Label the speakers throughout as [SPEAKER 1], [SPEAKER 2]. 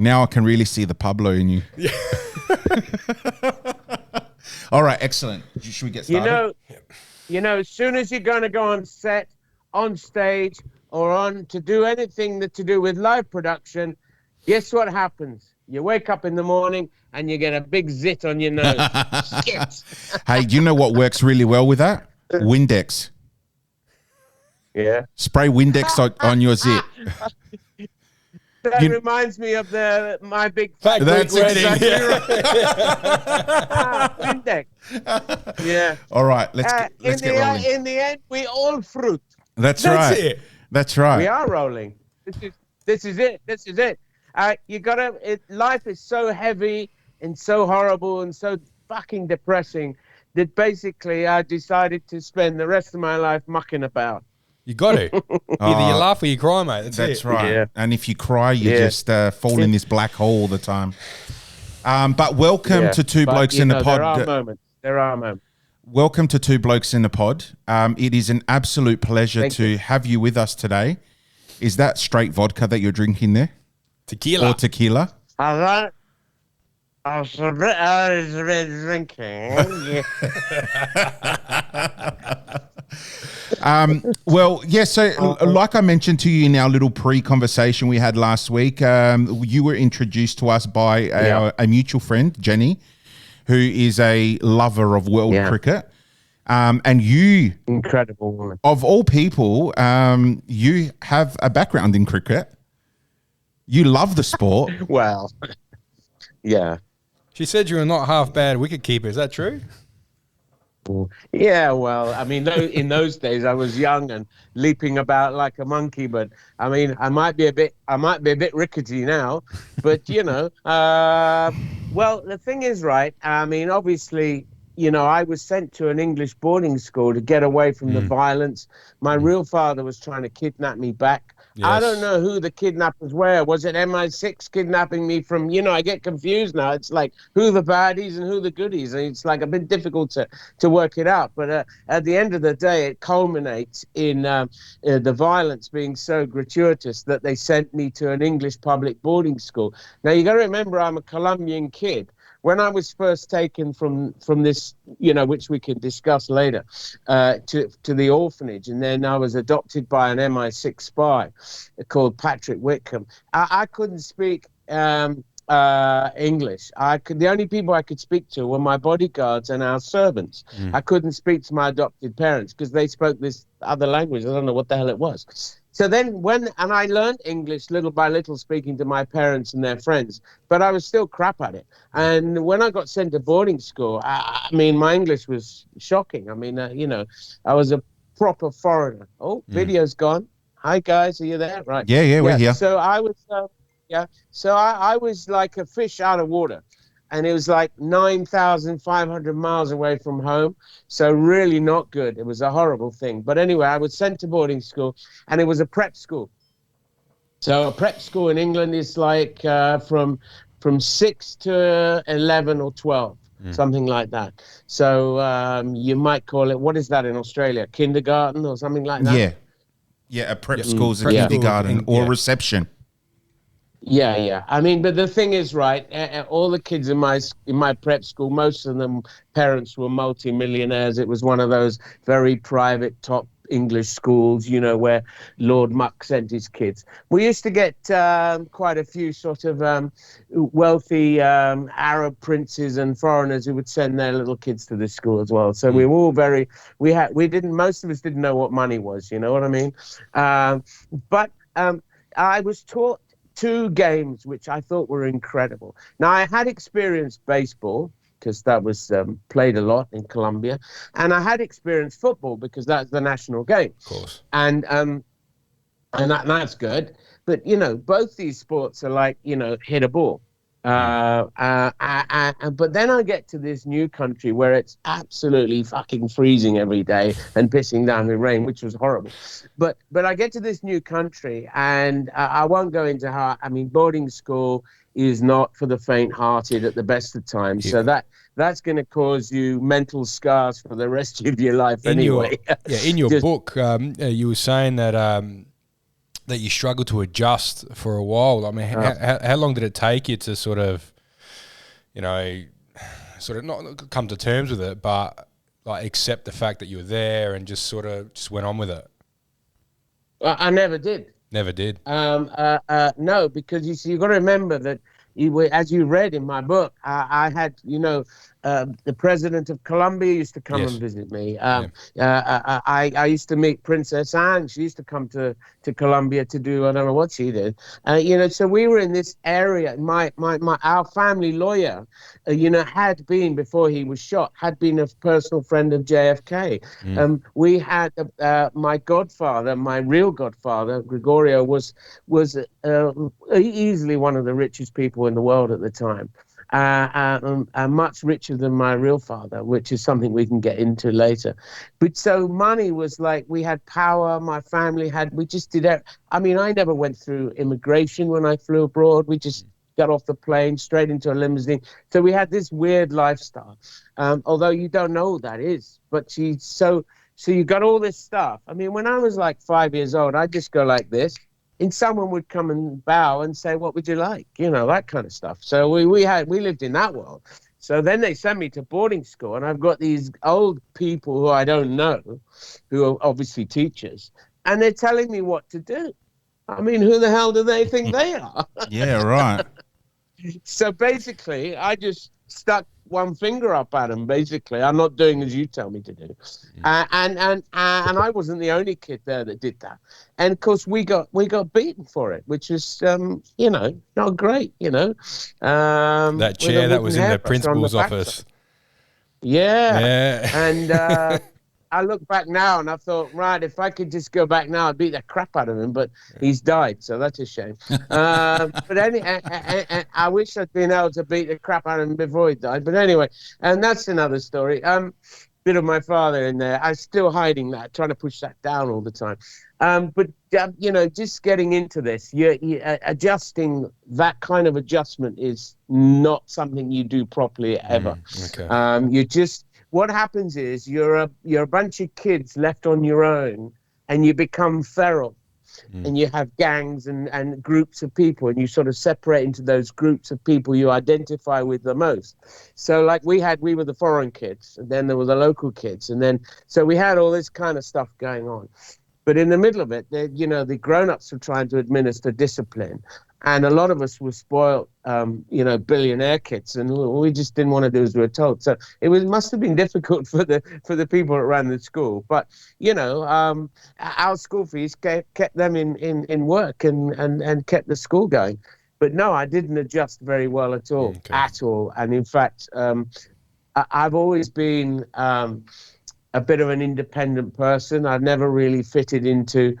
[SPEAKER 1] Now I can really see the Pablo in you.
[SPEAKER 2] Yeah.
[SPEAKER 1] All right, excellent. Should we get started?
[SPEAKER 3] As soon as you're going to go on set, on stage, or on to do anything that to do with live production, guess what happens? You wake up in the morning and you get a big zit on your nose. Shit.
[SPEAKER 1] Hey, do you know what works really well with that? Windex.
[SPEAKER 3] Yeah.
[SPEAKER 1] Spray Windex on your zit.
[SPEAKER 3] That reminds me of my big
[SPEAKER 2] fat
[SPEAKER 1] That's
[SPEAKER 2] wedding.
[SPEAKER 3] Index. Yeah.
[SPEAKER 1] All right, let's get rolling.
[SPEAKER 3] In the end, we all fruit.
[SPEAKER 1] That's right.
[SPEAKER 2] It.
[SPEAKER 1] That's right.
[SPEAKER 3] We are rolling. This is it. Life is so heavy and so horrible and so fucking depressing that basically I decided to spend the rest of my life mucking about.
[SPEAKER 2] You got to. Either you laugh or you cry, mate.
[SPEAKER 1] That's
[SPEAKER 2] it.
[SPEAKER 1] right.
[SPEAKER 3] Yeah.
[SPEAKER 1] And if you cry, you just fall in this black hole all the time. But welcome to Two Blokes in the Pod.
[SPEAKER 3] There are moments.
[SPEAKER 1] Welcome to Two Blokes in the Pod. It is an absolute pleasure to have you with us today. Is that straight vodka that you're drinking there?
[SPEAKER 2] Tequila.
[SPEAKER 1] Or tequila?
[SPEAKER 3] I was drinking.
[SPEAKER 1] Well, yeah, so like I mentioned to you in our little pre-conversation we had last week, you were introduced to us by a mutual friend, Jenny, who is a lover of world cricket. And you...
[SPEAKER 3] Incredible woman.
[SPEAKER 1] Of all people, you have a background in cricket. You love the sport.
[SPEAKER 3] Well, yeah.
[SPEAKER 2] She said you were not half bad wicketkeeper. Is that true?
[SPEAKER 3] Yeah, well, I mean, in those days I was young and leaping about like a monkey, but I mean, I might be a bit rickety now, but well, the thing is, right, I mean, obviously, I was sent to an English boarding school to get away from the violence. My real father was trying to kidnap me back. Yes. I don't know who the kidnappers were. Was it MI6 kidnapping me from, I get confused now. It's like who the baddies and who the goodies. And it's like a bit difficult to work it out. But at the end of the day, it culminates in the violence being so gratuitous that they sent me to an English public boarding school. Now, you got to remember, I'm a Colombian kid. When I was first taken from this, which we can discuss later, to the orphanage, and then I was adopted by an MI6 spy called Patrick Whitcomb. I couldn't speak English. The only people I could speak to were my bodyguards and our servants. I couldn't speak to my adopted parents because they spoke this other language. I don't know what the hell it was. So then I learned English little by little, speaking to my parents and their friends, but I was still crap at it. And when I got sent to boarding school, I mean, my English was shocking. I mean, I was a proper foreigner. Oh, video's gone. Hi guys, are you there? Right.
[SPEAKER 1] Yeah, we're here.
[SPEAKER 3] So I was, I was like a fish out of water. And it was like 9,500 miles away from home. So really not good. It was a horrible thing. But anyway, I was sent to boarding school, and it was a prep school. So a prep school in England is like from 6 to 11 or 12, something like that. So you might call it, what is that in Australia? Kindergarten or something like that?
[SPEAKER 1] Yeah, a prep school is a kindergarten or reception.
[SPEAKER 3] Yeah. I mean, but the thing is, right, all the kids in my prep school, most of them parents were multi-millionaires. It was one of those very private top English schools, where Lord Muck sent his kids. We used to get quite a few sort of wealthy Arab princes and foreigners who would send their little kids to this school as well. So we were all most of us didn't know what money was, you know what I mean? But I was taught two games which I thought were incredible. Now, I had experienced baseball because that was played a lot in Colombia, and I had experienced football because that's the national game. Of course. And that's good. But, both these sports are like, hit a ball. But then I get to this new country where it's absolutely fucking freezing every day and pissing down with rain, which was horrible. But I get to this new country, and I won't go into how. I mean, boarding school is not for the faint-hearted at the best of times. Yeah. So that's going to cause you mental scars for the rest of your life anyway.
[SPEAKER 2] In your book, you were saying that that you struggled to adjust for a while. I mean, how long did it take you to sort of, you know, sort of not come to terms with it, but like accept the fact that you were there and just sort of just went on with it?
[SPEAKER 3] I never did.
[SPEAKER 2] Never did.
[SPEAKER 3] No, because you see, you've got to remember that as you read in my book, I had, the president of Colombia used to come and visit me. I used to meet Princess Anne. She used to come to Colombia to do, I don't know what she did. So we were in this area. Our family lawyer, had been, before he was shot, had been a personal friend of JFK. We had my godfather, my real godfather, Gregorio, was easily one of the richest people in the world at the time. Much richer than my real father, which is something we can get into later. But so money was like, we had power, my family we just did it. I mean, I never went through immigration when I flew abroad. We just got off the plane, straight into a limousine. So we had this weird lifestyle, although you don't know what that is. But so you got all this stuff. I mean, when I was like 5 years old, I'd just go like this. And someone would come and bow and say, "What would you like?" That kind of stuff. So we lived in that world. So then they sent me to boarding school, and I've got these old people who I don't know, who are obviously teachers, and they're telling me what to do. I mean, who the hell do they think they are?
[SPEAKER 1] Yeah, right.
[SPEAKER 3] So basically, I just stuck one finger up at them. Basically, I'm not doing as you tell me to do, and I wasn't the only kid there that did that. And of course, we got beaten for it, which is not great.
[SPEAKER 2] That chair that was in the principal's office.
[SPEAKER 3] Yeah. And I look back now and I thought, right, if I could just go back now, I'd beat the crap out of him. But he's died, so that's a shame. But I wish I'd been able to beat the crap out of him before he died. But anyway, and that's another story. Bit of my father in there. I'm still hiding that, trying to push that down all the time. But just getting into this, adjusting, that kind of adjustment is not something you do properly ever. Okay. What happens is you're a bunch of kids left on your own, and you become feral, and you have gangs and groups of people, and you sort of separate into those groups of people you identify with the most. So like we were the foreign kids, and then there were the local kids, and then so we had all this kind of stuff going on. But in the middle of it, the grown-ups were trying to administer discipline. And a lot of us were spoiled, billionaire kids, and we just didn't want to do as we were told. So must have been difficult for the people that ran the school. But our school fees kept them in work and kept the school going. But no, I didn't adjust very well at all, And in fact, I've always been a bit of an independent person. I've never really fitted into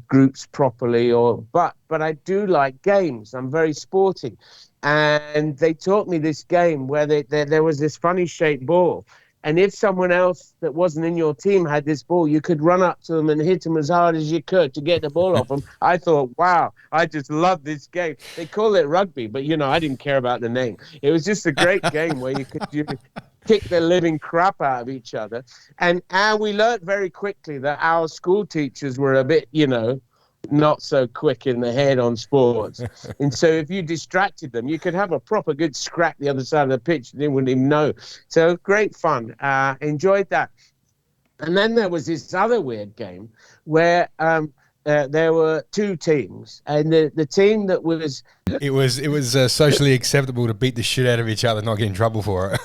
[SPEAKER 3] groups properly, but I do like games. I'm very sporty, and they taught me this game where there was this funny shaped ball, and if someone else that wasn't in your team had this ball, you could run up to them and hit them as hard as you could to get the ball off them. I thought, wow, I just love this game. They call it rugby, but I didn't care about the name. It was just a great game where you could kick the living crap out of each other. And we learned very quickly that our school teachers were a bit, not so quick in the head on sports. And so if you distracted them, you could have a proper good scrap the other side of the pitch. They wouldn't even know. So great fun. Enjoyed that. And then there was this other weird game where there were two teams, and the team that was...
[SPEAKER 2] It was socially acceptable to beat the shit out of each other, not get in trouble for it.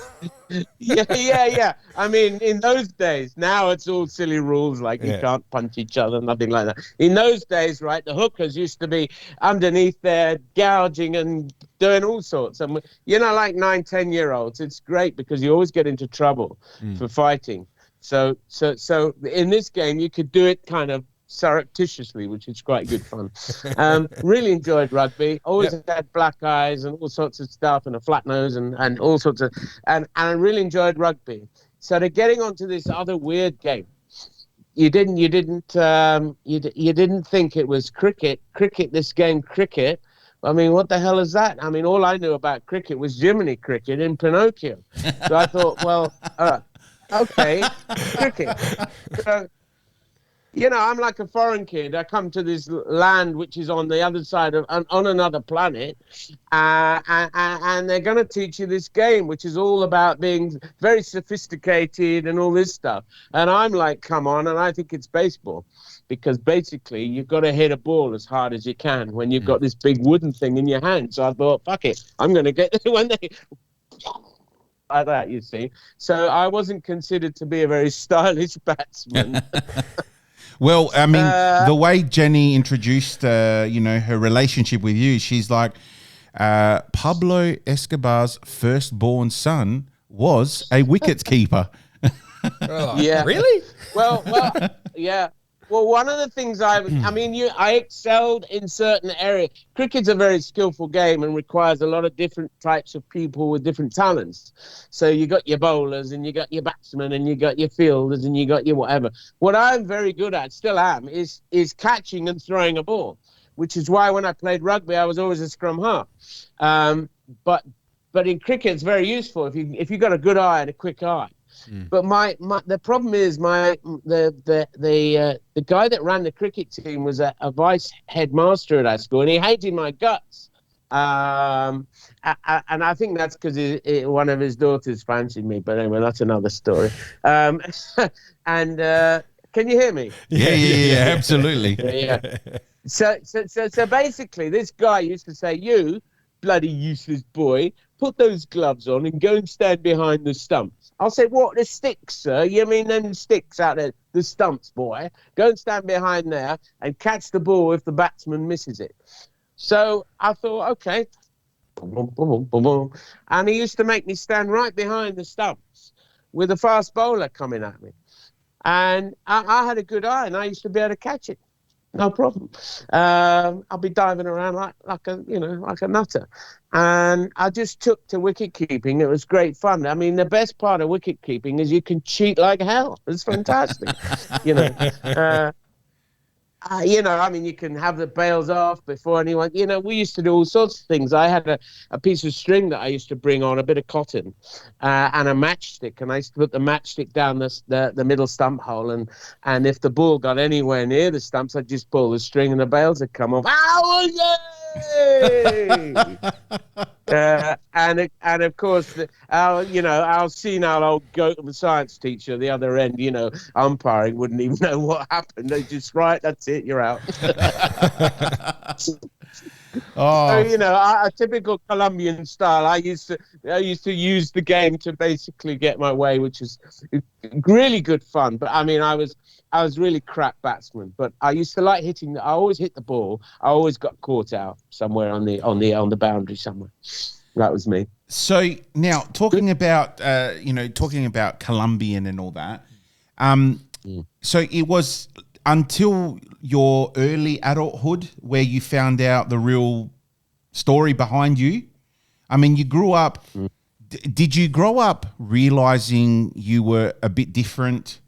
[SPEAKER 3] Yeah. I mean, in those days, now it's all silly rules, like you can't punch each other, nothing like that. In those days, right, the hookers used to be underneath there gouging and doing all sorts. And like 9-10-year-olds, it's great because you always get into trouble for fighting. So in this game, you could do it kind of surreptitiously, which is quite good fun. Really enjoyed rugby. Always had black eyes and all sorts of stuff, and a flat nose and all sorts of, and I really enjoyed rugby. So they're getting onto this other weird game. You didn't think it was cricket. This game, cricket. I mean, what the hell is that? I mean, all I knew about cricket was Jiminy Cricket in Pinocchio. So I thought, well, okay, cricket. I'm like a foreign kid. I come to this land which is on the other side of on another planet, and they're going to teach you this game, which is all about being very sophisticated and all this stuff. And I'm like, come on, and I think it's baseball, because basically you've got to hit a ball as hard as you can when you've got this big wooden thing in your hand. So I thought, fuck it, I'm going to get when they. Like that, you see. So I wasn't considered to be a very stylish batsman.
[SPEAKER 1] Well, I mean, the way Jenny introduced, her relationship with you, she's like, Pablo Escobar's firstborn son was a wicket keeper.
[SPEAKER 3] Yeah.
[SPEAKER 2] Really?
[SPEAKER 3] Well, yeah. Well, one of the things I excelled in certain areas. Cricket's a very skillful game and requires a lot of different types of people with different talents. So you got your bowlers and you got your batsmen and you got your fielders and you got your whatever. What I'm very good at, still am, is catching and throwing a ball, which is why when I played rugby, I was always a scrum half. But in cricket, it's very useful if you got a good eye and a quick eye. But the problem is the guy that ran the cricket team was a vice headmaster at our school, and he hated my guts. And I think that's because one of his daughters fancied me. But anyway, that's another story. And can you hear me?
[SPEAKER 1] Yeah, absolutely.
[SPEAKER 3] Yeah. So basically, this guy used to say, "You bloody useless boy, put those gloves on and go and stand behind the stumps." I'll say, "What, the sticks, sir? You mean them sticks out there? The stumps, boy. Go and stand behind there and catch the ball if the batsman misses it." So I thought, okay. And he used to make me stand right behind the stumps with a fast bowler coming at me. And I had a good eye, and I used to be able to catch it. No problem. I'll be diving around like a nutter. And I just took to wicket keeping. It was great fun. I mean, the best part of wicket keeping is you can cheat like hell. It's fantastic. I mean, you can have the bails off before anyone. We used to do all sorts of things. I had a piece of string that I used to bring on, a bit of cotton, and a matchstick, and I used to put the matchstick down the middle stump hole, and if the ball got anywhere near the stumps, I'd just pull the string, and the bails would come off. Ow, yay! And of course, our senile old goat of a science teacher at the other end, umpiring, wouldn't even know what happened. They just, right, that's it, you're out.
[SPEAKER 1] Oh.
[SPEAKER 3] So, a typical Colombian style. I used to use the game to basically get my way, which is really good fun. But I mean, I was really crap batsman, but I used to like hitting. I always hit the ball. I always got caught out somewhere on the boundary somewhere. That was me.
[SPEAKER 1] So now talking about Colombian and all that. So it was until your early adulthood where you found out the real story behind you. I mean, you grew up. Did you grow up realizing you were a bit different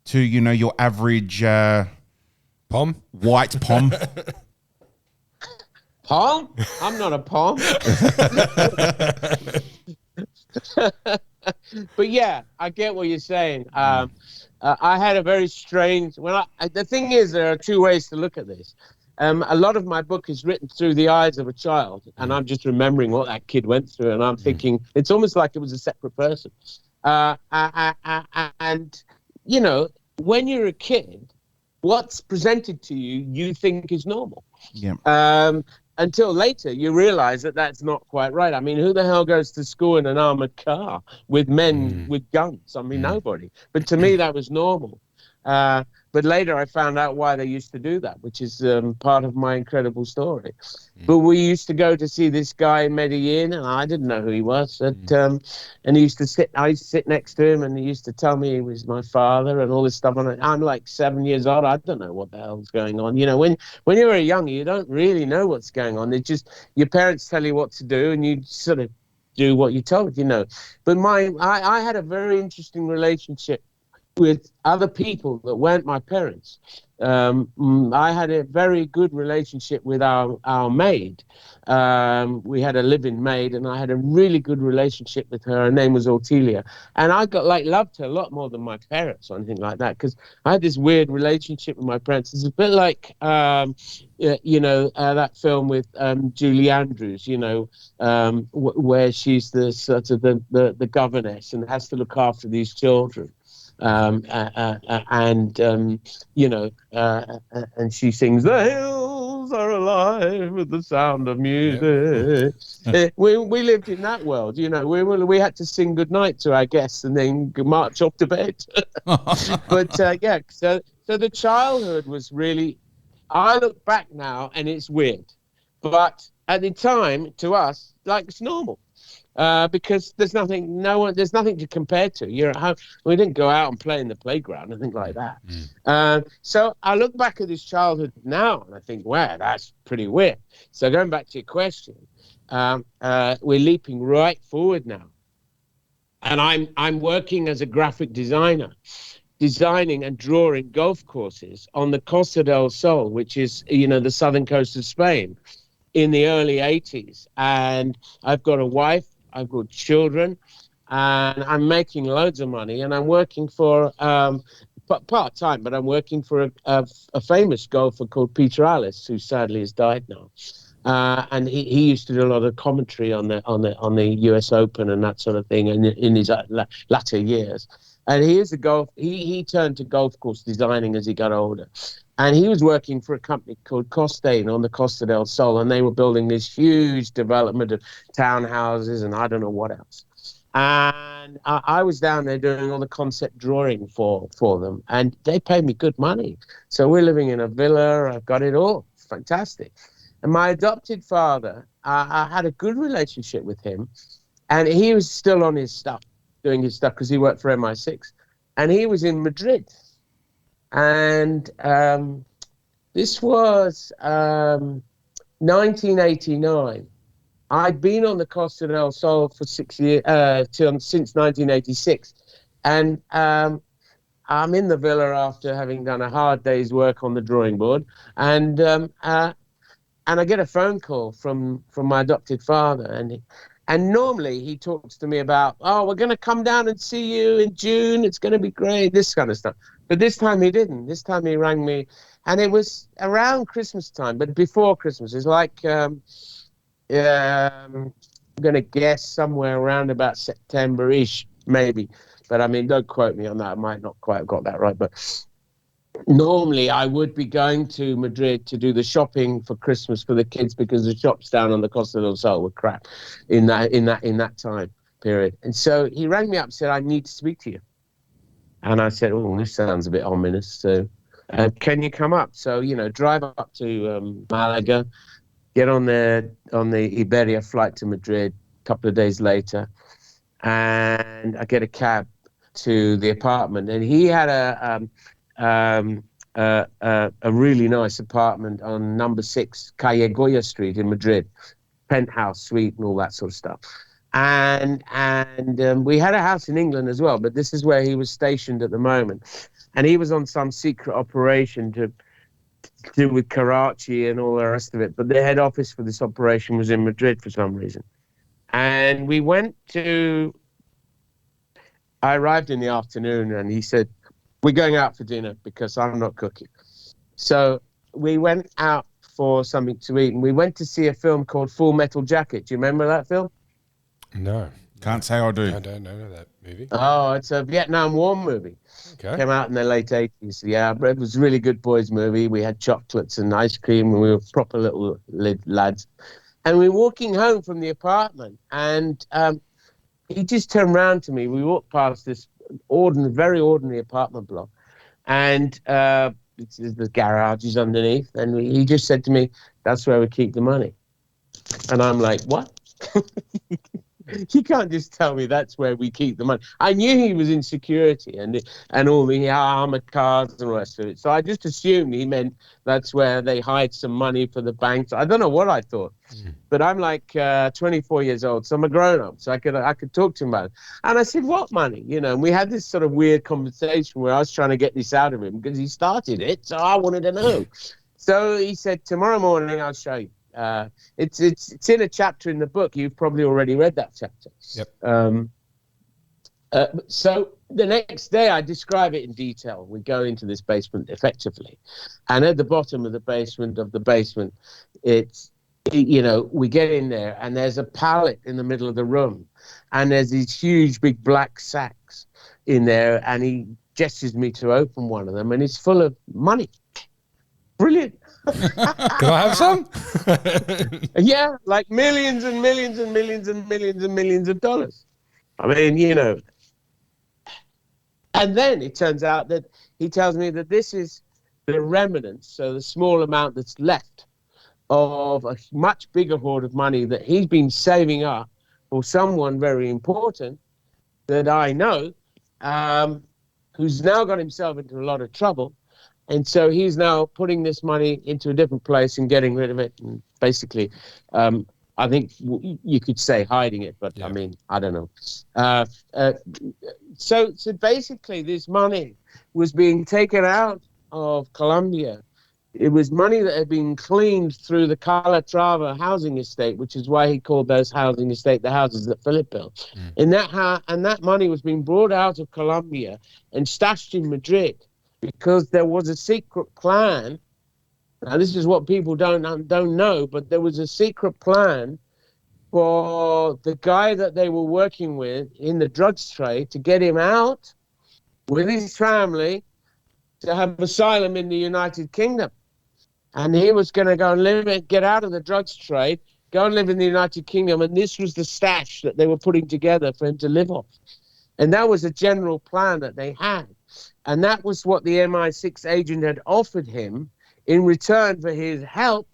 [SPEAKER 1] to, your average
[SPEAKER 2] Pom?
[SPEAKER 1] White pom?
[SPEAKER 3] Pom? I'm not a pom. But yeah, I get what you're saying. I had a very strange. The thing is, there are two ways to look at this. A lot of my book is written through the eyes of a child, and I'm just remembering what that kid went through, and I'm thinking it's almost like it was a separate person. And when you're a kid, what's presented to you, you think is normal.
[SPEAKER 1] Yeah.
[SPEAKER 3] Until later, you realize that that's not quite right. I mean, who the hell goes to school in an armored car with men with guns? I mean, nobody. But to me, that was normal. But later, I found out why they used to do that, which is part of my incredible story. But we used to go to see this guy in Medellin, and I didn't know who he was. And he used to I used to sit next to him, and he used to tell me he was my father and all this stuff. And I'm like 7 years old. I don't know what the hell's going on. When you're very young, you don't really know what's going on. It's just your parents tell you what to do, and you sort of do what you're told, But I had a very interesting relationship with other people that weren't my parents. I had a very good relationship with our maid. We had a live-in maid, and I had a really good relationship with her. Her name was Ortelia, and I loved her a lot more than my parents or anything like that, because I had this weird relationship with my parents. It's a bit like that film with Julie Andrews, where she's the sort of the governess and has to look after these children. And she sings, "The hills are alive with the sound of music." Yep. We lived in that world, we had to sing goodnight to our guests and then march off to bed. But so the childhood was really, I look back now and it's weird, but at the time, to us, like, it's normal. Because there's nothing to compare to. You're at home. We didn't go out and play in the playground and things like that. So I look back at this childhood now and I think, wow, that's pretty weird. So going back to your question, we're leaping right forward now, and I'm working as a graphic designer, designing and drawing golf courses on the Costa del Sol, which is the southern coast of Spain, in the early 80s. And I've got a wife, I've got children, and I'm making loads of money, and I'm working for part-time, but I'm working for a famous golfer called Peter Allis, who sadly has died now. And he used to do a lot of commentary on the US Open and that sort of thing in his latter years. And he turned to golf course designing as he got older. And he was working for a company called Costain on the Costa del Sol, and they were building this huge development of townhouses and I don't know what else. And I was down there doing all the concept drawing for them, and they paid me good money. So we're living in a villa. I've got it all. It's fantastic. And my adopted father, I had a good relationship with him, and he was still on his stuff, doing his stuff, because he worked for MI6, and he was in Madrid. And this was 1989. I'd been on the Costa del Sol for 6 years, since 1986. And I'm in the villa after having done a hard day's work on the drawing board. And I get a phone call from my adopted father. And normally he talks to me about, oh, we're going to come down and see you in June. It's going to be great, this kind of stuff. But this time he didn't. This time he rang me. And it was around Christmas time, but before Christmas. It's like, I'm going to guess somewhere around about September-ish, maybe. But, I mean, don't quote me on that. I might not quite have got that right. But normally I would be going to Madrid to do the shopping for Christmas for the kids, because the shops down on the Costa del Sol were crap in that time period. And so he rang me up and said, I need to speak to you. And I said, oh, this sounds a bit ominous. So can you come up? So, drive up to Malaga, get on the Iberia flight to Madrid a couple of days later, and I get a cab to the apartment. And he had a really nice apartment on number 6 Calle Goya Street in Madrid, penthouse suite and all that sort of stuff. And we had a house in England as well, but this is where he was stationed at the moment. And he was on some secret operation to do with Karachi and all the rest of it. But the head office for this operation was in Madrid for some reason. And I arrived in the afternoon, and he said, we're going out for dinner because I'm not cooking. So we went out for something to eat, and we went to see a film called Full Metal Jacket. Do you remember that film?
[SPEAKER 2] No.
[SPEAKER 1] Can't say I do.
[SPEAKER 2] I don't know that movie.
[SPEAKER 3] Oh, it's a Vietnam War movie. Okay. Came out in the late 80s. Yeah, but it was a really good boys movie. We had chocolates and ice cream, and we were proper little lads. And we were walking home from the apartment, and he just turned around to me. We walked past this very ordinary apartment block, and the garage is underneath, and he just said to me, that's where we keep the money. And I'm like, what? You can't just tell me that's where we keep the money. I knew he was in security and all the armored cars and the rest of it. So I just assumed he meant that's where they hide some money for the banks. I don't know what I thought, but I'm like 24 years old, so I'm a grown up. So I could talk to him about it. And I said, "What money?" And we had this sort of weird conversation where I was trying to get this out of him because he started it, so I wanted to know. So he said, "Tomorrow morning I'll show you." It's in a chapter in the book. You've probably already read that chapter.
[SPEAKER 2] Yep.
[SPEAKER 3] So the next day I describe it in detail. We go into this basement effectively, and at the bottom of the basement, it's, we get in there and there's a pallet in the middle of the room, and there's these huge big black sacks in there, and he gestures me to open one of them, and it's full of money. Brilliant.
[SPEAKER 2] Can I have some?
[SPEAKER 3] Yeah, like millions and millions and millions and millions and millions of dollars. I mean, and then it turns out that he tells me that this is the remnants, so the small amount that's left of a much bigger hoard of money that he's been saving up for someone very important that I know, who's now got himself into a lot of trouble. And so he's now putting this money into a different place and getting rid of it. And basically, I think you could say hiding it, but yeah. I mean, I don't know. So basically, this money was being taken out of Colombia. It was money that had been cleaned through the Calatrava housing estate, which is why he called those housing estate the houses that Philip built. And that money was being brought out of Colombia and stashed in Madrid, because there was a secret plan. Now, this is what people don't know, but there was a secret plan for the guy that they were working with in the drugs trade to get him out with his family to have asylum in the United Kingdom. And he was going to go and get out of the drugs trade, go and live in the United Kingdom, and this was the stash that they were putting together for him to live off. And that was a general plan that they had. And that was what the MI6 agent had offered him in return for his help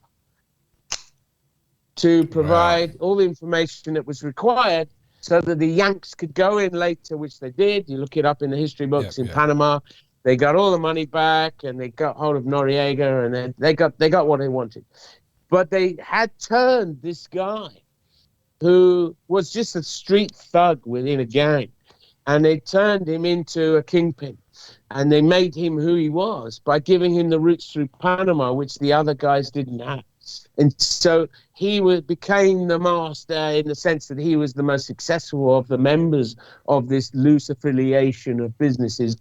[SPEAKER 3] to provide all the information that was required so that the Yanks could go in later, which they did. You look it up in the history books in Panama. They got all the money back, and they got hold of Noriega, and then they got what they wanted. But they had turned this guy who was just a street thug within a gang, and they turned him into a kingpin. And they made him who he was by giving him the routes through Panama, which the other guys didn't have. And so he became the master in the sense that he was the most successful of the members of this loose affiliation of businesses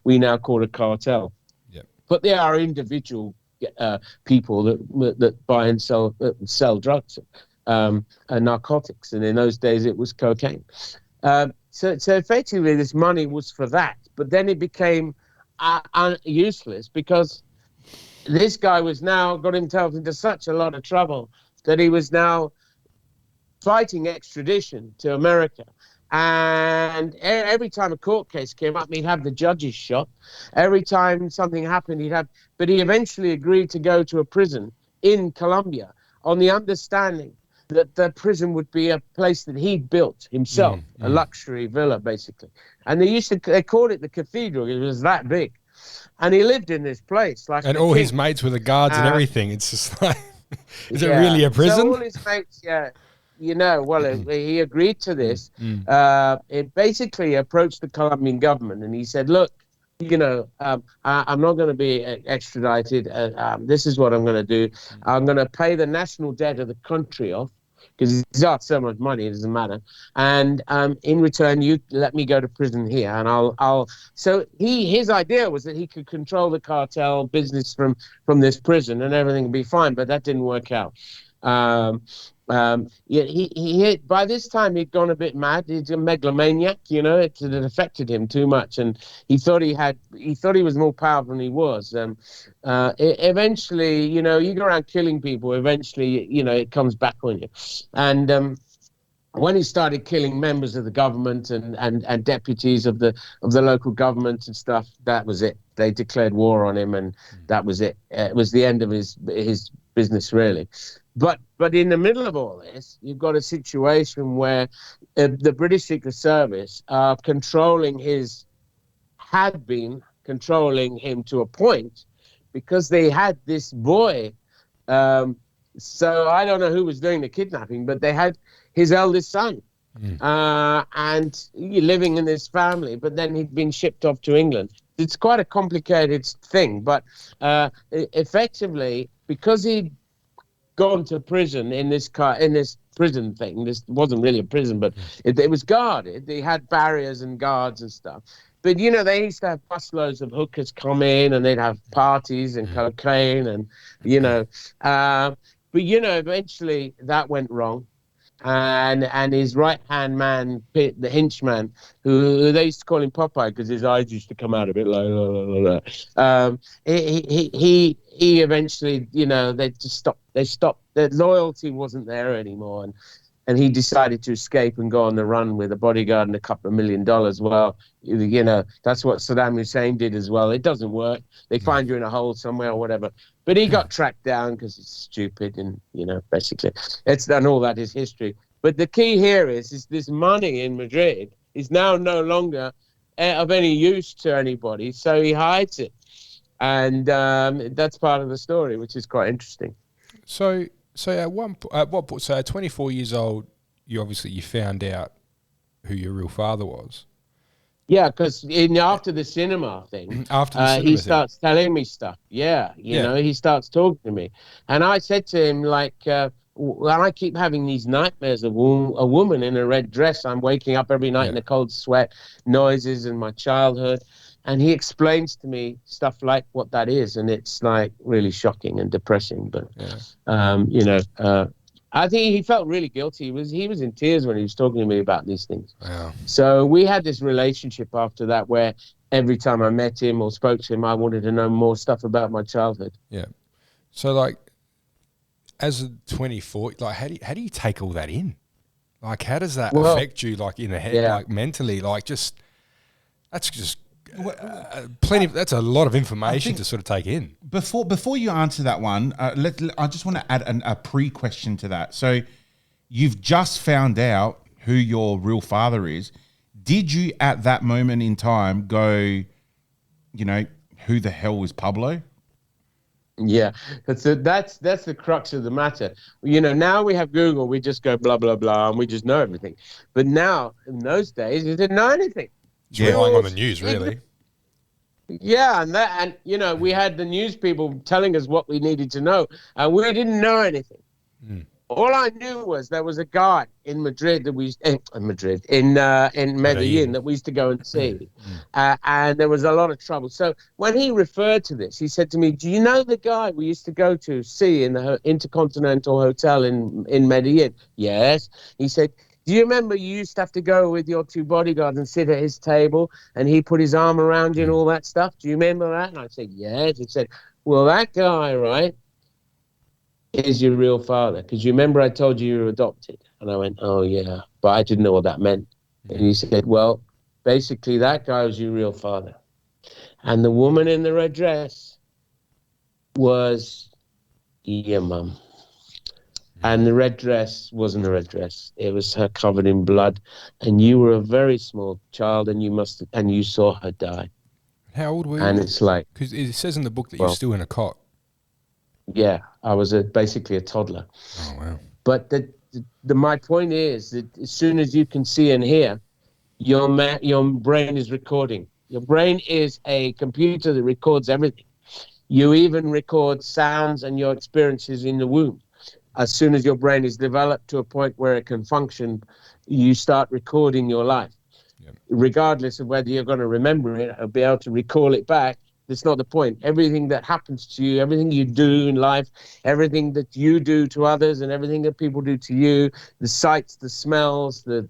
[SPEAKER 3] we now call a cartel. Yep. But they are individual people that buy and sell drugs and narcotics. And in those days, it was cocaine. So effectively, this money was for that. But then it became useless because this guy was now got himself into such a lot of trouble that he was now fighting extradition to America. And every time a court case came up, he'd have the judges shot. Every time something happened, but he eventually agreed to go to a prison in Colombia on the understanding that the prison would be a place that he built himself, a luxury villa, basically. And they called it the cathedral. It was that big. And he lived in this place.
[SPEAKER 2] And all his mates were the guards and everything. It's just like, is it really a prison?
[SPEAKER 3] So all his mates, he agreed to this. It basically approached the Colombian government, and he said, look, I'm not going to be extradited. This is what I'm going to do. I'm going to pay the national debt of the country off because he's got so much money, it doesn't matter. And in return, you let me go to prison here, and I'll. So his idea was that he could control the cartel business from this prison, and everything would be fine. But that didn't work out. He by this time he'd gone a bit mad. He's a megalomaniac, it had affected him too much, and he thought he was more powerful than he was. Eventually, you go around killing people. Eventually, it comes back on you, and when he started killing members of the government and deputies of the local government and stuff, that was it. They declared war on him, and that was it. It was the end of his business, really. But in the middle of all this, you've got a situation where the British Secret Service are had been controlling him to a point, because they had this boy. So I don't know who was doing the kidnapping, but they had his eldest son, and living in this family. But then he'd been shipped off to England. It's quite a complicated thing, but effectively, because he'd gone to prison in this prison thing. This wasn't really a prison, but it was guarded. They had barriers and guards and stuff. But, they used to have busloads of hookers come in, and they'd have parties and cocaine and, but, eventually that went wrong. And his right-hand man, the henchman, who they used to call him Popeye because his eyes used to come out a bit like, he eventually, they just stopped. They stopped. Their loyalty wasn't there anymore, and he decided to escape and go on the run with a bodyguard and a couple of $1 million. Well, that's what Saddam Hussein did as well. It doesn't work. They find you in a hole somewhere or whatever. But he got tracked down because he's stupid, and basically, and all that is history. But the key here is this money in Madrid is now no longer of any use to anybody, so he hides it, and that's part of the story, which is quite interesting.
[SPEAKER 2] So at what point? So at 24 years old, you found out who your real father was.
[SPEAKER 3] Yeah, because after the cinema thing, he starts telling me stuff. Yeah, he starts talking to me, and I said to him well, I keep having these nightmares of a woman in a red dress. I'm waking up every night in a cold sweat, noises in my childhood. And he explains to me stuff like what that is. And it's like really shocking and depressing. But, I think he felt really guilty. He was in tears when he was talking to me about these things.
[SPEAKER 2] Wow.
[SPEAKER 3] So we had this relationship after that where every time I met him or spoke to him, I wanted to know more stuff about my childhood.
[SPEAKER 2] Yeah. So as a 24, how do you take all that in? How does that affect you, in the head, mentally? That's just plenty. That's a lot of information to sort of take in.
[SPEAKER 1] Before you answer that one, I just want to add a pre-question to that. So you've just found out who your real father is. Did you at that moment in time go, who the hell was Pablo?
[SPEAKER 3] Yeah, that's the crux of the matter. Now we have Google, we just go blah, blah, blah, and we just know everything. But now, in those days, you didn't know anything.
[SPEAKER 2] It's relying on the news, really.
[SPEAKER 3] Yeah, and we had the news people telling us what we needed to know, and we didn't know anything. All I knew was there was a guy in Madrid that we in Medellin that we used to go and see, and there was a lot of trouble. So when he referred to this, he said to me, "Do you know the guy we used to go to see in the Intercontinental Hotel in Medellin?" Yes. He said, "Do you remember you used to have to go with your two bodyguards and sit at his table, and he put his arm around you and all that stuff? Do you remember that?" And I said, "Yes." He said, "Well, that guy, right, is your real father, because you remember I told you were adopted." And I went, "Oh yeah," but I didn't know what that meant. And he said, "Well, basically that guy was your real father, and the woman in the red dress was your mum. And the red dress wasn't a red dress; it was her covered in blood, and you were a very small child, and you saw her die."
[SPEAKER 2] How old were you?
[SPEAKER 3] And it's like,
[SPEAKER 2] because it says in the book that you're still in a cot.
[SPEAKER 3] Yeah, I was basically a toddler.
[SPEAKER 2] Oh wow!
[SPEAKER 3] But my point is that as soon as you can see and hear, your brain is recording. Your brain is a computer that records everything. You even record sounds and your experiences in the womb. As soon as your brain is developed to a point where it can function, you start recording your life. Yep. Regardless of whether you're going to remember it or be able to recall it back, that's not the point. Everything that happens to you, everything you do in life, everything that you do to others and everything that people do to you, the sights, the smells, the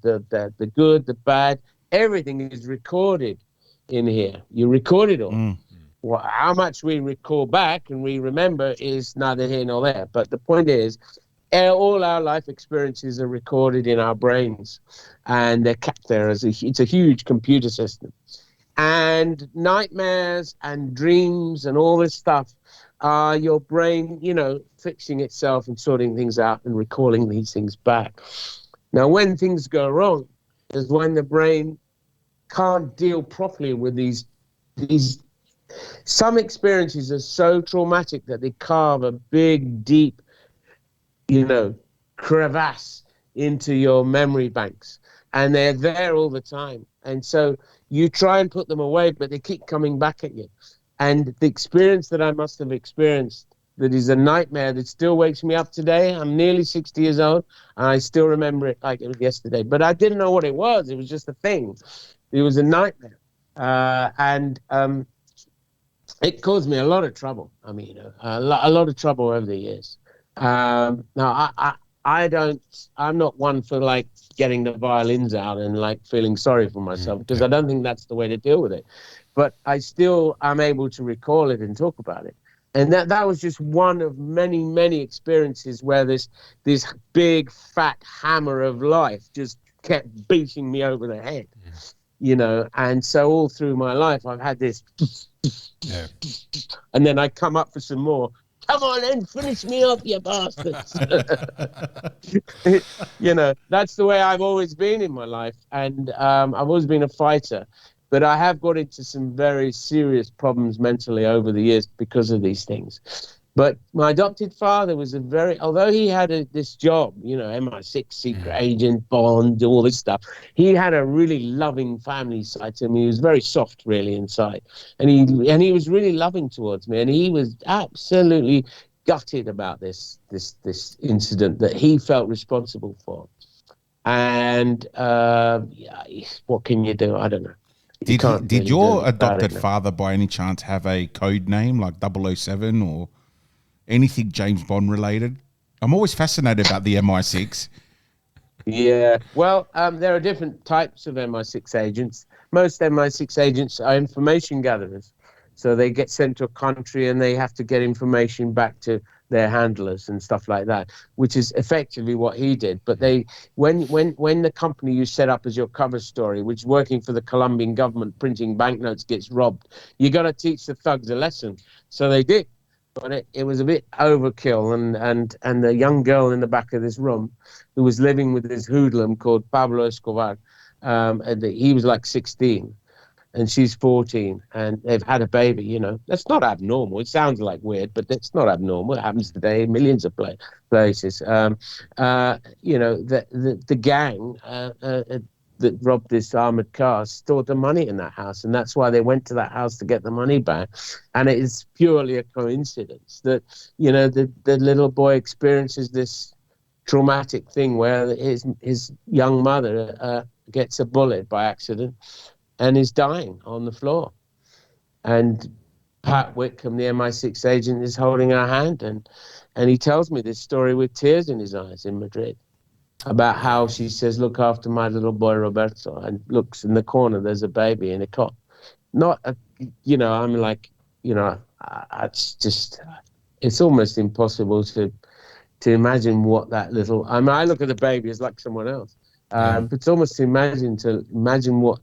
[SPEAKER 3] good, the bad, everything is recorded in here. You record it all. Well, how much we recall back and we remember is neither here nor there. But the point is, all our life experiences are recorded in our brains, and they're kept there. It's a huge computer system. And nightmares and dreams and all this stuff your brain, fixing itself and sorting things out and recalling these things back. Now, when things go wrong is when the brain can't deal properly with these. Some experiences are so traumatic that they carve a big, deep, crevasse into your memory banks, and they're there all the time. And so you try and put them away, but they keep coming back at you. And the experience that I must have experienced that is a nightmare that still wakes me up today. I'm nearly 60 years old, and I still remember it like it was yesterday. But I didn't know what it was. It was just a thing. It was a nightmare. And it caused me a lot of trouble. I mean, a lot of trouble over the years. Now, I'm not one for like getting the violins out and like feeling sorry for myself, because I don't think that's the way to deal with it. But I'm able to recall it and talk about it. And that was just one of many, many experiences where this big fat hammer of life just kept beating me over the head, and so all through my life I've had this, and then I come up for some more. Come on and finish me off, you bastards. That's the way I've always been in my life. And I've always been a fighter. But I have got into some very serious problems mentally over the years because of these things. But my adopted father was although he had this job, MI6 secret agent, Bond, all this stuff, he had a really loving family side to him. He was very soft, really, inside. And he was really loving towards me. And he was absolutely gutted about this incident that he felt responsible for. And what can you do? I don't know.
[SPEAKER 1] Did your adopted father by any chance have a code name like 007 or anything James Bond related? I'm always fascinated about the MI6.
[SPEAKER 3] Yeah, well, there are different types of MI6 agents. Most MI6 agents are information gatherers. So they get sent to a country and they have to get information back to their handlers and stuff like that, which is effectively what he did. But when the company you set up as your cover story, which is working for the Colombian government printing banknotes, gets robbed, you got to teach the thugs a lesson. So they did. But it was a bit overkill, and the young girl in the back of this room who was living with this hoodlum called Pablo Escobar, he was like 16 and she's 14 and they've had a baby. That's not abnormal. It sounds like weird, but that's not abnormal. It happens today in millions of places. The gang that robbed this armored car stored the money in that house, and that's why they went to that house to get the money back. And it is purely a coincidence that the little boy experiences this traumatic thing where his young mother gets a bullet by accident and is dying on the floor, and Pat Whitcomb, the MI6 agent, is holding her hand, and he tells me this story with tears in his eyes in Madrid, about how she says, "Look after my little boy Roberto," and looks in the corner, there's a baby in a cot. I'm like, it's almost impossible to imagine what that little, I look at the baby as like someone else. But it's almost to imagine what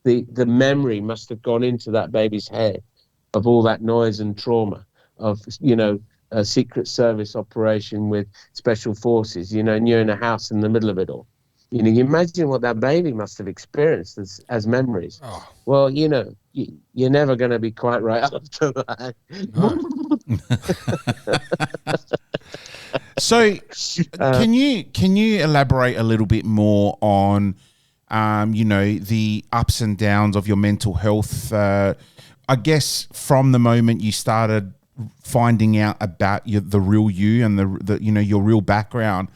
[SPEAKER 3] the memory must have gone into that baby's head of all that noise and trauma of, a Secret Service operation with special forces, and you're in a house in the middle of it all. You imagine what that baby must have experienced as memories. Oh. Well, you're never going to be quite right after that. No.
[SPEAKER 1] So, can you elaborate a little bit more on, the ups and downs of your mental health? I guess from the moment you started finding out about the real you and the your real background.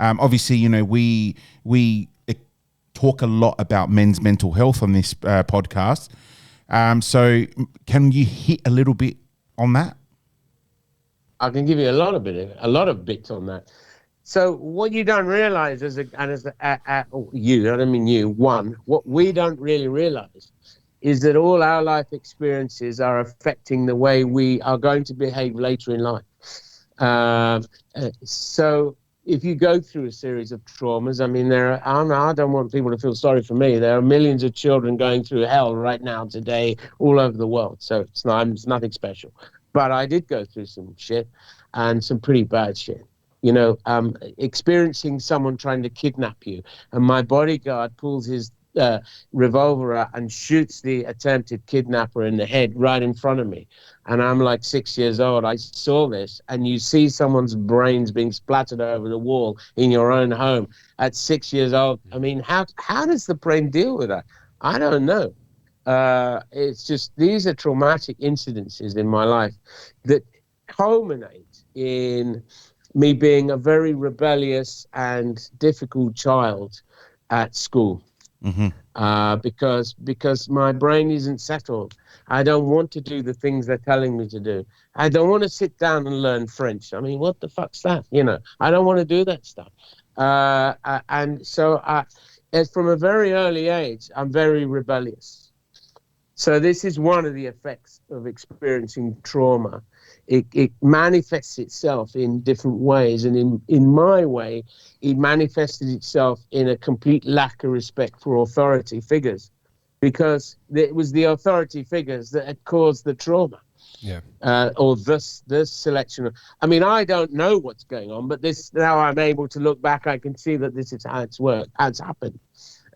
[SPEAKER 1] Obviously, we talk a lot about men's mental health on this podcast. So can you hit a little bit on that?
[SPEAKER 3] I can give you a lot of bits on that. So what you don't realize what we don't really realize is that all our life experiences are affecting the way we are going to behave later in life. So if you go through a series of traumas, I don't want people to feel sorry for me. There are millions of children going through hell right now today all over the world. So it's nothing special. But I did go through some shit, and some pretty bad shit. You know, experiencing someone trying to kidnap you, and my bodyguard pulls his revolver out and shoots the attempted kidnapper in the head right in front of me. And I'm like 6 years old. I saw this, and you see someone's brains being splattered over the wall in your own home at 6 years old. I mean, how does the brain deal with that? I don't know. It's just, these are traumatic incidences in my life that culminate in me being a very rebellious and difficult child at school. Because my brain isn't settled. I don't want to do the things they're telling me to do. I don't want to sit down and learn French. I mean, what the fuck's that? You know, I don't want to do that stuff. And so as from a very early age, I'm very rebellious. So this is one of the effects of experiencing trauma. It manifests itself in different ways. And in my way, it manifested itself in a complete lack of respect for authority figures, because it was the authority figures that had caused the trauma.
[SPEAKER 2] Yeah.
[SPEAKER 3] Or this selection. I mean, I don't know what's going on, but this, now I'm able to look back, I can see that this is how it's worked, how it's happened.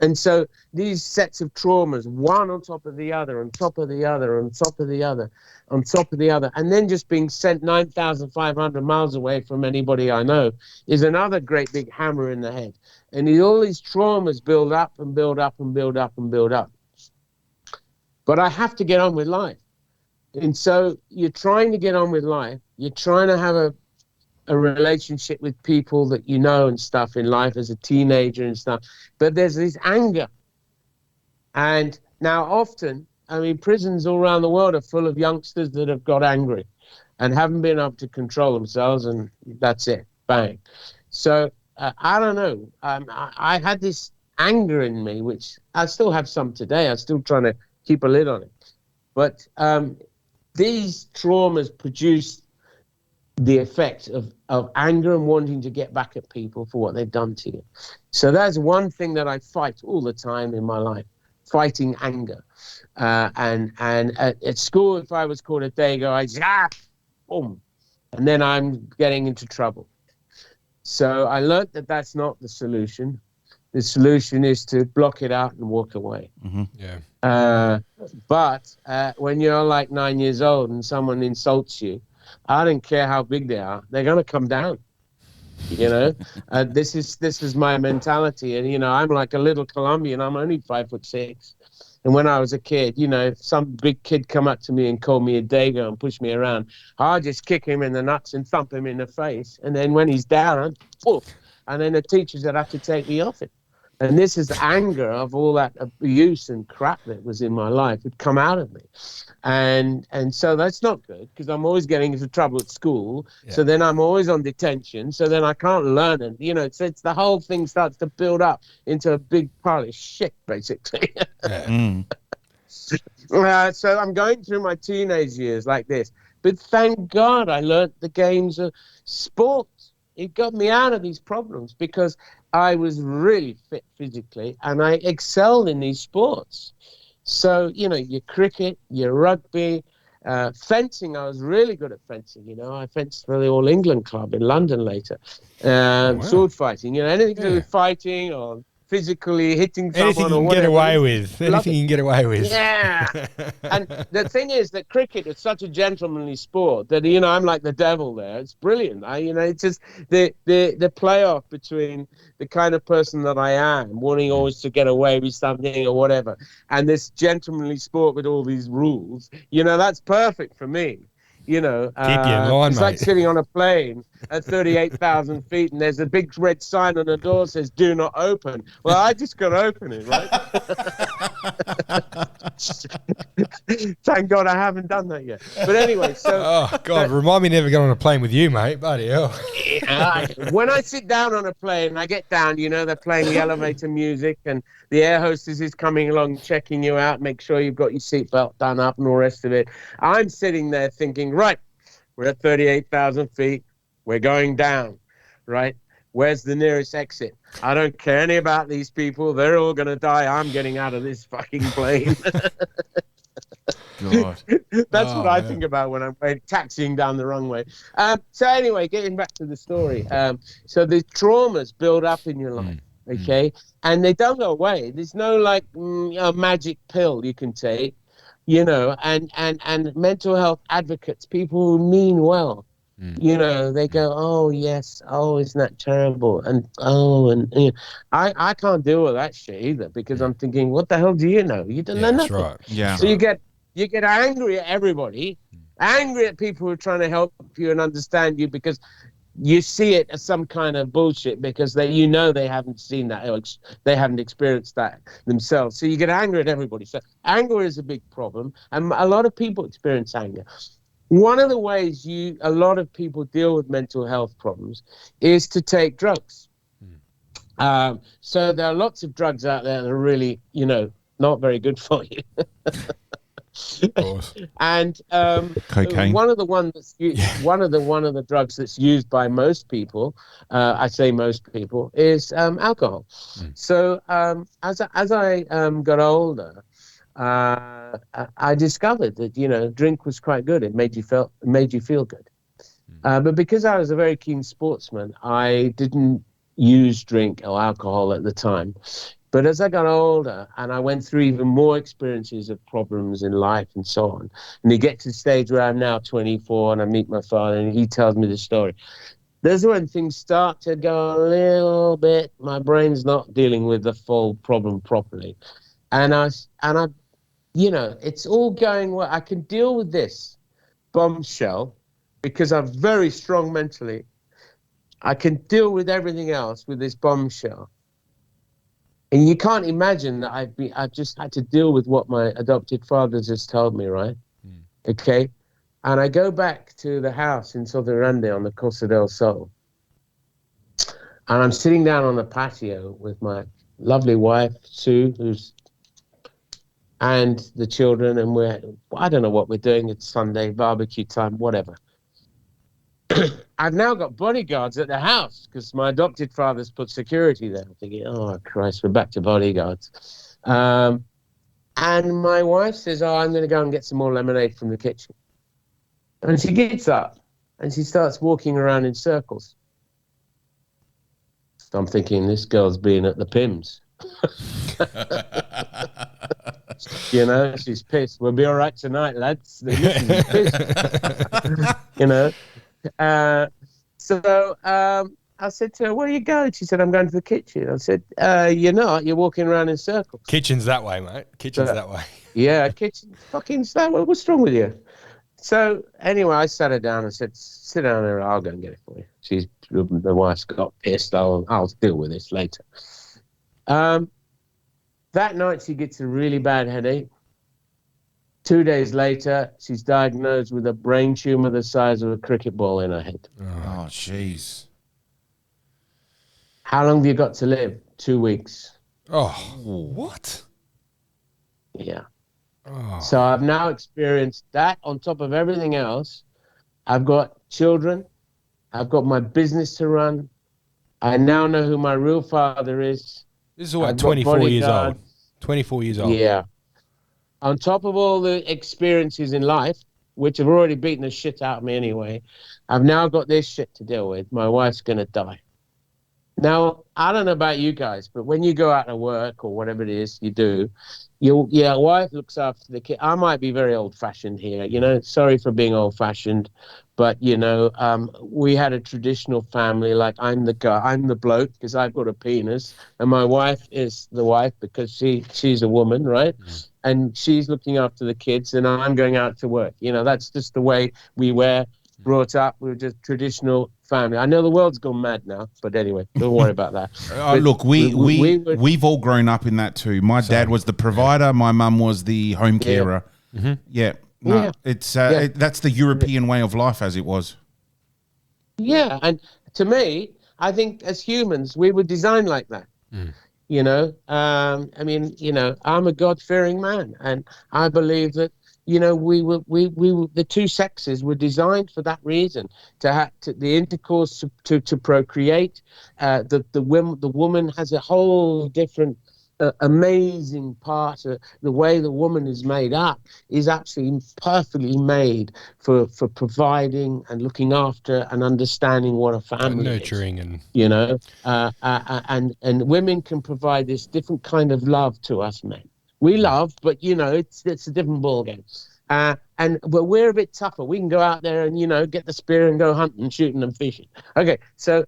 [SPEAKER 3] And so these sets of traumas, one on top of the other, on top of the other, on top of the other, on top of the other, and then just being sent 9,500 miles away from anybody I know, is another great big hammer in the head. And all these traumas build up and build up and build up and build up. But I have to get on with life. And so you're trying to get on with life. You're trying to have a relationship with people that you know and stuff in life as a teenager and stuff. But there's this anger. And now often, I mean, prisons all around the world are full of youngsters that have got angry and haven't been able to control themselves, and that's it, bang. So I don't know. I had this anger in me, which I still have some today. I'm still trying to keep a lid on it. But these traumas produce the effect of anger and wanting to get back at people for what they've done to you. So that's one thing that I fight all the time in my life, fighting anger. And at school, if I was called a dago, I'd boom, and then I'm getting into trouble. So I learned that that's not the solution. The solution is to block it out and walk away.
[SPEAKER 2] Mm-hmm. Yeah.
[SPEAKER 3] But when you're like 9 years old and someone insults you, I don't care how big they are, they're going to come down. You know, this is my mentality. And, you know, I'm like a little Colombian. I'm only 5'6". And when I was a kid, you know, if some big kid come up to me and call me a dago and push me around, I'll just kick him in the nuts and thump him in the face. And then when he's down, poof, and then the teachers would have to take me off it. And this is the anger of all that abuse and crap that was in my life would come out of me. And so that's not good, because I'm always getting into trouble at school. Yeah. So then I'm always on detention. So then I can't learn. And, you know, it's the whole thing starts to build up into a big pile of shit, basically. So I'm going through my teenage years like this. But thank God I learned the games of sports. It got me out of these problems because I was really fit physically and I excelled in these sports. So, you know, your cricket, your rugby, fencing, I was really good at fencing. You know, I fenced for the All England Club in London later. Sword fighting, you know, anything to do with fighting or physically hitting someone
[SPEAKER 2] anything you
[SPEAKER 3] or
[SPEAKER 2] can
[SPEAKER 3] whatever.
[SPEAKER 2] Get away with. Anything you can get away with.
[SPEAKER 3] Yeah. And the thing is that cricket is such a gentlemanly sport that, you know, I'm like the devil there. It's brilliant. You know, it's just the playoff between the kind of person that I am, wanting always to get away with something or whatever, and this gentlemanly sport with all these rules, you know, that's perfect for me. You know,
[SPEAKER 2] keep you in line,
[SPEAKER 3] it's
[SPEAKER 2] mate.
[SPEAKER 3] like sitting on a plane at 38,000 feet and there's a big red sign on the door that says "Do not open." Well, I just got to open it, right? Thank God I haven't done that yet. But anyway, so
[SPEAKER 2] oh God, remind me never to get on a plane with you, mate. Bloody hell.
[SPEAKER 3] When I sit down on a plane, I get down. You know, they're playing the elevator music, and the air hostess is coming along, checking you out, make sure you've got your seatbelt done up, and all the rest of it. I'm sitting there thinking, right, we're at 38,000 feet. We're going down, right? Where's the nearest exit? I don't care any about these people. They're all going to die. I'm getting out of this fucking plane.
[SPEAKER 1] God.
[SPEAKER 3] That's what I think about when I'm taxiing down the wrong way. So anyway, getting back to the story. So the traumas build up in your life, okay? And they don't go away. There's no like a magic pill you can take, you know, and mental health advocates, people who mean well, you know, they go, oh, yes, oh, isn't that terrible? And, you know, I can't deal with that shit either because I'm thinking, what the hell do you know? You don't know nothing.
[SPEAKER 2] Right.
[SPEAKER 1] Yeah.
[SPEAKER 3] So you get angry at everybody, angry at people who are trying to help you and understand you because you see it as some kind of bullshit because you know they haven't seen that or they haven't experienced that themselves. So you get angry at everybody. So anger is a big problem, and a lot of people experience anger. One of the ways a lot of people deal with mental health problems is to take drugs. So there are lots of drugs out there that are really, you know, not very good for you.
[SPEAKER 2] Of course.
[SPEAKER 3] And
[SPEAKER 1] cocaine.
[SPEAKER 3] one of the drugs that's used by most people, I say most people, is alcohol. So as I got older, I discovered that, you know, drink was quite good. It made you feel good. But because I was a very keen sportsman, I didn't use drink or alcohol at the time. But as I got older and I went through even more experiences of problems in life and so on, and you get to the stage where I'm now 24 and I meet my father and he tells me the story, there's when things start to go a little bit, my brain's not dealing with the full problem properly. And I, you know, it's all going well. I can deal with this bombshell because I'm very strong mentally. I can deal with everything else with this bombshell. And you can't imagine that I've just had to deal with what my adopted father just told me, right? Okay. And I go back to the house in Sotherande on the Costa del Sol. And I'm sitting down on the patio with my lovely wife, Sue, and the children. And I don't know what we're doing. It's Sunday, barbecue time, whatever. I've now got bodyguards at the house because my adopted father's put security there. I'm thinking, oh, Christ, we're back to bodyguards. And my wife says, oh, I'm going to go and get some more lemonade from the kitchen. And she gets up and she starts walking around in circles. So I'm thinking, this girl's been at the Pims. You know, she's pissed. We'll be all right tonight, lads. The missus is pissed. You know. So I said to her, where are you going? She said, I'm going to the kitchen. I said, you're not. You're walking around in circles.
[SPEAKER 2] Kitchen's that way, mate. Kitchen's that way.
[SPEAKER 3] Yeah, kitchen. Fucking that way. What's wrong with you? So anyway, I sat her down and said, sit down there. I'll go and get it for you. The wife's got pissed. I'll deal with this later. That night, she gets a really bad headache. 2 days later, she's diagnosed with a brain tumor the size of a cricket ball in her head.
[SPEAKER 1] Oh, jeez.
[SPEAKER 3] How long have you got to live? 2 weeks.
[SPEAKER 2] Oh, what?
[SPEAKER 3] Yeah.
[SPEAKER 2] Oh.
[SPEAKER 3] So I've now experienced that on top of everything else. I've got children. I've got my business to run. I now know who my real father is.
[SPEAKER 2] This is what, 24 years old. 24 years old.
[SPEAKER 3] Yeah. On top of all the experiences in life, which have already beaten the shit out of me anyway, I've now got this shit to deal with. My wife's going to die. Now, I don't know about you guys, but when you go out to work or whatever it is you do, your wife looks after the kid. I might be very old-fashioned here, you know. Sorry for being old-fashioned, but, you know, we had a traditional family. Like, I'm the bloke because I've got a penis, and my wife is the wife because she's a woman, right? And she's looking after the kids, and I'm going out to work. You know, that's just the way we were brought up. We were just traditional family. I know the world's gone mad now, but anyway, don't worry about that.
[SPEAKER 1] Look, we've all grown up in that too. My dad was the provider. My mum was the home carer. Yeah. No, it's that's the European way of life as it was.
[SPEAKER 3] Yeah, and to me, I think as humans, we were designed like that. You know, I mean, you know, I'm a God-fearing man, and I believe that, you know, we were the two sexes were designed for that reason, to have the intercourse to procreate. The woman has a whole different amazing part of the way the woman is made up is absolutely perfectly made for providing and looking after and understanding what a family
[SPEAKER 2] nurturing
[SPEAKER 3] is.
[SPEAKER 2] And
[SPEAKER 3] you know, and women can provide this different kind of love to us men. We love, but you know, it's a different ballgame. But we're a bit tougher. We can go out there and, you know, get the spear and go hunting, shooting and fishing. Okay, so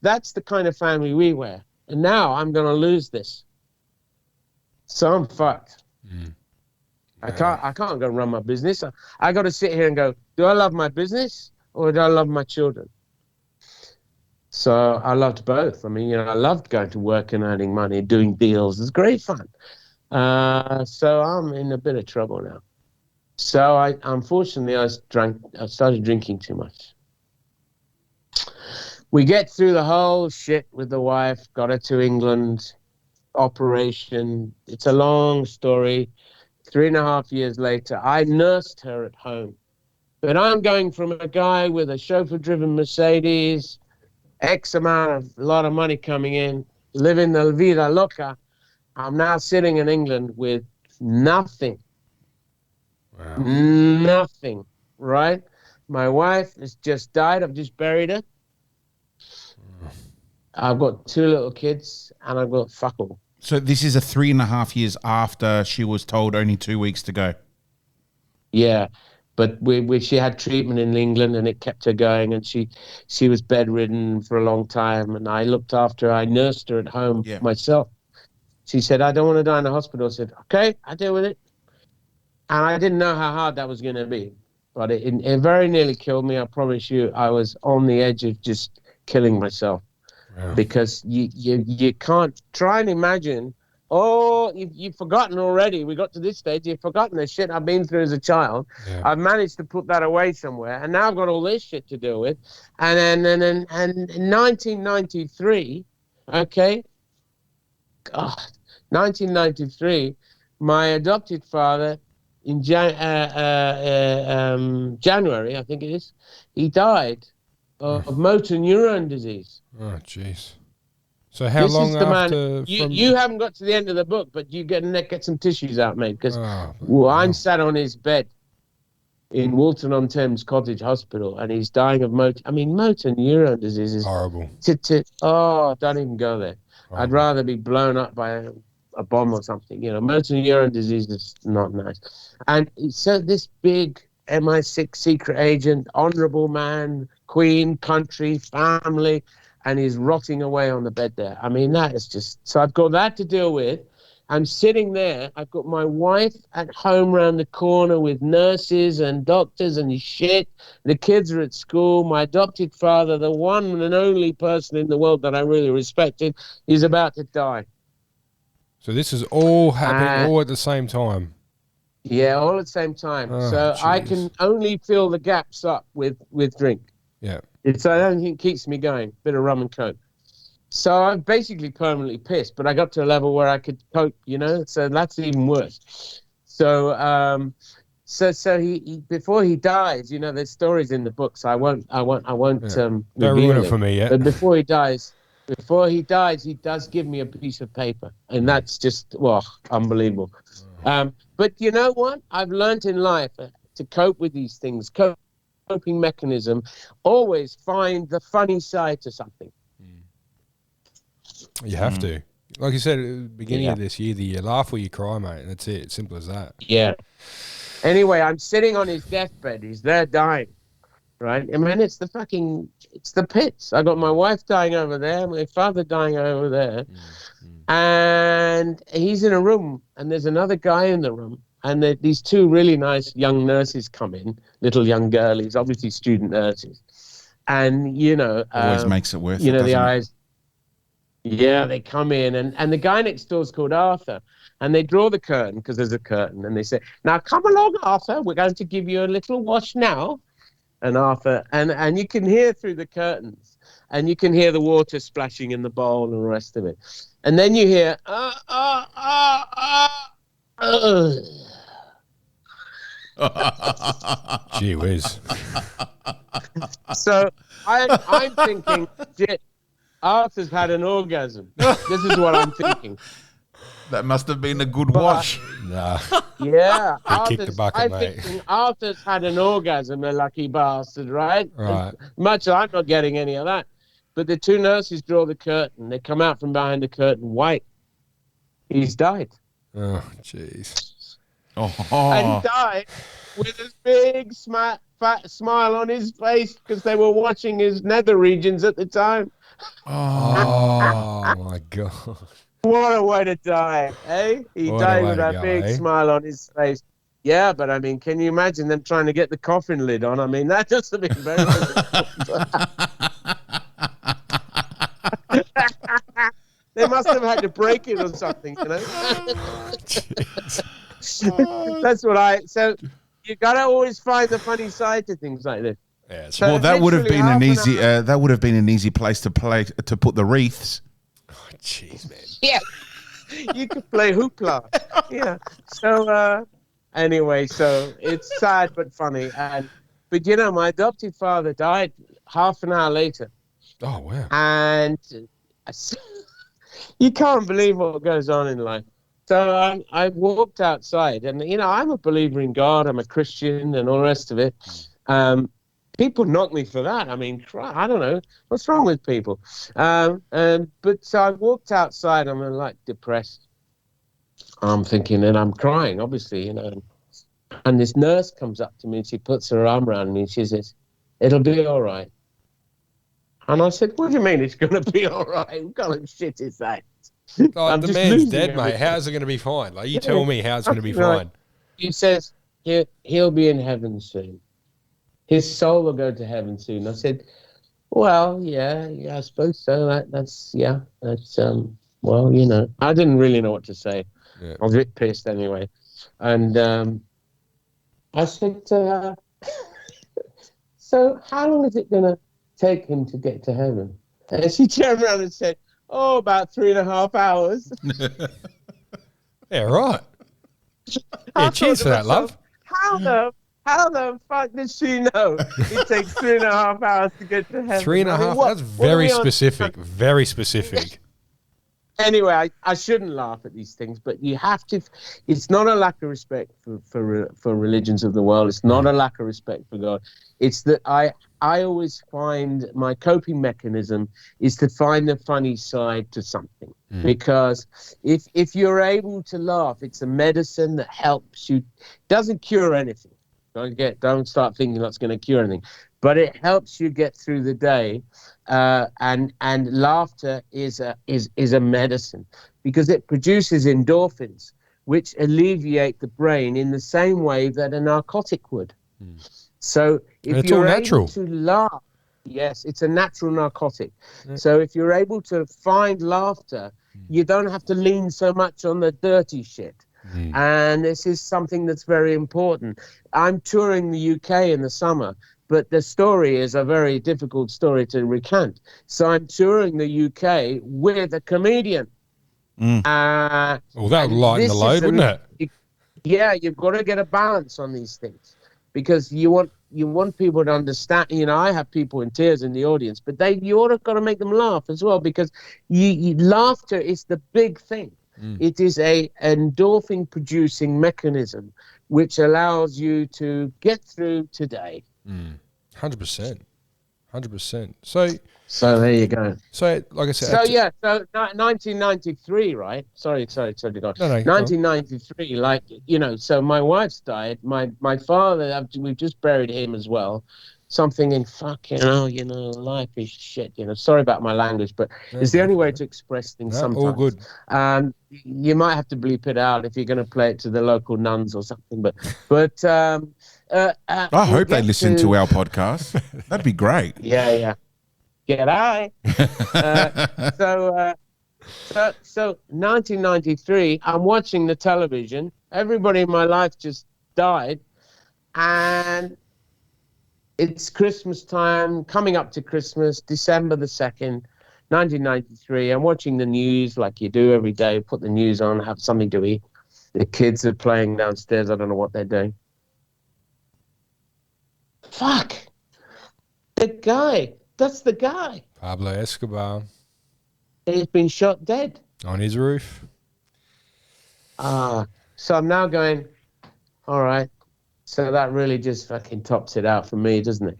[SPEAKER 3] that's the kind of family we were. And now I'm going to lose this. So I'm fucked. I can't go run my business. I got to sit here and go, do I love my business or do I love my children? So I loved both. I mean, you know, I loved going to work and earning money, doing deals. It's great fun. So I'm in a bit of trouble now. So unfortunately, I started drinking too much. We get through the whole shit with the wife, got her to England, operation. It's a long story. 3.5 years later, I nursed her at home. But I'm going from a guy with a chauffeur-driven Mercedes, a lot of money coming in, living the vida loca. I'm now sitting in England with nothing.
[SPEAKER 2] wow.
[SPEAKER 3] Nothing, right? My wife has just died. I've just buried her. I've got 2 little kids, and I've got fuck all.
[SPEAKER 1] So this is a 3.5 years after she was told only 2 weeks to go.
[SPEAKER 3] Yeah, but she had treatment in England, and it kept her going, and she was bedridden for a long time, and I looked after her. I nursed her at home myself. She said, I don't want to die in the hospital. I said, okay, I'll deal with it. And I didn't know how hard that was going to be, but it very nearly killed me. I promise you, I was on the edge of just killing myself. Wow. Because you can't try and imagine. Oh, you've forgotten already. We got to this stage. You've forgotten the shit I've been through as a child. Yeah. I've managed to put that away somewhere, and now I've got all this shit to deal with. And in 1993, okay, God, 1993, my adopted father, in January, I think it is, he died of motor neuron disease.
[SPEAKER 2] Oh, jeez. So how long after?
[SPEAKER 3] You haven't got to the end of the book, but you get some tissues out, mate, because I'm sat on his bed in Walton-on-Thames Cottage Hospital, and he's dying of motor neuron disease is
[SPEAKER 2] horrible.
[SPEAKER 3] Don't even go there. Horrible. I'd rather be blown up by a bomb or something. You know, motor neuron disease is not nice. And so this big MI6 secret agent, honorable man, queen, country, family, and he's rotting away on the bed there. I mean, that is just... So I've got that to deal with. I'm sitting there. I've got my wife at home round the corner with nurses and doctors and shit. The kids are at school. My adopted father, the one and only person in the world that I really respected, is about to die.
[SPEAKER 2] So this is all happening all at the same time?
[SPEAKER 3] Yeah, all at the same time. So geez. I can only fill the gaps up with drink.
[SPEAKER 2] Yeah.
[SPEAKER 3] It's the only thing that keeps me going. Bit of rum and coke. So I'm basically permanently pissed, but I got to a level where I could cope, you know. So that's even worse. So so he before he dies, you know, there's stories in the books. I won't
[SPEAKER 2] Don't ruin it for me yet.
[SPEAKER 3] But before he dies, he does give me a piece of paper, and that's just unbelievable. But you know what? I've learned in life to cope with these things. Coping mechanism. Always find the funny side to something.
[SPEAKER 2] You have to. Like you said at the beginning of this year, you laugh or you cry, mate. That's it. Simple as that.
[SPEAKER 3] Yeah. Anyway, I'm sitting on his deathbed. He's there dying, right? I mean, it's the pits. I got my wife dying over there, my father dying over there. And he's in a room, and there's another guy in the room. And these 2 really nice young nurses come in, little young girlies, obviously student nurses. And, you know...
[SPEAKER 1] Always makes it worth it,
[SPEAKER 3] the eyes... Yeah, they come in, and the guy next door is called Arthur, and they draw the curtain, because there's a curtain, and they say, now come along, Arthur, we're going to give you a little wash now. And Arthur, and you can hear through the curtains, and you can hear the water splashing in the bowl and the rest of it. And then you hear,
[SPEAKER 2] Gee whiz.
[SPEAKER 3] So I'm thinking, Arthur's had an orgasm. This is what I'm thinking.
[SPEAKER 1] That must have been a good watch.
[SPEAKER 2] Nah.
[SPEAKER 3] Yeah,
[SPEAKER 2] He kicked the bucket, mate.
[SPEAKER 3] Arthur's had an orgasm, a lucky bastard, right?
[SPEAKER 2] Right.
[SPEAKER 3] Much I'm not getting any of that. But the two nurses draw the curtain. They come out from behind the curtain white. He's died.
[SPEAKER 2] Oh, jeez.
[SPEAKER 1] Oh.
[SPEAKER 3] And he died with a big fat smile on his face because they were watching his nether regions at the time.
[SPEAKER 2] Oh my God.
[SPEAKER 3] What a way to die, eh? He died with that big smile on his face. Yeah, but I mean, can you imagine them trying to get the coffin lid on? I mean, that just have been very difficult. They must have had to break it or something, you know? That's what so you gotta always find the funny side to things like this.
[SPEAKER 2] Yeah,
[SPEAKER 3] so
[SPEAKER 1] well, that would have been an easy place to put the wreaths.
[SPEAKER 2] Oh, jeez, man.
[SPEAKER 3] Yeah, you could play hoopla. Yeah. So anyway, so it's sad but funny. But you know, my adopted father died half an hour later.
[SPEAKER 2] Oh wow!
[SPEAKER 3] And you can't believe what goes on in life. So I walked outside, and you know, I'm a believer in God. I'm a Christian, and all the rest of it. People knock me for that. I mean, I don't know what's wrong with people. But so I walked outside. I'm like depressed. I'm thinking, and I'm crying, obviously, you know. And this nurse comes up to me, and she puts her arm around me, and she says, "It'll be all right." And I said, "What do you mean it's going to be all right? What kind of shit is that?"
[SPEAKER 2] Like, the man's dead, mate. How's it going to be fine? Like, you tell me how it's going to be fine.
[SPEAKER 3] He says he'll be in heaven soon. His soul will go to heaven soon. I said, "Well, yeah, I suppose so. That's well, you know." I didn't really know what to say. Yeah. I was a bit pissed anyway. And I said, "So how long is it going to take him to get to heaven?" And she turned around and said, "Oh, about 3.5 hours."
[SPEAKER 2] Yeah, right. Yeah, cheers for that, love.
[SPEAKER 3] How the fuck did she know it takes 3.5 hours to get to heaven?
[SPEAKER 2] 3.5? That's very specific. Very specific.
[SPEAKER 3] Anyway, I shouldn't laugh at these things, but you have to. It's not a lack of respect for religions of the world. It's not a lack of respect for God. It's that I always find my coping mechanism is to find the funny side to something. Because if you're able to laugh, it's a medicine that helps you. Doesn't cure anything. Don't start thinking that's going to cure anything, but it helps you get through the day. And laughter is a medicine because it produces endorphins, which alleviate the brain in the same way that a narcotic would. So if you're able to laugh, yes, it's a natural narcotic. So if you're able to find laughter, you don't have to lean so much on the dirty shit. And this is something that's very important. I'm touring the UK in the summer, but the story is a very difficult story to recount. So I'm touring the UK with a comedian.
[SPEAKER 2] Well, that would lighten the load, wouldn't it?
[SPEAKER 3] Yeah, you've got to get a balance on these things because you want people to understand. You know, I have people in tears in the audience, but you ought to got to make them laugh as well because laughter is the big thing. It is a endorphin producing mechanism which allows you to get through today.
[SPEAKER 2] 100%.
[SPEAKER 3] So there you go.
[SPEAKER 2] So like I said.
[SPEAKER 3] So 1993, right? Sorry, God.
[SPEAKER 2] No,
[SPEAKER 3] 1993, like, you know, so my wife's died. My father, we've just buried him as well. Something in fucking, you know, life is shit, you know. Sorry about my language, but it's the only way to express things sometimes.
[SPEAKER 2] All good.
[SPEAKER 3] You might have to bleep it out if you're going to play it to the local nuns or something, but
[SPEAKER 1] I hope they listen to our podcast. That'd be great.
[SPEAKER 3] Yeah. G'day. So 1993, I'm watching the television. Everybody in my life just died. And it's Christmas time, coming up to Christmas, December the 2nd, 1993. I'm watching the news like you do every day. Put the news on, have something to eat. The kids are playing downstairs. I don't know what they're doing. Fuck. That's the guy.
[SPEAKER 2] Pablo Escobar.
[SPEAKER 3] He's been shot dead.
[SPEAKER 2] On his roof.
[SPEAKER 3] So I'm now going, all right. So that really just fucking tops it out for me, doesn't it?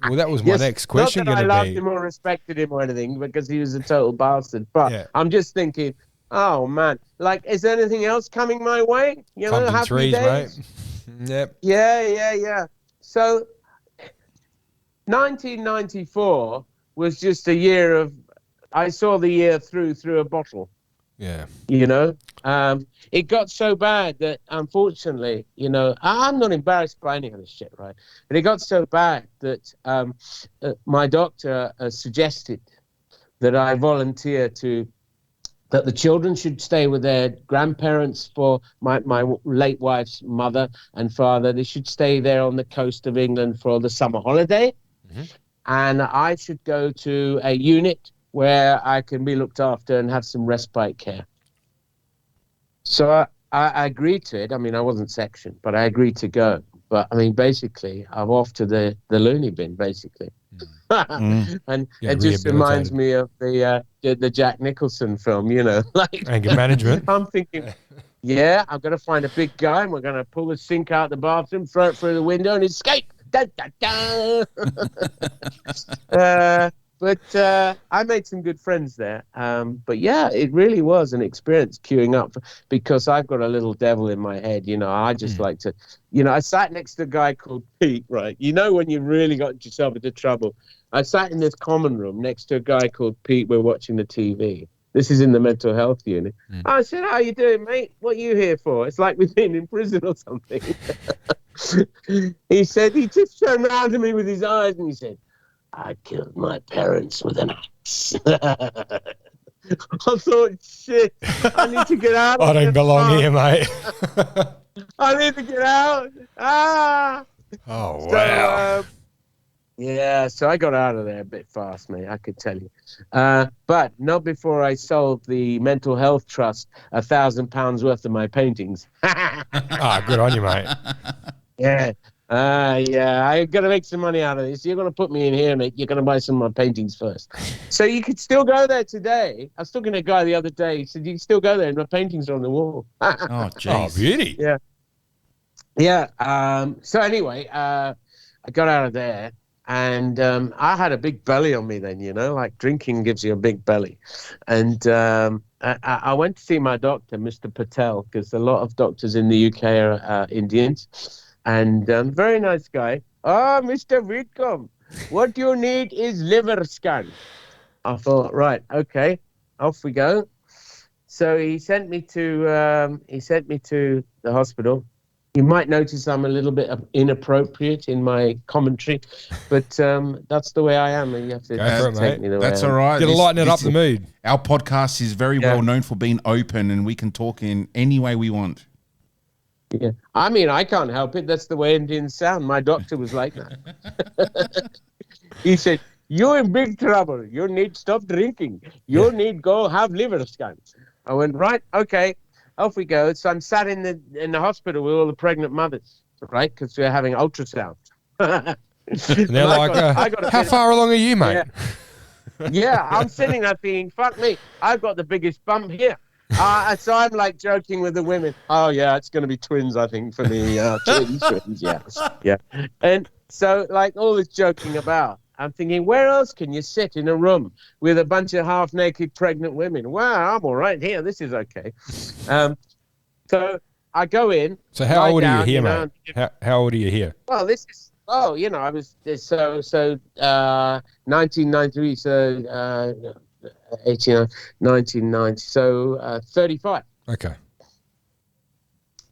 [SPEAKER 2] Well, that was my next question
[SPEAKER 3] going to be. Not that I loved
[SPEAKER 2] be...
[SPEAKER 3] him or respected him or anything, because he was a total bastard. But I'm just thinking, oh, man. Like, is there anything else coming my way? You
[SPEAKER 2] Comes
[SPEAKER 3] know,
[SPEAKER 2] in
[SPEAKER 3] happy
[SPEAKER 2] threes,
[SPEAKER 3] days?
[SPEAKER 2] mate. Yep.
[SPEAKER 3] Yeah. So 1994 was just a year of, I saw the year through a bottle.
[SPEAKER 2] Yeah.
[SPEAKER 3] You know, it got so bad that, unfortunately, you know, I'm not embarrassed by any of this shit, right? But it got so bad that my doctor suggested that I volunteer that the children should stay with their grandparents for my late wife's mother and father. They should stay there on the coast of England for the summer holiday. Mm-hmm. And I should go to a unit where I can be looked after and have some respite care. So I agreed to it. I mean, I wasn't sectioned, but I agreed to go. But I mean, basically, I'm off to the loony bin, basically. And it just reminds me of the Jack Nicholson film, you know, like
[SPEAKER 2] anger management.
[SPEAKER 3] I'm thinking, yeah, I'm going to find a big guy and we're going to pull the sink out the bathroom, throw it through the window and escape. Da, da, da. But I made some good friends there. But yeah, it really was an experience queuing up, because I've got a little devil in my head. You know, I just like to, you know, I sat next to a guy called Pete, right? You know, when you really got yourself into trouble. I sat in this common room next to a guy called Pete. We're watching the TV. This is in the mental health unit. I said, how you doing, mate? What are you here for? It's like we've been in prison or something. He said, he just turned around to me with his eyes and he said, I killed my parents with an axe. I thought, shit, I need to get out.
[SPEAKER 2] I don't belong here, mate.
[SPEAKER 3] I need to get out.
[SPEAKER 2] Oh, wow.
[SPEAKER 3] Yeah, so I got out of there a bit fast, mate, I could tell you. But not before I sold the Mental Health Trust £1,000 worth of my paintings.
[SPEAKER 2] Good on you, mate.
[SPEAKER 3] Yeah. I got to make some money out of this. You're going to put me in here, mate. You're going to buy some of my paintings first. So you could still go there today. I was talking to a guy the other day. He said, you can still go there and my paintings are on the wall.
[SPEAKER 1] Oh, jeez.
[SPEAKER 2] Oh, beauty.
[SPEAKER 3] Yeah. So anyway, I got out of there and I had a big belly on me then, you know, like drinking gives you a big belly. And I went to see my doctor, Mr. Patel, because a lot of doctors in the UK are Indians. And very nice guy. Oh, Mr. Whitcomb, what you need is liver scan. I thought, right, okay, off we go. So he sent me to the hospital. You might notice I'm a little bit inappropriate in my commentary, but that's the way I am, and you have to take me the way I am.
[SPEAKER 1] That's all right.
[SPEAKER 2] Got to lighten it up the mood.
[SPEAKER 1] Our podcast is very well known for being open, and we can talk in any way we want.
[SPEAKER 3] Yeah, I mean, I can't help it. That's the way Indians sound. My doctor was like that. He said, you're in big trouble. You need stop drinking. You need go have liver scans. I went, right, okay, off we go. So I'm sat in the hospital with all the pregnant mothers, right, because we're having ultrasound.
[SPEAKER 2] And they're like, how far along are you, mate?
[SPEAKER 3] Yeah, I'm sitting there thinking, fuck me, I've got the biggest bump here. So I'm like joking with the women. Oh yeah, it's going to be twins, I think, for me. Twins, yeah. And so like all this joking about, I'm thinking, where else can you sit in a room with a bunch of half-naked pregnant women? Wow, I'm all right here. This is okay. So I go in.
[SPEAKER 2] So how old are you here, mate? How old are you here?
[SPEAKER 3] Well, this is. Oh, you know, I was so 1993. So. 1990, so 35.
[SPEAKER 2] Okay.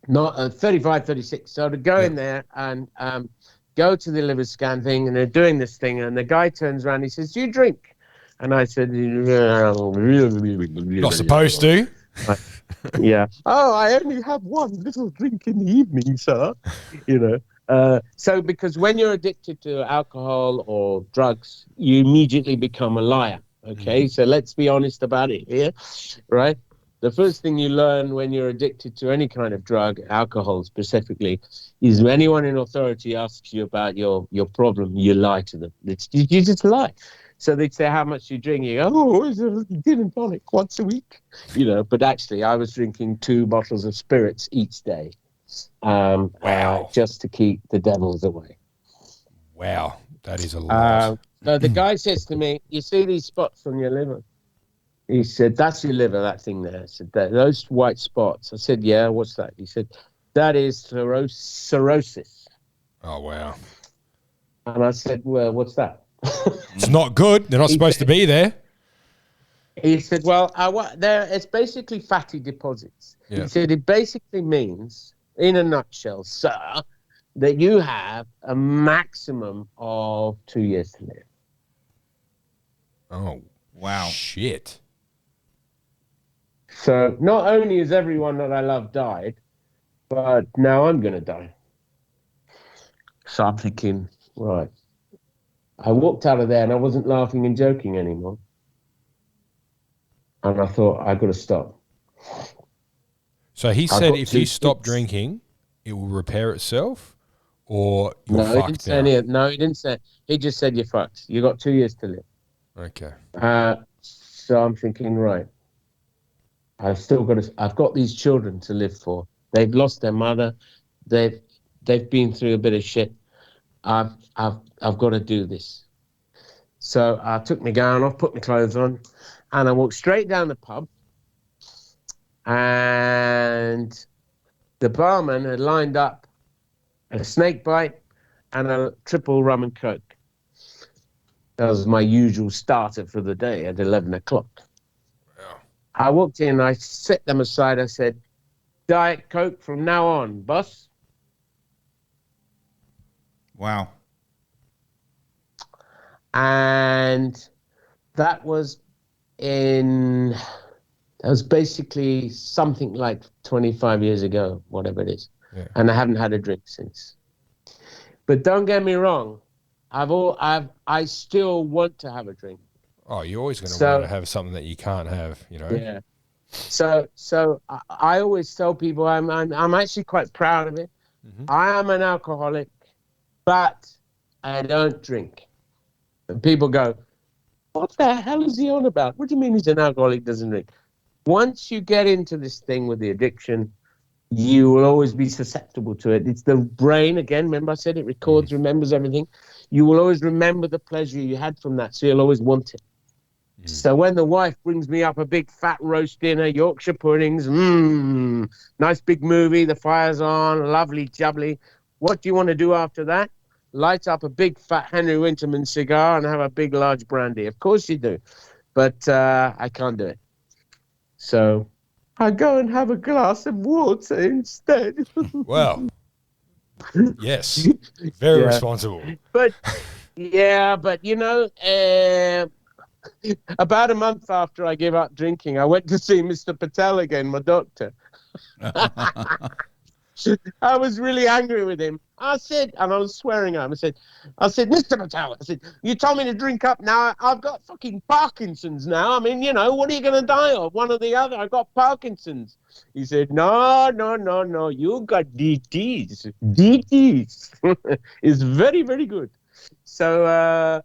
[SPEAKER 3] Not 35, 36. So to go in there and go to the liver scan thing, and they're doing this thing, and the guy turns around, he says, do you drink? And I said,
[SPEAKER 2] not supposed to.
[SPEAKER 3] Yeah. Oh, I only have one little drink in the evening, sir. You know. So because when you're addicted to alcohol or drugs, you immediately become a liar. Okay, so let's be honest about it here, right? The first thing you learn when you're addicted to any kind of drug, alcohol specifically, is when anyone in authority asks you about your problem, you lie to them. You just lie. So they'd say, how much do you drink? You go, oh, it's a gin and tonic once a week. But actually I was drinking 2 bottles of spirits each day.
[SPEAKER 2] Wow.
[SPEAKER 3] Just to keep the devils away.
[SPEAKER 2] Wow. That is a lot.
[SPEAKER 3] So the guy says to me, you see these spots on your liver? He said, that's your liver, that thing there. I said, those white spots. I said, yeah, what's that? He said, that is cirrhosis.
[SPEAKER 2] Oh, wow.
[SPEAKER 3] And I said, well, what's that?
[SPEAKER 2] It's not good. They're not supposed to be there.
[SPEAKER 3] He said, well, it's basically fatty deposits. Yeah. He said, it basically means, in a nutshell, sir, that you have a maximum of 2 years to live.
[SPEAKER 2] Oh, wow. Shit.
[SPEAKER 3] So not only has everyone that I love died, but now I'm going to die. So I'm thinking, right. I walked out of there and I wasn't laughing and joking anymore. And I thought, I've got to stop.
[SPEAKER 2] So he said if you stop drinking, it will repair itself, or you're fucked now?
[SPEAKER 3] No, he didn't say. He just said you're fucked. You got 2 years to live.
[SPEAKER 2] Okay.
[SPEAKER 3] So I'm thinking, right. I've got these children to live for. They've lost their mother. They've been through a bit of shit. I've got to do this. So I took my gown off, put my clothes on, and I walked straight down the pub. And the barman had lined up a snake bite and a triple rum and coke. That was my usual starter for the day at 11 o'clock. Wow. I walked in, I set them aside. I said, Diet Coke from now on, boss.
[SPEAKER 1] Wow.
[SPEAKER 3] And that was basically something like 25 years ago, whatever it is. Yeah. And I haven't had a drink since. But don't get me wrong. I still want to have a drink.
[SPEAKER 2] Oh, you're always going to want to have something that you can't have,
[SPEAKER 3] Yeah. So I always tell people I'm actually quite proud of it. Mm-hmm. I am an alcoholic, but I don't drink. And people go, what the hell is he on about? What do you mean he's an alcoholic, doesn't drink? Once you get into this thing with the addiction, you will always be susceptible to it. It's the brain, again, remember I said it records, remembers everything. You will always remember the pleasure you had from that, so you'll always want it. So when the wife brings me up a big fat roast dinner, Yorkshire puddings, nice big movie, the fire's on, lovely jubbly. What do you want to do after that? Light up a big fat Henry Winterman cigar and have a big large brandy. Of course you do. But I can't do it. So I go and have a glass of water instead.
[SPEAKER 2] Wow. Yes. Very responsible. But
[SPEAKER 3] about a month after I gave up drinking, I went to see Mr. Patel again, my doctor. I was really angry with him. I said, and I was swearing at him, I said, Mr. Patel, I said, you told me to drink up now. I've got fucking Parkinson's now. I mean, what are you going to die of? One or the other. I got Parkinson's. He said, no, you got DTs. DTs is very, very good. So, I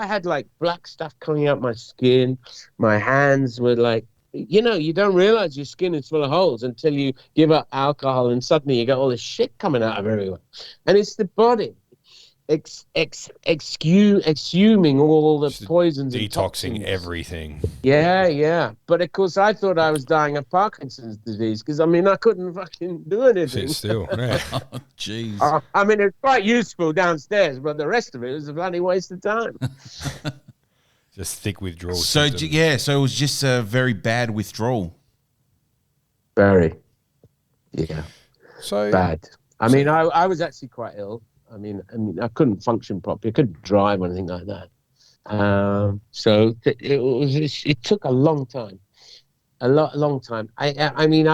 [SPEAKER 3] had like black stuff coming out my skin. My hands were like, you don't realize your skin is full of holes until you give up alcohol and suddenly you got all this shit coming out of everywhere. And it's the body exhuming all the poisons.
[SPEAKER 2] Detoxing everything.
[SPEAKER 3] Yeah. But of course, I thought I was dying of Parkinson's disease because, I couldn't fucking do anything.
[SPEAKER 2] Sit still. Yeah.
[SPEAKER 1] Oh, jeez.
[SPEAKER 3] It's quite useful downstairs, but the rest of it was a bloody waste of time.
[SPEAKER 2] Just thick withdrawal.
[SPEAKER 1] So it was just a very bad withdrawal.
[SPEAKER 3] Very. Yeah.
[SPEAKER 2] So
[SPEAKER 3] bad. I was actually quite ill. I couldn't function properly. I couldn't drive or anything like that. So it took a long time. Long time. I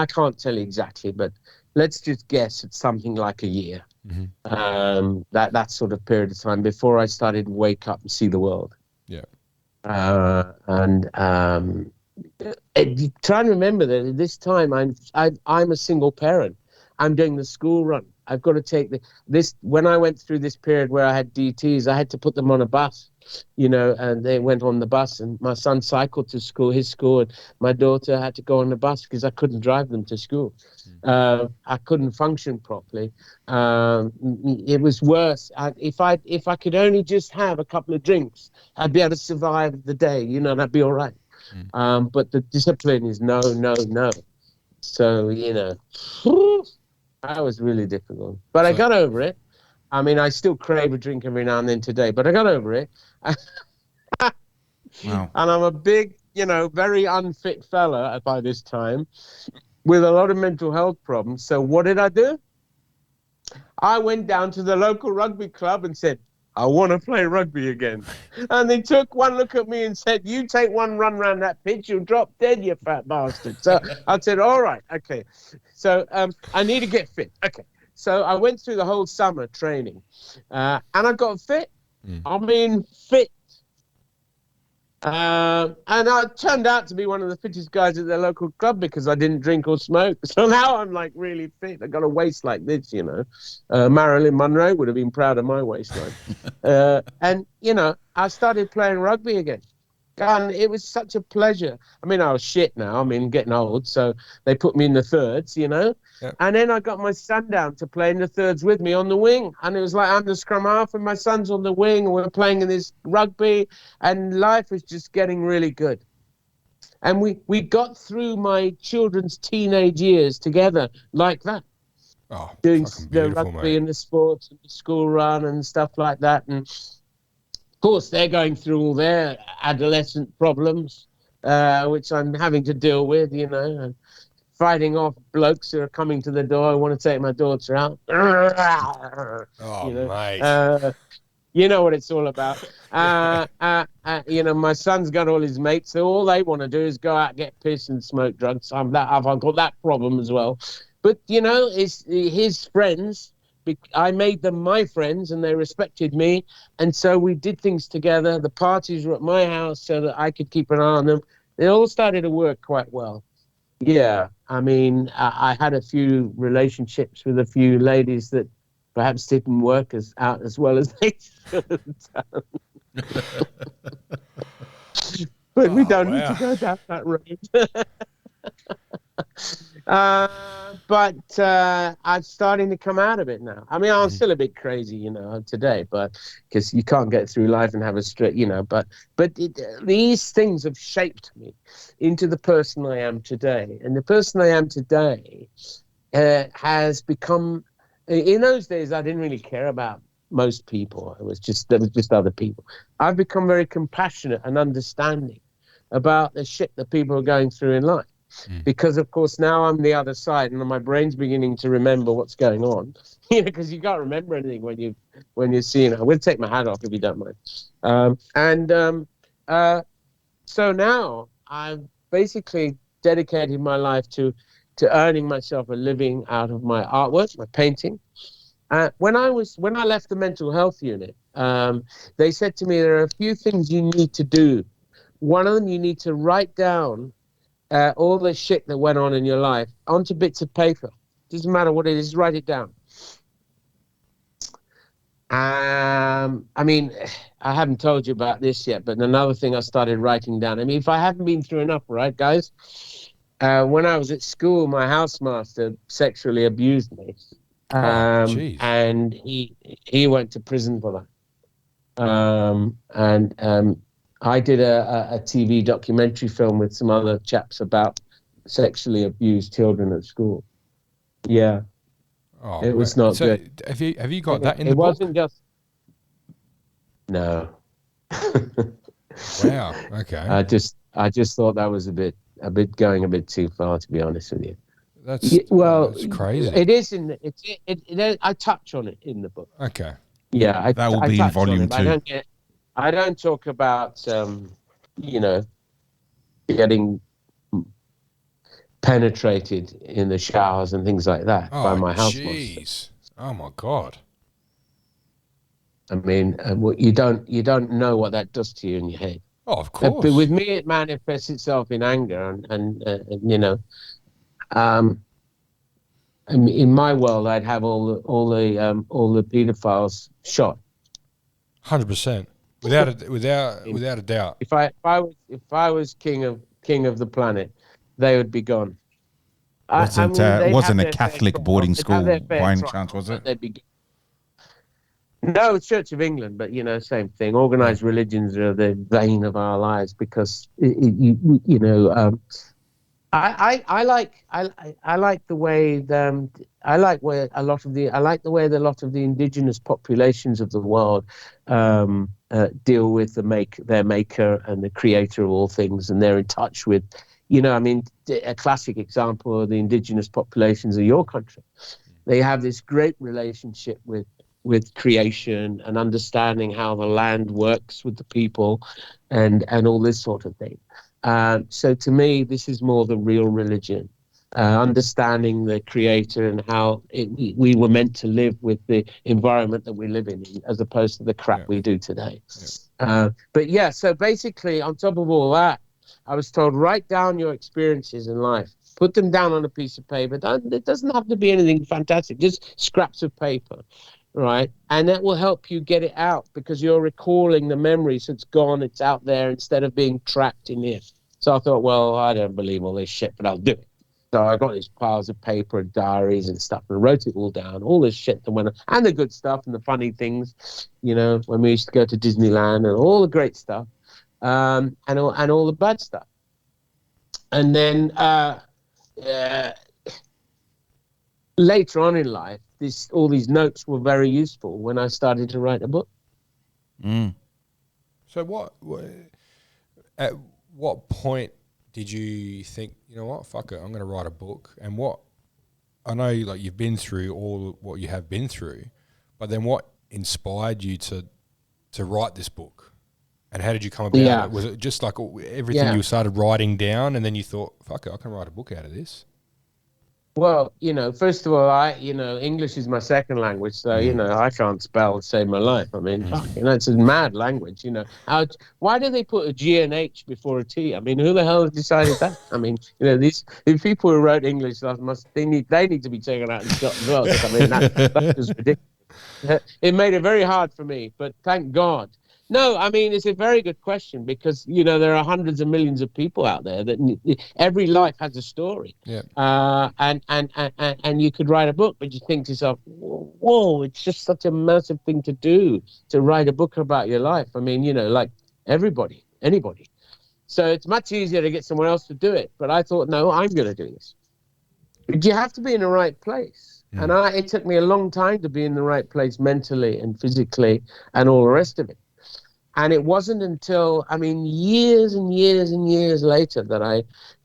[SPEAKER 3] can't tell you exactly, but let's just guess it's something like a year. Mm-hmm. That sort of period of time before I started to wake up and see the world.
[SPEAKER 2] Yeah.
[SPEAKER 3] Try and remember that at this time I'm a single parent. I'm doing the school run. I've got to take this. When I went through this period where I had DTs, I had to put them on a bus and they went on the bus, and my son cycled to school, his school, and my daughter had to go on the bus because I couldn't drive them to school. I couldn't function properly. It was worse. If I could only just have a couple of drinks, I'd be able to survive the day, and I'd be all right. But the discipline is no, no, no. So, that was really difficult. But I got over it. I mean, I still crave a drink every now and then today, but I got over it. Wow. And I'm a big, very unfit fella by this time with a lot of mental health problems. So what did I do? I went down to the local rugby club and said, I want to play rugby again. And they took one look at me and said, you take one run around that pitch, you'll drop dead, you fat bastard. So I said, all right, okay. So I need to get fit. Okay. So I went through the whole summer training and I got fit. I mean, fit. And I turned out to be one of the fittest guys at the local club because I didn't drink or smoke. So now I'm like really fit. I got a waist like this, Marilyn Monroe would have been proud of my waistline. And, I started playing rugby again. And it was such a pleasure. I mean, I was shit now. I mean, getting old. So they put me in the thirds, Yep. And then I got my son down to play in the thirds with me on the wing. And it was like I'm the scrum half and my son's on the wing. And we're playing in this rugby. And life was just getting really good. And we got through my children's teenage years together like that.
[SPEAKER 2] Oh,
[SPEAKER 3] doing the rugby, mate. And the sports and the school run and stuff like that. And of course, they're going through all their adolescent problems, which I'm having to deal with, and fighting off blokes who are coming to the door. I want to take my daughter out.
[SPEAKER 2] Mate.
[SPEAKER 3] You know what it's all about. My son's got all his mates, so all they want to do is go out, get pissed and smoke drugs. I've got that problem as well. But, it's his friends. I made them my friends and they respected me. And so we did things together. The parties were at my house so that I could keep an eye on them. It all started to work quite well. Yeah. I mean, I had a few relationships with a few ladies that perhaps didn't work out as well as they should have done. But we don't need to go down that road. But I'm starting to come out of it now. I mean, I'm still a bit crazy, today, but because you can't get through life and have a straight, but these things have shaped me into the person I am today. And the person I am today has become, in those days, I didn't really care about most people. There was just other people. I've become very compassionate and understanding about the shit that people are going through in life. Because, of course, now I'm the other side and my brain's beginning to remember what's going on. Because you can't remember anything when you're seeing it. I will take my hat off if you don't mind. So now I've basically dedicated my life to earning myself a living out of my artwork, my painting. When I left the mental health unit, they said to me, there are a few things you need to do. One of them, you need to write down all the shit that went on in your life onto bits of paper. Doesn't matter what it is, write it down. I mean, I haven't told you about this yet, but another thing I started writing down. I mean, if I haven't been through enough, right, guys? When I was at school, my housemaster sexually abused me. And he went to prison for that. I did a TV documentary film with some other chaps about sexually abused children at school. Yeah. It was not good.
[SPEAKER 2] Have you got that in the book?
[SPEAKER 3] It wasn't just... No.
[SPEAKER 2] Wow. Okay.
[SPEAKER 3] I just thought that was a bit going a bit too far, to be honest with you.
[SPEAKER 2] That's crazy.
[SPEAKER 3] It is I touch on it in the book.
[SPEAKER 2] Okay.
[SPEAKER 3] Yeah,
[SPEAKER 1] that will be in volume 2.
[SPEAKER 3] I don't talk about getting penetrated in the showers and things like that by my housemaster.
[SPEAKER 2] Oh my God.
[SPEAKER 3] I mean, you don't know what that does to you in your head.
[SPEAKER 2] Oh, of course.
[SPEAKER 3] But with me, it manifests itself in anger, and in my world, I'd have all the pedophiles shot.
[SPEAKER 2] 100%. without a doubt.
[SPEAKER 3] If I was king of the planet, they would be gone.
[SPEAKER 1] Wasn't a Catholic boarding school by any chance, was it?
[SPEAKER 3] They'd be No, it's Church of England, but same thing. Organized religions are the vein of our lives because I like the way a lot of the indigenous populations of the world deal with their maker and the creator of all things, and they're in touch with, a classic example of the indigenous populations of your country. They have this great relationship with creation and understanding how the land works with the people and all this sort of thing. So to me, this is more the real religion, understanding the creator and how we were meant to live with the environment that we live in, as opposed to the crap we do today. Yeah. So basically, on top of all that, I was told, write down your experiences in life. Put them down on a piece of paper. It doesn't have to be anything fantastic, just scraps of paper. Right. And that will help you get it out because you're recalling the memories. It's gone. It's out there instead of being trapped in here. So I thought, well, I don't believe all this shit, but I'll do it. So I got these piles of paper and diaries and stuff and wrote it all down, all this shit that went on, and the good stuff and the funny things, when we used to go to Disneyland and all the great stuff, and all the bad stuff. And then later on in life, all these notes were very useful when I started to write a book.
[SPEAKER 2] So at what point did you think, you know what, fuck it, I'm going to write a book? And I know you've been through all what you have been through, but then what inspired you to write this book? And how did you come about it? Was it just like everything you started writing down and then you thought, fuck it, I can write a book out of this?
[SPEAKER 3] Well, first of all, English is my second language, so, I can't spell to save my life. I mean, it's a mad language, Why do they put a G and H before a T? I mean, who the hell has decided that? I mean, these people who wrote English they need to be taken out and shot as well. I mean, that was ridiculous. It made it very hard for me, but thank God. No, I mean, it's a very good question because, there are hundreds of millions of people out there that every life has a story.
[SPEAKER 2] Yeah.
[SPEAKER 3] And you could write a book, but you think to yourself, whoa, it's just such a massive thing to do, to write a book about your life. I mean, like anybody. So it's much easier to get someone else to do it. But I thought, no, I'm going to do this. But you have to be in the right place. And it took me a long time to be in the right place mentally and physically and all the rest of it. And it wasn't until, years and years and years later that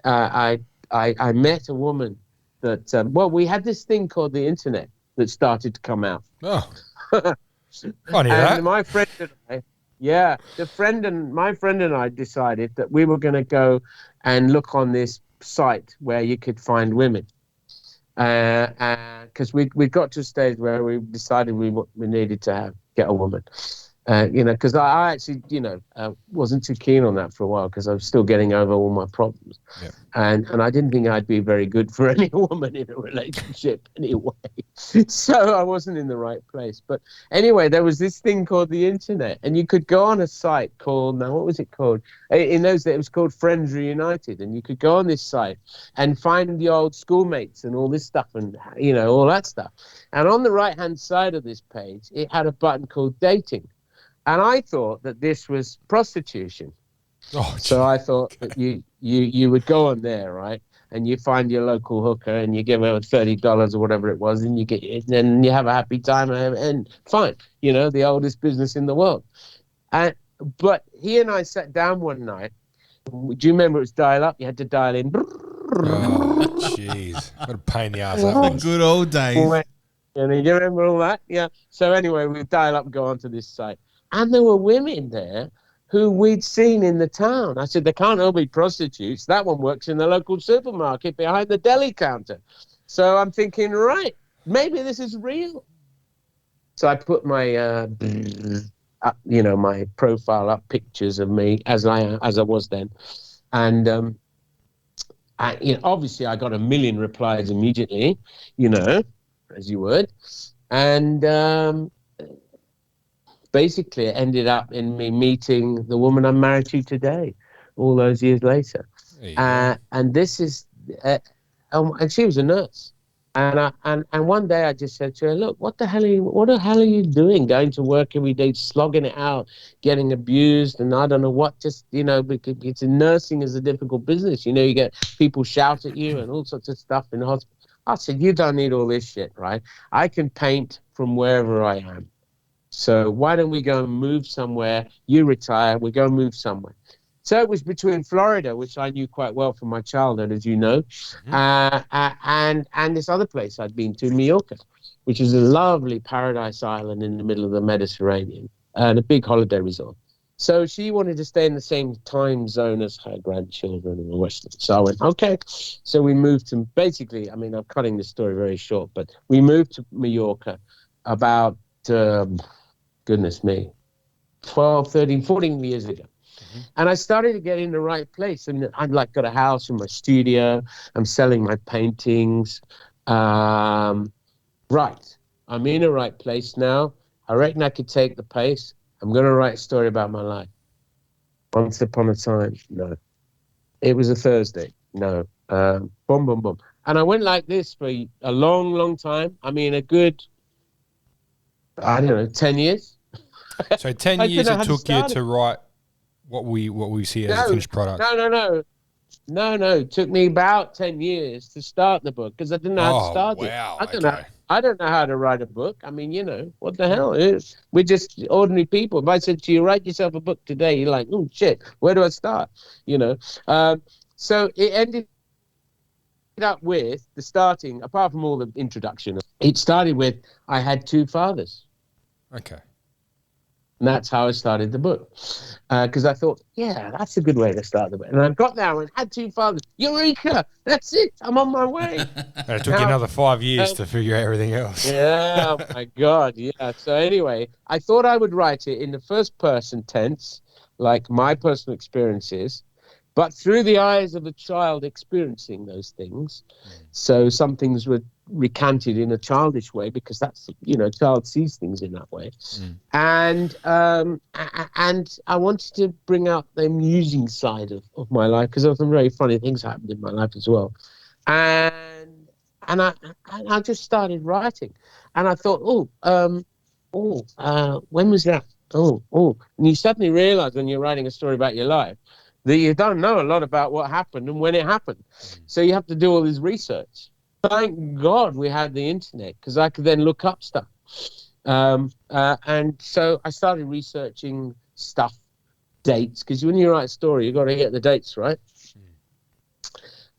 [SPEAKER 3] I met a woman that, we had this thing called the internet that started to come out.
[SPEAKER 2] Oh, funny
[SPEAKER 3] and
[SPEAKER 2] that.
[SPEAKER 3] My friend and I, my friend and I decided that we were going to go and look on this site where you could find women. Because we got to a stage where we decided we needed to get a woman. Because I actually, wasn't too keen on that for a while because I was still getting over all my problems.
[SPEAKER 2] Yeah.
[SPEAKER 3] And I didn't think I'd be very good for any woman in a relationship anyway. So I wasn't in the right place. But anyway, there was this thing called the internet. And you could go on a site called, what was it called? In those days, it was called Friends Reunited. And you could go on this site and find the old schoolmates and all this stuff and, all that stuff. And on the right-hand side of this page, it had a button called dating. And I thought that this was prostitution.
[SPEAKER 2] Oh,
[SPEAKER 3] so I thought that you would go on there, right? And you find your local hooker and you give her $30 or whatever it was, and you get it, and you have a happy time and fine, the oldest business in the world. But he and I sat down one night. Do you remember it was dial up? You had to dial in.
[SPEAKER 2] Oh, jeez. What a pain in the ass that was.
[SPEAKER 1] The good old days.
[SPEAKER 3] And you remember all that? Yeah. So anyway, we dial up and go onto this site. And there were women there who we'd seen in the town. I said, they can't all be prostitutes. That one works in the local supermarket behind the deli counter. So I'm thinking, right, maybe this is real. So I put my, my profile up, pictures of me as I was then. And obviously I got a million replies immediately, as you would. And basically it ended up in me meeting the woman I'm married to today, all those years later. And this is, and she was a nurse. And one day I just said to her, look, what the hell are you doing? Going to work every day, slogging it out, getting abused, and I don't know what, just, because it's nursing is a difficult business. You get people shout at you and all sorts of stuff in the hospital. I said, you don't need all this shit, right? I can paint from wherever I am. So why don't we go and move somewhere? You retire, we go and move somewhere. So it was between Florida, which I knew quite well from my childhood, as you know, and this other place I'd been to, Mallorca, which is a lovely paradise island in the middle of the Mediterranean and a big holiday resort. So she wanted to stay in the same time zone as her grandchildren and the rest of it. So I went, okay. So we moved to, basically, I mean, I'm cutting the story very short, but we moved to Mallorca about, goodness me, 12, 13, 14 years ago. And I started to get in the right place. I mean, I'd got a house in my studio. I'm selling my paintings. Right. I'm in the right place now. I reckon I could take the pace. I'm going to write a story about my life. Once upon a time, no. It was a Thursday, no. Boom, boom, boom. And I went like this for a long, long time. I mean, a good, I don't know, 10 years.
[SPEAKER 2] So 10 years it took you to write what we see as a finished product.
[SPEAKER 3] No. It took me about 10 years to start the book because I didn't know how to start it. I don't know how to write a book. I mean, what the hell? We're just ordinary people. If I said to you, write yourself a book today, you're like, oh, shit, where do I start? So it ended up with the starting, apart from all the introduction, it started with I had two fathers.
[SPEAKER 2] Okay.
[SPEAKER 3] And that's how I started the book. Because I thought, yeah, that's a good way to start the book. And I got there and had two fathers. Eureka! That's it. I'm on my way.
[SPEAKER 2] It took you another 5 years to figure out everything else.
[SPEAKER 3] Yeah, oh my God. Yeah. So anyway, I thought I would write it in the first person tense, like my personal experiences, but through the eyes of a child experiencing those things. So some things were recanted in a childish way because that's, a child sees things in that way. And I wanted to bring out the amusing side of my life because there were some very funny things happened in my life as well. And I just started writing. And I thought, when was that? And you suddenly realize when you're writing a story about your life that you don't know a lot about what happened and when it happened. So you have to do all this research. Thank God we had the internet because I could then look up stuff. And so I started researching stuff, dates, because when you write a story, you've got to get the dates right.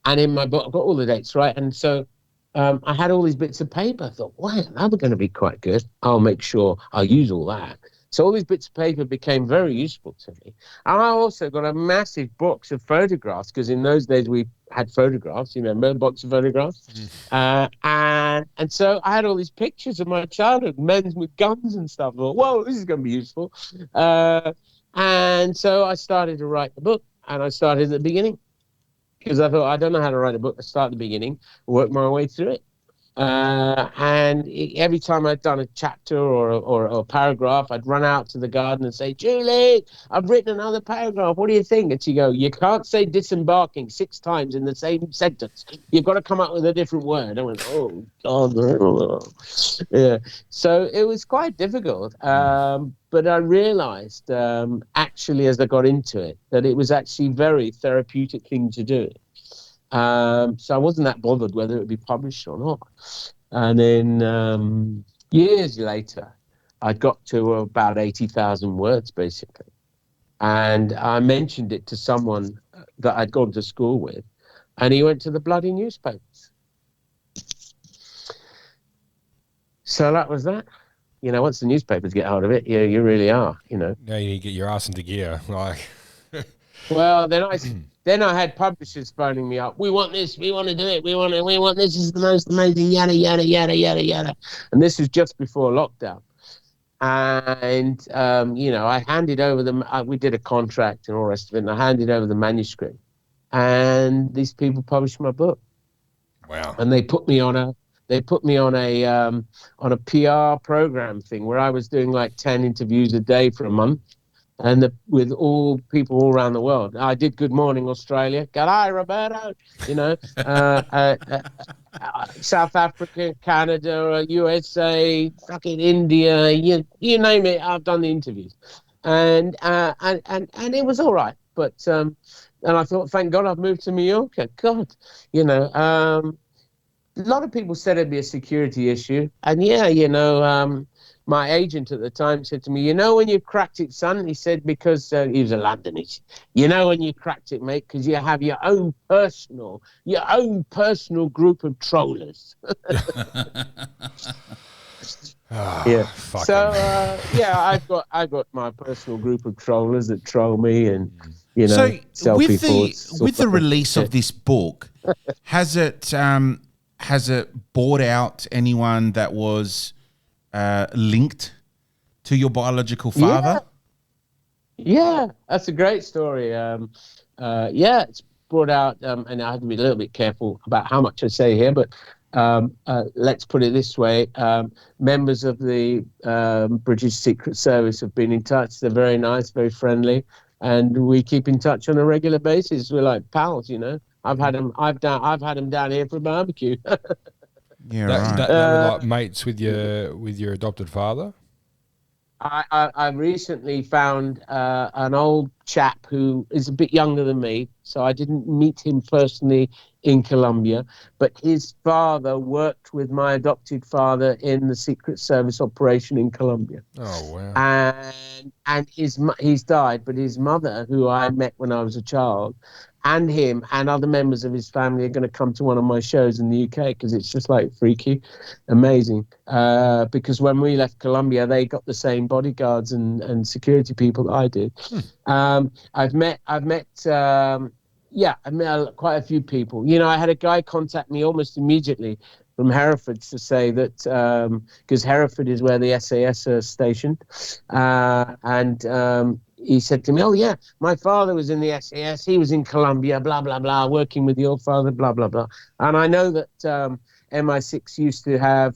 [SPEAKER 3] And in my book, I've got all the dates right. And so I had all these bits of paper. I thought, wow, that's going to be quite good. I'll make sure I'll use all that. So all these bits of paper became very useful to me. And I also got a massive box of photographs, because in those days we had photographs, you remember, a box of photographs? And so I had all these pictures of my childhood, men with guns and stuff. I thought, whoa, this is going to be useful. And so I started to write the book, and I started at the beginning. Because I thought, I don't know how to write a book. I start at the beginning, work my way through it. And every time I'd done a chapter or a paragraph, I'd run out to the garden and say, Julie, I've written another paragraph. What do you think? And she'd go, you can't say disembarking 6 times in the same sentence. You've got to come up with a different word. I went, oh, God. Yeah. So it was quite difficult. But I realized, actually, as I got into it, that it was actually a very therapeutic thing to do. So I wasn't that bothered whether it would be published or not. And then years later, I got to about 80,000 words, basically. And I mentioned it to someone that I'd gone to school with, and he went to the bloody newspapers. So that was that. Once the newspapers get hold of it, you really are,
[SPEAKER 2] Now you need to get your ass into gear.
[SPEAKER 3] Well, then I had publishers phoning me up. We want this. We want to do it. We want this. Is the most amazing, yada, yada, yada, yada, yada. And this was just before lockdown. And, I handed over we did a contract and all the rest of it. And I handed over the manuscript. And these people published my book.
[SPEAKER 2] Wow.
[SPEAKER 3] And they put me on they put me on a PR program thing where I was doing like 10 interviews a day for a month, and with all people all around the world. I did Good Morning Australia, G'day Roberto, South Africa, Canada, USA, fucking India, you name it. I've done the interviews, and it was all right. But and I thought, thank God I've moved to Mallorca. God, a lot of people said it'd be a security issue, and my agent at the time said to me, when you cracked it, son, he said, because he was a Londoner, when you cracked it, mate, because you have your own personal group of trollers. Yeah. So I've got my personal group of trollers that troll me, and
[SPEAKER 1] so with the release of this book, has it brought out anyone that was linked to your biological father?
[SPEAKER 3] Yeah, that's a great story. It's brought out, and I have to be a little bit careful about how much I say here, but let's put it this way. Members of the British Secret Service have been in touch. They're very nice, very friendly, and we keep in touch on a regular basis. We're like pals, I've had them down here for a barbecue.
[SPEAKER 2] Yeah, right. That were like mates with your adopted father?
[SPEAKER 3] I recently found an old chap who is a bit younger than me, so I didn't meet him personally in Colombia, but his father worked with my adopted father in the Secret Service operation in Colombia.
[SPEAKER 2] Oh, wow.
[SPEAKER 3] And he's died, but his mother, who I met when I was a child, and him and other members of his family are going to come to one of my shows in the UK, because it's just like freaky, amazing. Because when we left Colombia, they got the same bodyguards and security people that I did. I've met quite a few people. I had a guy contact me almost immediately from Hereford to say that, because Hereford is where the SAS are stationed, and he said to me, "Oh yeah, my father was in the SAS. He was in Colombia, blah blah blah, working with your father, blah blah blah." And I know that MI6 used to have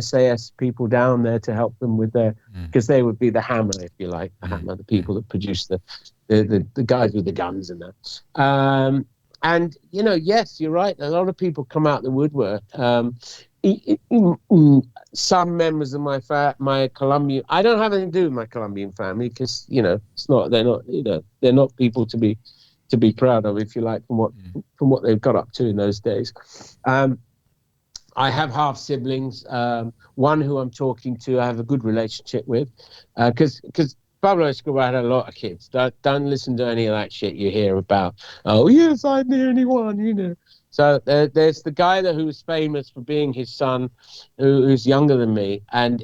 [SPEAKER 3] SAS people down there to help them with their, because they would be the hammer, if you like, the hammer, the people that produce the guys with the guns and that. And yes, you're right. A lot of people come out the woodwork. Some members of my Colombian, I don't have anything to do with my Colombian family, because they're not people to be proud of, if you like, from what they've got up to in those days. I have half siblings. One who I'm talking to, I have a good relationship with, because Pablo Escobar had a lot of kids. Don't listen to any of that shit you hear about. Oh yes, I'm the only one, So there's the guy who was famous for being his son, who's younger than me, and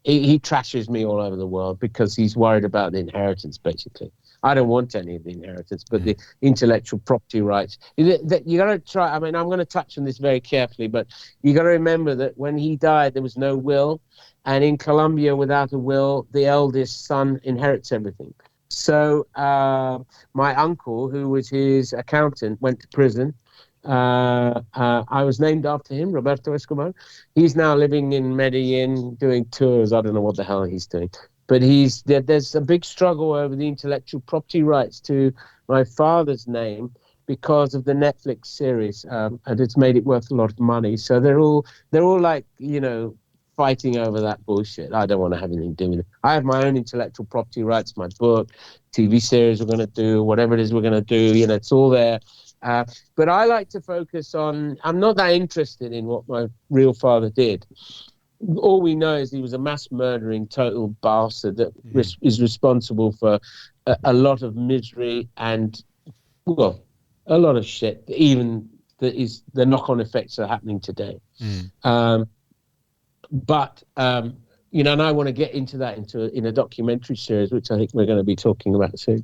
[SPEAKER 3] he trashes me all over the world because he's worried about the inheritance, basically. I don't want any of the inheritance, but the intellectual property rights. You got to try. I mean, I'm going to touch on this very carefully, but you got to remember that when he died, there was no will. And in Colombia, without a will, the eldest son inherits everything. So my uncle, who was his accountant, went to prison. I was named after him, Roberto Escobar. He's now living in Medellin doing tours. I don't know what the hell he's doing. But there's a big struggle over the intellectual property rights to my father's name because of the Netflix series, and it's made it worth a lot of money. So they're all like, fighting over that bullshit. I don't want to have anything to do with it. I have my own intellectual property rights, my book, TV series we're going to do, whatever it is we're going to do, it's all there. But I like to focus on, I'm not that interested in what my real father did. All we know is he was a mass murdering total bastard that is responsible for a lot of misery and, well, a lot of shit, even the knock-on effects are happening today. But and I want to get into that in a documentary series, which I think we're going to be talking about soon.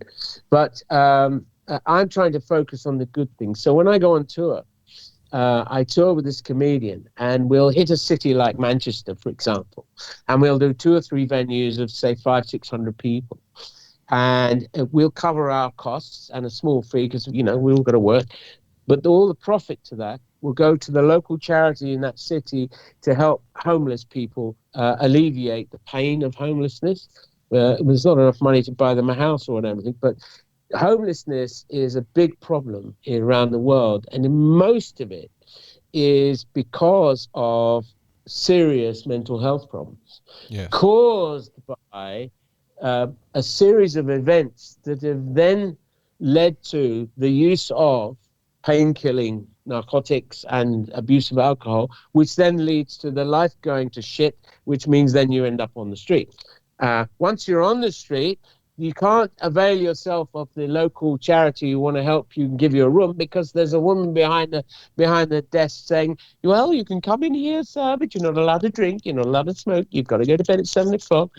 [SPEAKER 3] But I'm trying to focus on the good things. So when I go on tour, I tour with this comedian, and we'll hit a city like Manchester, for example, and we'll do 2 or 3 venues of, say, 500-600 people. And we'll cover our costs and a small fee because, we all got to work. but all the profit to that will go to the local charity in that city to help homeless people alleviate the pain of homelessness. There's not enough money to buy them a house or anything, but homelessness is a big problem around the world, and most of it is because of serious mental health problems caused by a series of events that have then led to the use of pain-killing narcotics and abuse of alcohol, which then leads to the life going to shit, which means then you end up on the street. Once you're on the street, you can't avail yourself of the local charity who want to help you and give you a room, because there's a woman behind the desk saying, well, you can come in here, sir, but you're not allowed to drink, you're not allowed to smoke, you've got to go to bed at 7 o'clock,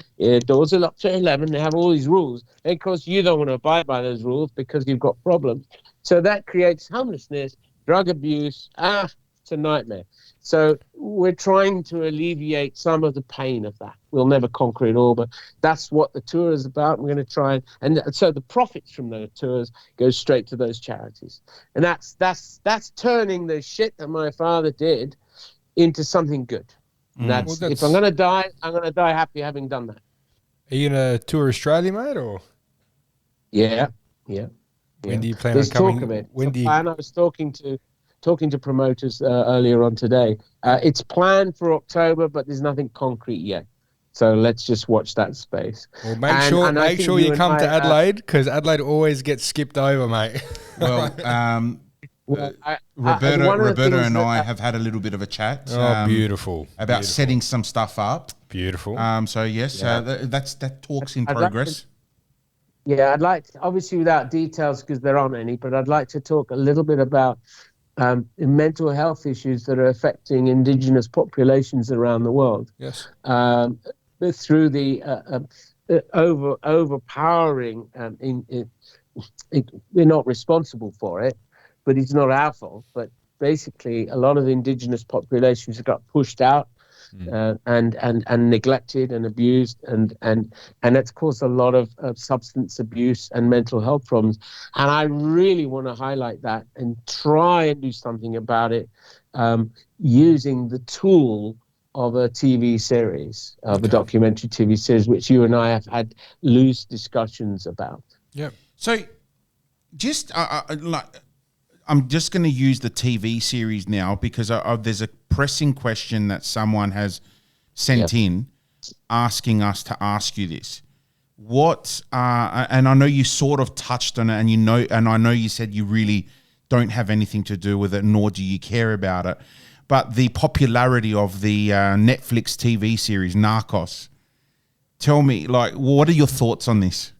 [SPEAKER 3] doors are locked at 11. They have all these rules, and of course you don't want to abide by those rules because you've got problems. So that creates homelessness, drug abuse. It's a nightmare. So we're trying to alleviate some of the pain of that. We'll never conquer it all, but that's what the tour is about. We're going to try and so the profits from those tours go straight to those charities. And that's turning the shit that my father did into something good. And that's if I'm going to die, I'm going to die happy having done that.
[SPEAKER 2] Are you going to tour Australia, mate, or?
[SPEAKER 3] Yeah.
[SPEAKER 2] When do you plan
[SPEAKER 3] There's
[SPEAKER 2] on coming?
[SPEAKER 3] talk of it.
[SPEAKER 2] When do you?
[SPEAKER 3] I was talking to promoters earlier on today. It's planned for October, but there's nothing concrete yet. So let's just watch that space.
[SPEAKER 2] Well, make sure you come to Adelaide, because Adelaide always gets skipped over, mate.
[SPEAKER 1] Well, Roberto and I have had a little bit of a chat.
[SPEAKER 2] Beautiful.
[SPEAKER 1] About setting some stuff up.
[SPEAKER 2] Beautiful.
[SPEAKER 1] So yes, that talk's in progress.
[SPEAKER 3] I'd like to, obviously without details because there aren't any, but I'd like to talk a little bit about mental health issues that are affecting indigenous populations around the world.
[SPEAKER 2] Yes.
[SPEAKER 3] Through the overpowering, we're not responsible for it, but it's not our fault. But basically, a lot of indigenous populations have got pushed out and neglected and abused, and it's caused a lot of substance abuse and mental health problems. And I really want to highlight that and try and do something about it using the tool of a TV series, of a documentary TV series, which you and I have had loose discussions about.
[SPEAKER 2] Yeah.
[SPEAKER 1] So just I'm just going to use the TV series now because there's a pressing question that someone has sent in asking us to ask you this. What, and I know you sort of touched on it, and I know you said you really don't have anything to do with it, nor do you care about it, but the popularity of the Netflix TV series Narcos. Tell me, what are your thoughts on this?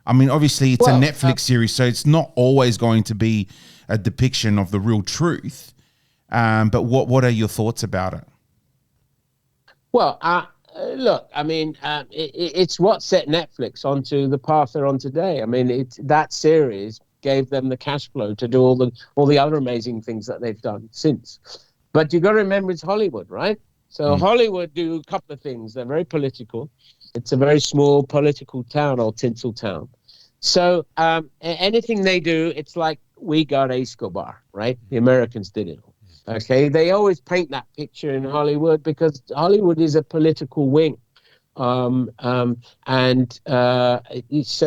[SPEAKER 1] I mean, obviously it's a Netflix series, so it's not always going to be a depiction of the real truth. But what are your thoughts about it?
[SPEAKER 3] Well, look, I mean, it's what set Netflix onto the path they're on today. I mean, that series gave them the cash flow to do all the other amazing things that they've done since. But you've got to remember it's Hollywood, right? So Hollywood do a couple of things. They're very political. It's a very small political town, or tinsel town. So anything they do, it's like we got Escobar, right? The Americans did it. Okay, they always paint that picture in Hollywood because Hollywood is a political wing. So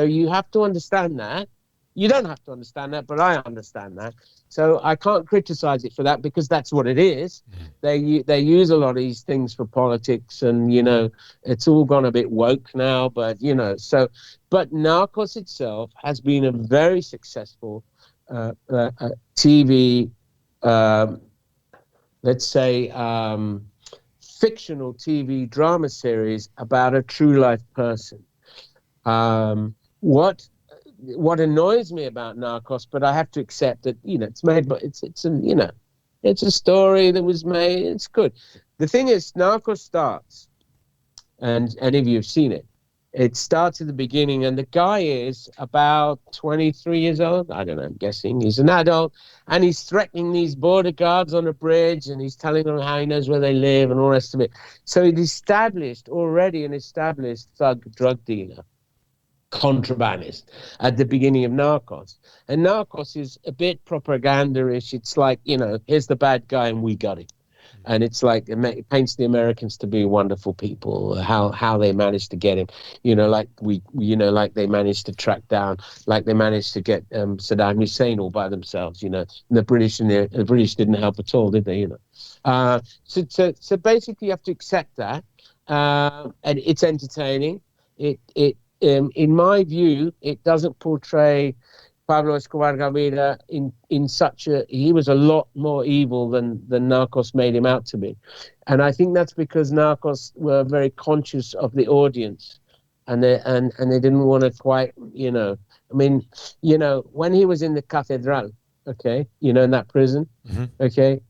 [SPEAKER 3] you have to understand that. You don't have to understand that, but I understand that. So I can't criticize it for that because that's what it is. They use a lot of these things for politics, and it's all gone a bit woke now. But but Narcos itself has been a very successful TV, let's say, fictional TV drama series about a true life person. What annoys me about Narcos, but I have to accept that it's made, but it's a story that was made. It's good. The thing is, Narcos starts, and any of you have seen it. It starts at the beginning, and the guy is about 23 years old. I don't know. I'm guessing he's an adult, and he's threatening these border guards on a bridge, and he's telling them how he knows where they live and all the rest of it. So he's already an established thug drug dealer. contrabandist at the beginning of Narcos. And Narcos is a bit propaganda-ish. It's like, here's the bad guy and we got him. And it's like it paints the Americans to be wonderful people. How they managed to get him, like like they managed to track down, like they managed to get Saddam Hussein all by themselves. And the British didn't help at all, did they? So basically, you have to accept that, and it's entertaining. In my view, it doesn't portray Pablo Escobar Gaviria in such he was a lot more evil than Narcos made him out to be. And I think that's because Narcos were very conscious of the audience, and they didn't want to quite, when he was in the Catedral, okay, in that prison, okay,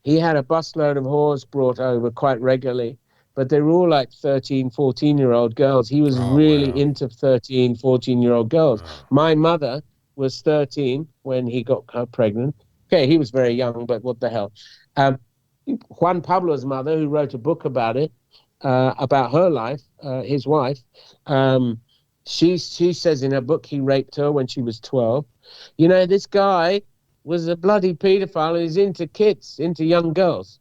[SPEAKER 3] he had a busload of whores brought over quite regularly, but they were all like 13, 14-year-old girls. He was really into 13, 14-year-old girls. My mother was 13 when he got her pregnant. Okay, he was very young, but what the hell. Juan Pablo's mother, who wrote a book about it, about her life, his wife, she says in her book he raped her when she was 12. This guy was a bloody paedophile, and he's into kids, into young girls.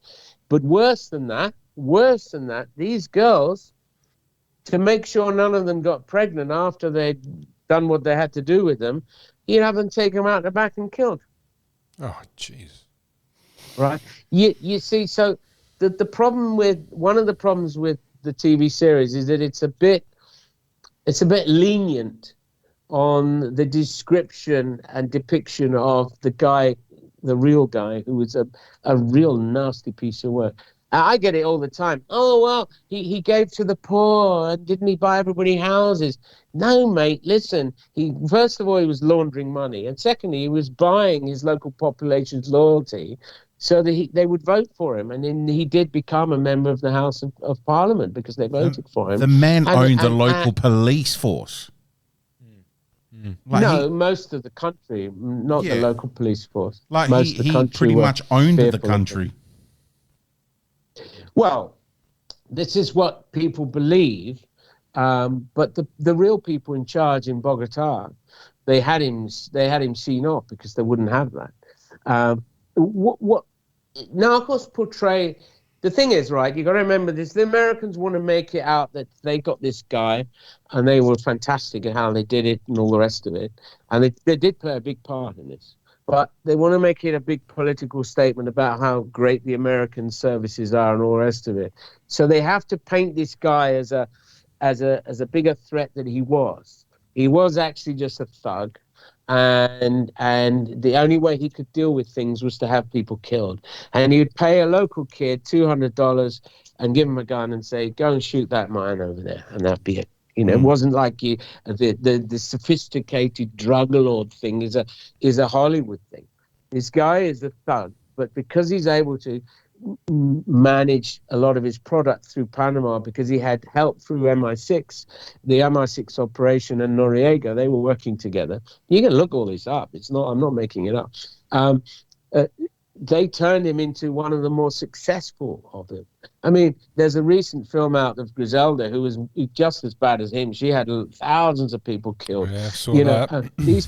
[SPEAKER 3] But worse than that, these girls, to make sure none of them got pregnant after they'd done what they had to do with them, he'd have them take them out the back and killed.
[SPEAKER 2] Oh, jeez.
[SPEAKER 3] Right. You see, so the problem with one of the problems with the TV series is that it's a bit lenient on the description and depiction of the guy, the real guy, who was a real nasty piece of work. I get it all the time. Oh, well, he gave to the poor, and didn't he buy everybody houses? No, mate, listen. First of all, he was laundering money, and secondly, he was buying his local population's loyalty so that they would vote for him. And then he did become a member of the House of Parliament because they voted for him.
[SPEAKER 1] The man owned the local police force.
[SPEAKER 3] Like most of the country, not the local police force.
[SPEAKER 1] Like
[SPEAKER 3] most of the country
[SPEAKER 1] pretty much owned the country.
[SPEAKER 3] Well, this is what people believe, but the real people in charge in Bogota, they had him seen off because they wouldn't have that. What Narcos portray? The thing is, right, you got to remember this, the Americans want to make it out that they got this guy and they were fantastic at how they did it and all the rest of it. And they did play a big part in this. But they want to make it a big political statement about how great the American services are and all the rest of it. So they have to paint this guy as a bigger threat than he was. He was actually just a thug. And the only way he could deal with things was to have people killed. And he would pay a local kid $200 and give him a gun and say, go and shoot that mine over there, and that'd be it. It wasn't like the sophisticated drug lord thing is a Hollywood thing. This guy is a thug, but because he's able to manage a lot of his product through Panama, because he had help through MI6, the MI6 operation, and Noriega, they were working together. You can look all this up. I'm not making it up. They turned him into one of the more successful of them. I mean, there's a recent film out of Griselda who was just as bad as him. She had thousands of people killed.
[SPEAKER 2] Yeah, saw that.
[SPEAKER 3] These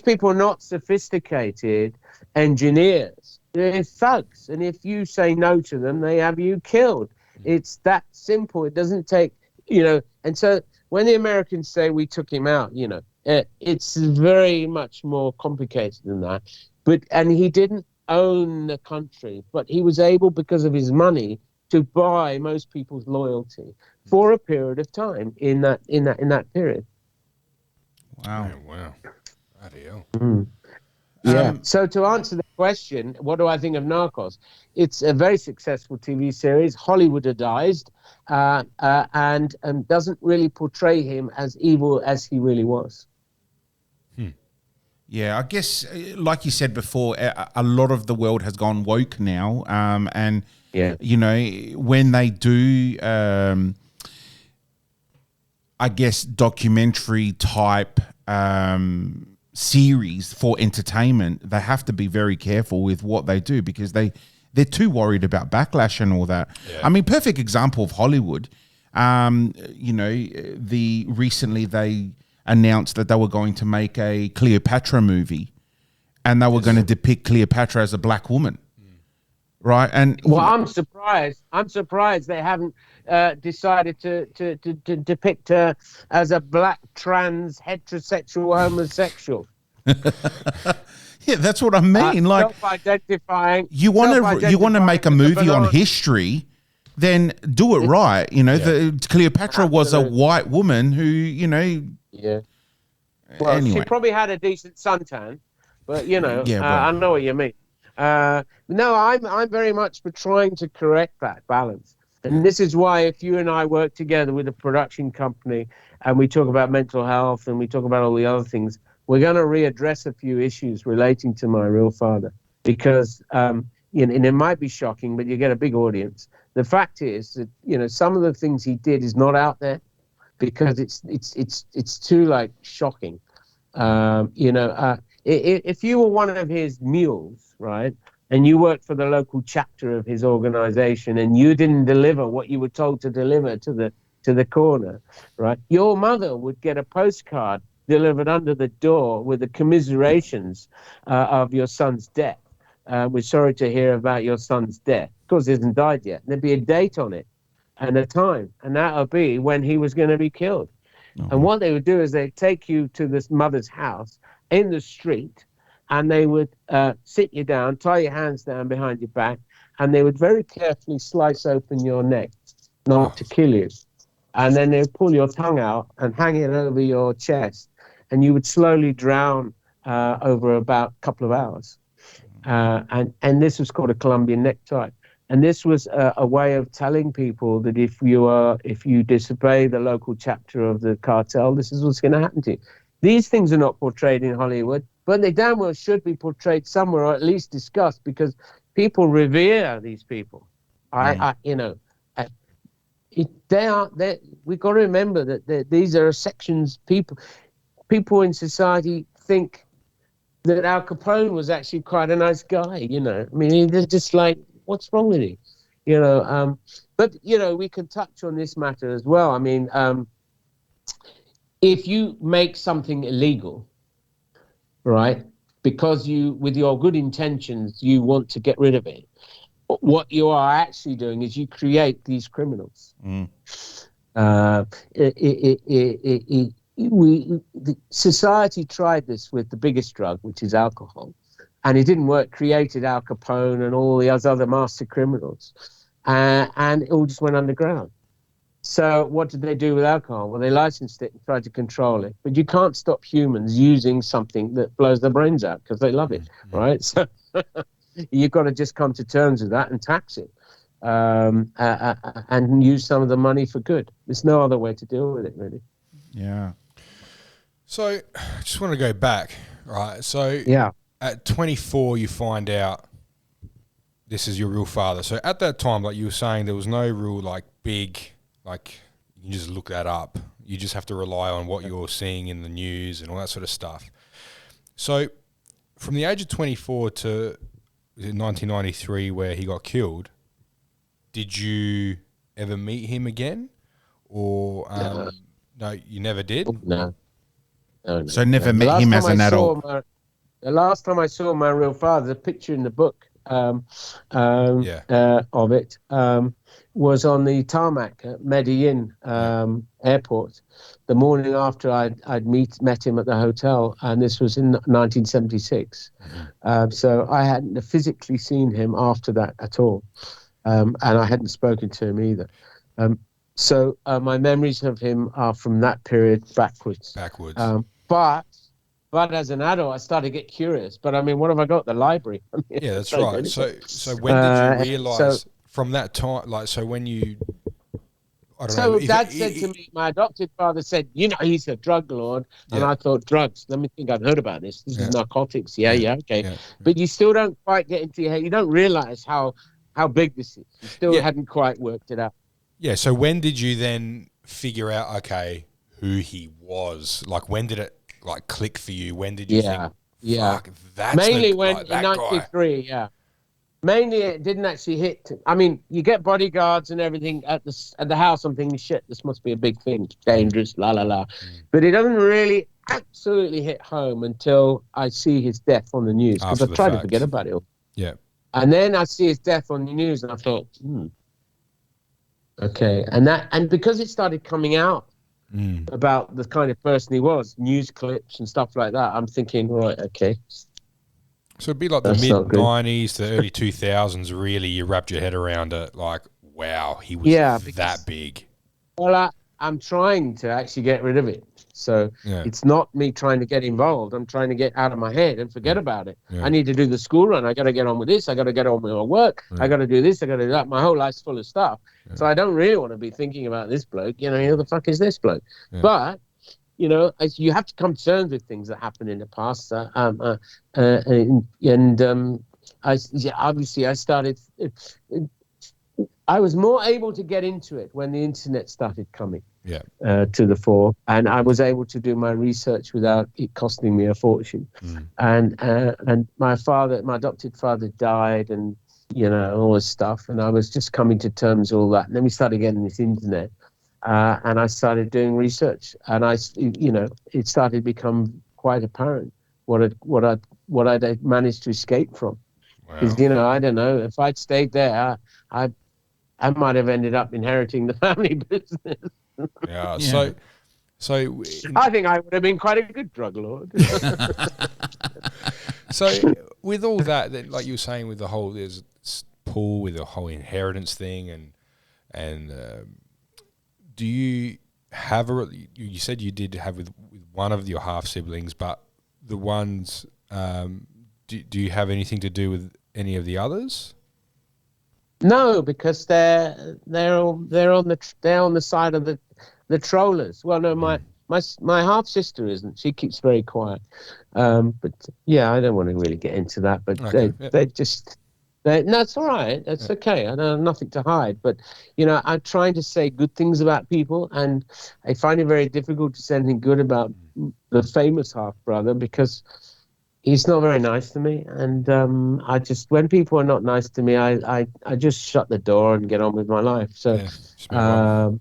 [SPEAKER 3] people are not sophisticated engineers. They're thugs, and if you say no to them, they have you killed. It's that simple. It doesn't take, and so when the Americans say we took him out, it's very much more complicated than that. And he didn't own the country, but he was able, because of his money, to buy most people's loyalty for a period of time in that period.
[SPEAKER 1] Wow.
[SPEAKER 2] Oh, wow. Bloody hell.
[SPEAKER 3] Yeah. So to answer the question, what do I think of Narcos? It's a very successful TV series, Hollywoodized, and doesn't really portray him as evil as he really was.
[SPEAKER 1] Yeah, I guess, like you said before, a lot of the world has gone woke now, and when they do, I guess, documentary type series for entertainment, they have to be very careful with what they do, because they're too worried about backlash and all that. Yeah. I mean, perfect example of Hollywood. recently they announced that they were going to make a Cleopatra movie, and they were going to depict Cleopatra as a black woman, right? And
[SPEAKER 3] I'm surprised. I'm surprised they haven't decided to depict her as a black trans heterosexual homosexual.
[SPEAKER 1] Yeah, that's what I mean. Like,
[SPEAKER 3] self-identifying.
[SPEAKER 1] You want to make a movie on history, then do it right. Cleopatra was a white woman who,
[SPEAKER 3] Yeah. Well,
[SPEAKER 1] anyway.
[SPEAKER 3] She probably had a decent suntan, but I know what you mean. No, I'm very much for trying to correct that balance. And this is why, if you and I work together with a production company and we talk about mental health and we talk about all the other things, we're going to readdress a few issues relating to my real father, because and it might be shocking, but you get a big audience. The fact is that some of the things he did is not out there because it's too shocking. If you were one of his mules, right, and you worked for the local chapter of his organization and you didn't deliver what you were told to deliver to the corner, right, your mother would get a postcard delivered under the door with the commiserations of your son's death. We're sorry to hear about your son's death. Of course, he hasn't died yet. There'd be a date on it and a time, and that'll be when he was going to be killed. And what they would do is they'd take you to this mother's house in the street, and they would sit you down, tie your hands down behind your back, and they would very carefully slice open your neck, not to kill you. And then they would pull your tongue out and hang it over your chest, and you would slowly drown over about a couple of hours. And this was called a Colombian necktie. And this was a way of telling people that if you disobey the local chapter of the cartel, this is what's going to happen to you. These things are not portrayed in Hollywood, but they damn well should be portrayed somewhere, or at least discussed, because people revere these people. We've got to remember that these are sections. People in society think that Al Capone was actually quite a nice guy. I mean, they're just like, what's wrong with you? But we can touch on this matter as well. I mean, if you make something illegal, right, because with your good intentions, you want to get rid of it, what you are actually doing is you create these criminals. Society tried this with the biggest drug, which is alcohol, and it didn't work. Created Al Capone and all the other master criminals, and it all just went underground. So what did they do with alcohol? Well, they licensed it and tried to control it. But you can't stop humans using something that blows their brains out because they love it, right? So you've got to just come to terms with that and tax it, and use some of the money for good. There's no other way to deal with it, really.
[SPEAKER 1] Yeah.
[SPEAKER 2] So I just want to go back, right? So at 24, you find out this is your real father. So at that time, like you were saying, there was no real big, you can just look that up. You just have to rely on what you're seeing in the news and all that sort of stuff. So from the age of 24 to 1993, where he got killed, did you ever meet him again? Or no, you never did?
[SPEAKER 3] No.
[SPEAKER 1] So never met him as an adult?
[SPEAKER 3] The last time I saw my real father, the picture in the book of it, was on the tarmac at Medellin airport the morning after I'd met him at the hotel, and this was in 1976. So I hadn't physically seen him after that at all, and I hadn't spoken to him either. So my memories of him are from that period backwards. But as an adult, I started to get curious. But I mean, what have I got? The library.
[SPEAKER 2] Yeah, that's right. So when did you realize from that time? So when you, I don't know.
[SPEAKER 3] Dad said to me, my adopted father said, he's a drug lord, and I thought, drugs. Let me think. I've heard about this. This is narcotics. Okay. Yeah. But you still don't quite get into your head. You don't realize how big this is. You still hadn't quite worked it out.
[SPEAKER 2] Yeah. So when did you then figure out, okay, who he was? When did it click for you? When did you think, fuck, that's
[SPEAKER 3] mainly
[SPEAKER 2] in
[SPEAKER 3] '93, Mainly, it didn't actually hit. I mean, you get bodyguards and everything at the house. I'm thinking, shit, this must be a big thing, dangerous, la la la. But it doesn't really absolutely hit home until I see his death on the news, because I tried to forget about it all.
[SPEAKER 2] Yeah.
[SPEAKER 3] And then I see his death on the news, and I thought, okay. And because it started coming out about the kind of person he was, news clips and stuff like that, I'm thinking, right, okay.
[SPEAKER 2] So it'd be like the mid-90s to the early 2000s, really, you wrapped your head around it, like, wow, he was that big.
[SPEAKER 3] Well, I'm trying to actually get rid of it. So it's not me trying to get involved. I'm trying to get out of my head and forget about it. I need to do the school run. I got to get on with this. I got to get on with my work. I got to do this. I got to do that. My whole life's full of stuff. So I don't really want to be thinking about this bloke. Who the fuck is this bloke? But you have to come to terms with things that happened in the past. Obviously I started. I was more able to get into it when the internet started coming to the fore, and I was able to do my research without it costing me a fortune. And my adopted father died, and all this stuff, and I was just coming to terms with all that. And then we started getting this internet. And I started doing research, and it started to become quite apparent what I'd managed to escape from. Because I don't know, if I'd stayed there, I might have ended up inheriting the family business.
[SPEAKER 2] So
[SPEAKER 3] I think I would have been quite a good drug lord.
[SPEAKER 2] So with all that, like you were saying, with the whole Paul, with the whole inheritance thing, and do you have you said you did have with one of your half siblings, but the ones, do you have anything to do with any of the others?
[SPEAKER 3] No, because they're on the side of the trollers. Well, no, my half sister isn't. She keeps very quiet. But I don't want to really get into that. But they just. No, it's all right. It's okay. I don't have nothing to hide. But, I'm trying to say good things about people, and I find it very difficult to say anything good about the famous half-brother, because he's not very nice to me. And when people are not nice to me, I just shut the door and get on with my life. So the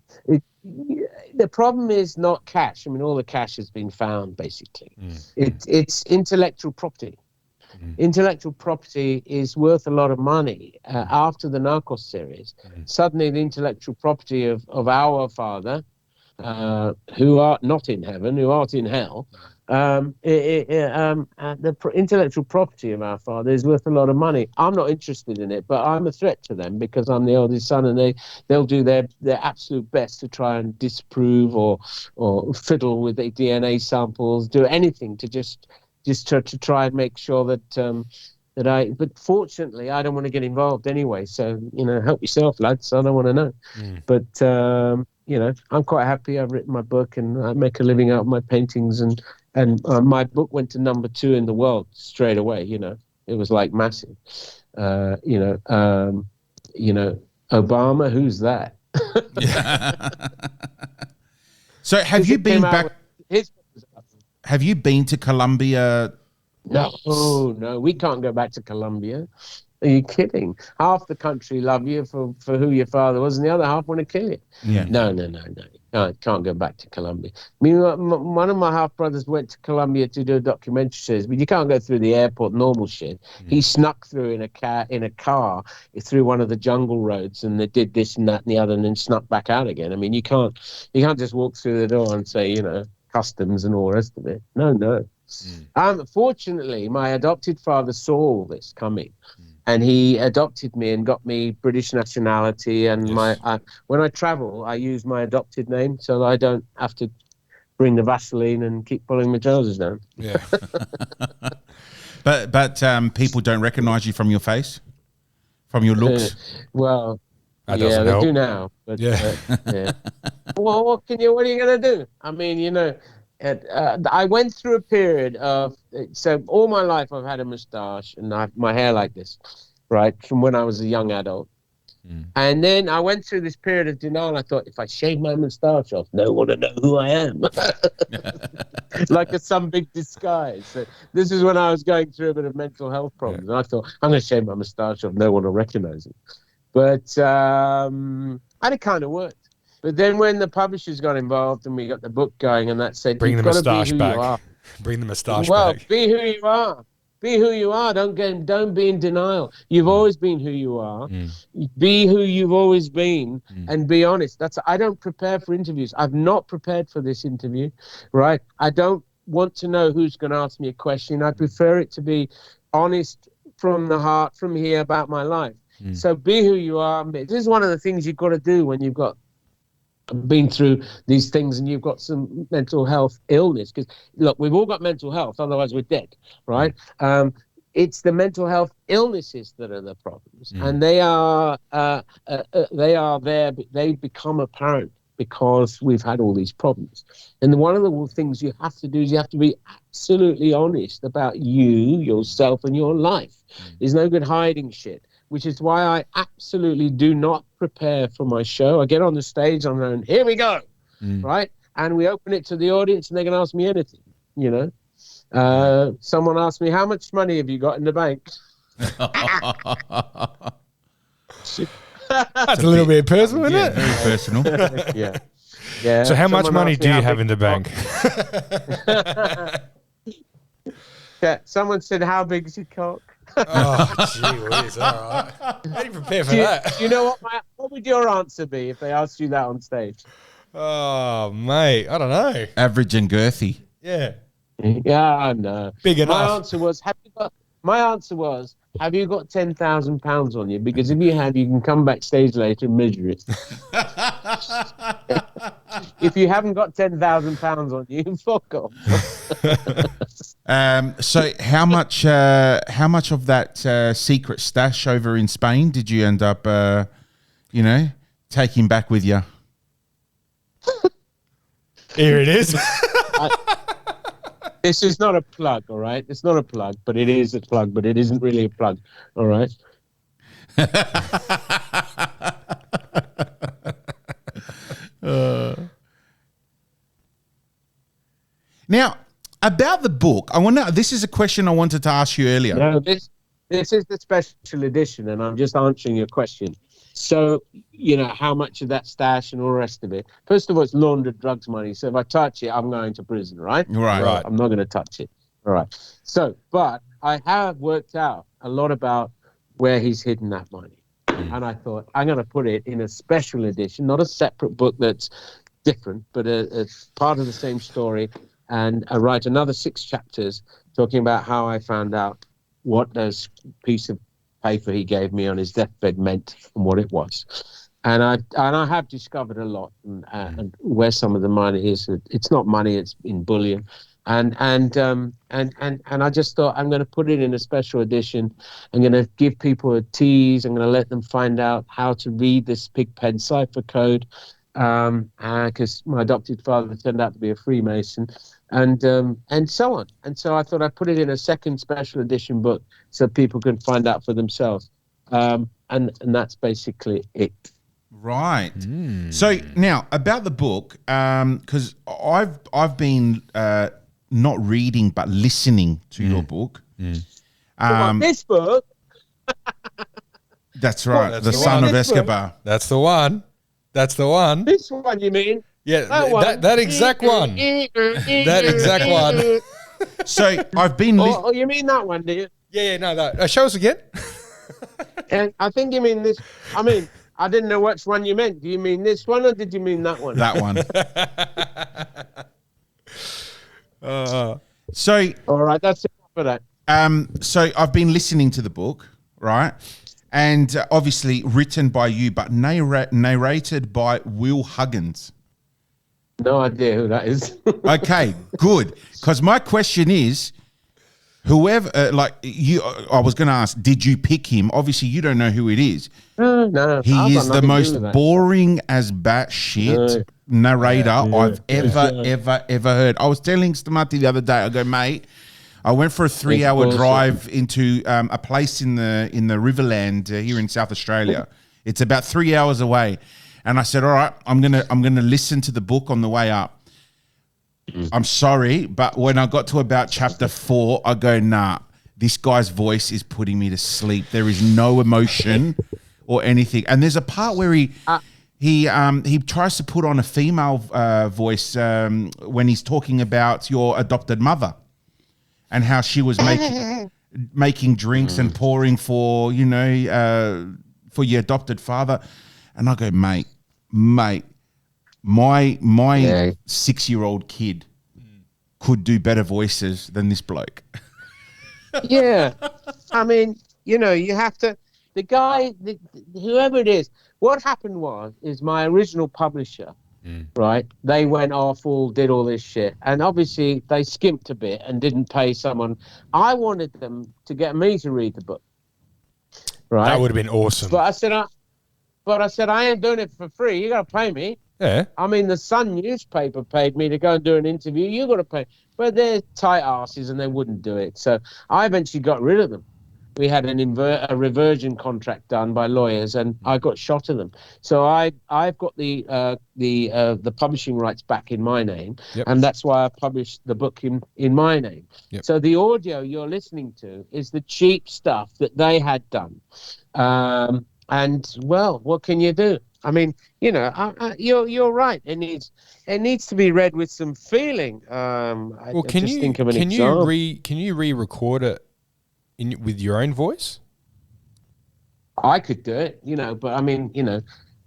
[SPEAKER 3] problem is not cash. I mean, all the cash has been found, basically. It's intellectual property. Intellectual property is worth a lot of money. After the Narcos series, suddenly the intellectual property of our father, who art not in heaven, who art in hell, the intellectual property of our father is worth a lot of money. I'm not interested in it, but I'm a threat to them because I'm the oldest son, and they'll do their absolute best to try and disprove or fiddle with the DNA samples, do anything to just to try and make sure that but fortunately I don't want to get involved anyway. So, help yourself, lads. I don't want to know. But, I'm quite happy. I've written my book and I make a living out of my paintings, and my book went to number 2 in the world straight away. It was like massive. Obama, who's that?
[SPEAKER 1] So have you been back? Have you been to Colombia?
[SPEAKER 3] No, we can't go back to Colombia. Are you kidding? Half the country love you for who your father was, and the other half want to kill you.
[SPEAKER 1] Yeah.
[SPEAKER 3] No. Can't go back to Colombia. I mean, one of my half brothers went to Colombia to do a documentary series, but you can't go through the airport, normal shit. He snuck through in a car through one of the jungle roads, and they did this and that and the other, and then snuck back out again. I mean, you can't just walk through the door and say, customs and all the rest of it. No. Fortunately, my adopted father saw all this coming, and he adopted me and got me British nationality. And when I travel, I use my adopted name so that I don't have to bring the Vaseline and keep pulling my trousers down.
[SPEAKER 2] Yeah.
[SPEAKER 3] but
[SPEAKER 1] people don't recognize you from your face, from your looks.
[SPEAKER 3] Well,
[SPEAKER 2] that
[SPEAKER 3] they do now. But well, what are you gonna do? I mean, I went through a period of, so all my life I've had a moustache and my hair like this, right, from when I was a young adult. And then I went through this period of denial. I thought, if I shave my moustache off, no one will know who I am. like some big disguise. So this is when I was going through a bit of mental health problems. And I thought, I'm going to shave my moustache off. No one will recognize it. But and it kind of worked. But then when the publishers got involved and we got the book going, and that said,
[SPEAKER 2] Bring the
[SPEAKER 3] you've got to be
[SPEAKER 2] moustache
[SPEAKER 3] who
[SPEAKER 2] back.
[SPEAKER 3] you are.
[SPEAKER 2] Bring the moustache
[SPEAKER 3] Well,
[SPEAKER 2] back.
[SPEAKER 3] be who you are. Be who you are. Don't be in denial. You've always been who you are. Be who you've always been, and be honest. I don't prepare for interviews. I've not prepared for this interview, right? I don't want to know who's going to ask me a question. I prefer it to be honest from the heart, from here, about my life. So be who you are. This is one of the things you've got to do when you've got been through these things and you've got some mental health illness. Because look, we've all got mental health, otherwise we're dead, right? It's the mental health illnesses that are the problems, and they are there. They become apparent because we've had all these problems. And one of the things you have to do is you have to be absolutely honest about you, yourself, and your life. There's no good hiding shit. Which is why I absolutely do not prepare for my show. I get on the stage, I'm going, here we go, right? And we open it to the audience, and they can ask me anything, you know. Someone asked me, how much money have you got in the bank?
[SPEAKER 2] That's a little bit personal, isn't it?
[SPEAKER 1] Very personal.
[SPEAKER 3] Yeah.
[SPEAKER 2] So how much money do you have in the bank?
[SPEAKER 3] Yeah. Someone said, how big is your cock?
[SPEAKER 2] Oh, gee whiz, all right. How do you prepare for that?
[SPEAKER 3] Do you know what would your answer be if they asked you that on stage?
[SPEAKER 2] Oh, mate, I don't know.
[SPEAKER 1] Average and girthy.
[SPEAKER 2] Yeah.
[SPEAKER 3] Yeah, I know.
[SPEAKER 2] Big enough.
[SPEAKER 3] My answer was, have you got £10,000 on you? Because if you have, you can come backstage later and measure it. If you haven't got £10,000 on you, fuck off.
[SPEAKER 1] So how much of that secret stash over in Spain did you end up, taking back with you?
[SPEAKER 2] Here it is.
[SPEAKER 3] This is not a plug, all right? It's not a plug, but it is a plug, but it isn't really a plug, all right?
[SPEAKER 1] Now, about the book, this is a question I wanted to ask you earlier.
[SPEAKER 3] No, this is the special edition, and I'm just answering your question. So, how much of that stash and all the rest of it. First of all, it's laundered drugs money. So if I touch it, I'm going to prison, right?
[SPEAKER 1] Right.
[SPEAKER 3] I'm not going to touch it. All right. So, but I have worked out a lot about where he's hidden that money. And I thought, I'm going to put it in a special edition, not a separate book that's different, but a part of the same story. And I write another 6 chapters talking about how I found out what those piece of paper he gave me on his deathbed meant and what it was. And I have discovered a lot and where some of the money is. It's not money; it's in bullion. And I just thought I'm going to put it in a special edition. I'm going to give people a tease. I'm going to let them find out how to read this Pigpen cipher code, because my adopted father turned out to be a Freemason, and so on. And so I thought I'd put it in a second special edition book so people can find out for themselves. And that's basically it.
[SPEAKER 1] Right. So now about the book, because I've been not reading but listening to your book.
[SPEAKER 3] This book.
[SPEAKER 1] That's right.
[SPEAKER 2] That's
[SPEAKER 1] the
[SPEAKER 2] the
[SPEAKER 1] son
[SPEAKER 3] one.
[SPEAKER 1] of Escobar.
[SPEAKER 2] That's the one. That's the one.
[SPEAKER 3] This one, you mean?
[SPEAKER 2] Yeah,
[SPEAKER 3] That
[SPEAKER 2] that exact one. That exact one.
[SPEAKER 1] So I've been.
[SPEAKER 3] Oh, you mean that one, do you?
[SPEAKER 2] Yeah, no, that. Show us again.
[SPEAKER 3] And I think you mean this. I mean, I didn't know which one you meant. Do you mean this one or did you mean that one?
[SPEAKER 1] That one. So
[SPEAKER 3] all right, that's it for that.
[SPEAKER 1] So I've been listening to the book, right? And obviously written by you, but narrated by Will Huggins.
[SPEAKER 3] No idea who that is.
[SPEAKER 1] Okay, good. Because my question is, whoever, I was going to ask, did you pick him? Obviously, you don't know who it is.
[SPEAKER 3] No.
[SPEAKER 1] He is the most boring as batshit narrator I've ever heard. I was telling Stamati the other day, I go, mate, I went for a 3-hour drive into a place in the Riverland here in South Australia. It's about 3 hours away. And I said, all right, I'm gonna listen to the book on the way up. I'm sorry, but when I got to about chapter 4, I go, nah, this guy's voice is putting me to sleep. There is no emotion or anything. And there's a part where he tries to put on a female voice when he's talking about your adopted mother and how she was making drinks and pouring for, for your adopted father. And I go, mate, my 6-year-old kid could do better voices than this bloke.
[SPEAKER 3] Yeah. I mean, you have to, the guy, whoever it is, what happened is my original publisher, right? They went off, did all this shit. And obviously they skimped a bit and didn't pay someone. I wanted them to get me to read the book. Right.
[SPEAKER 2] That would have been awesome.
[SPEAKER 3] But I said, I ain't doing it for free. You got to pay me.
[SPEAKER 2] Yeah.
[SPEAKER 3] I mean, the Sun newspaper paid me to go and do an interview. You got to pay. But they're tight asses and they wouldn't do it. So I eventually got rid of them. We had a reversion contract done by lawyers, and I got shot of them. So I've got the publishing rights back in my name, and that's why I published the book in my name. Yep. So the audio you're listening to is the cheap stuff that they had done. And well, what can you do? I mean, you're right. It needs to be read with some feeling.
[SPEAKER 2] Can you re-record it with your own voice?
[SPEAKER 3] I could do it, but I mean,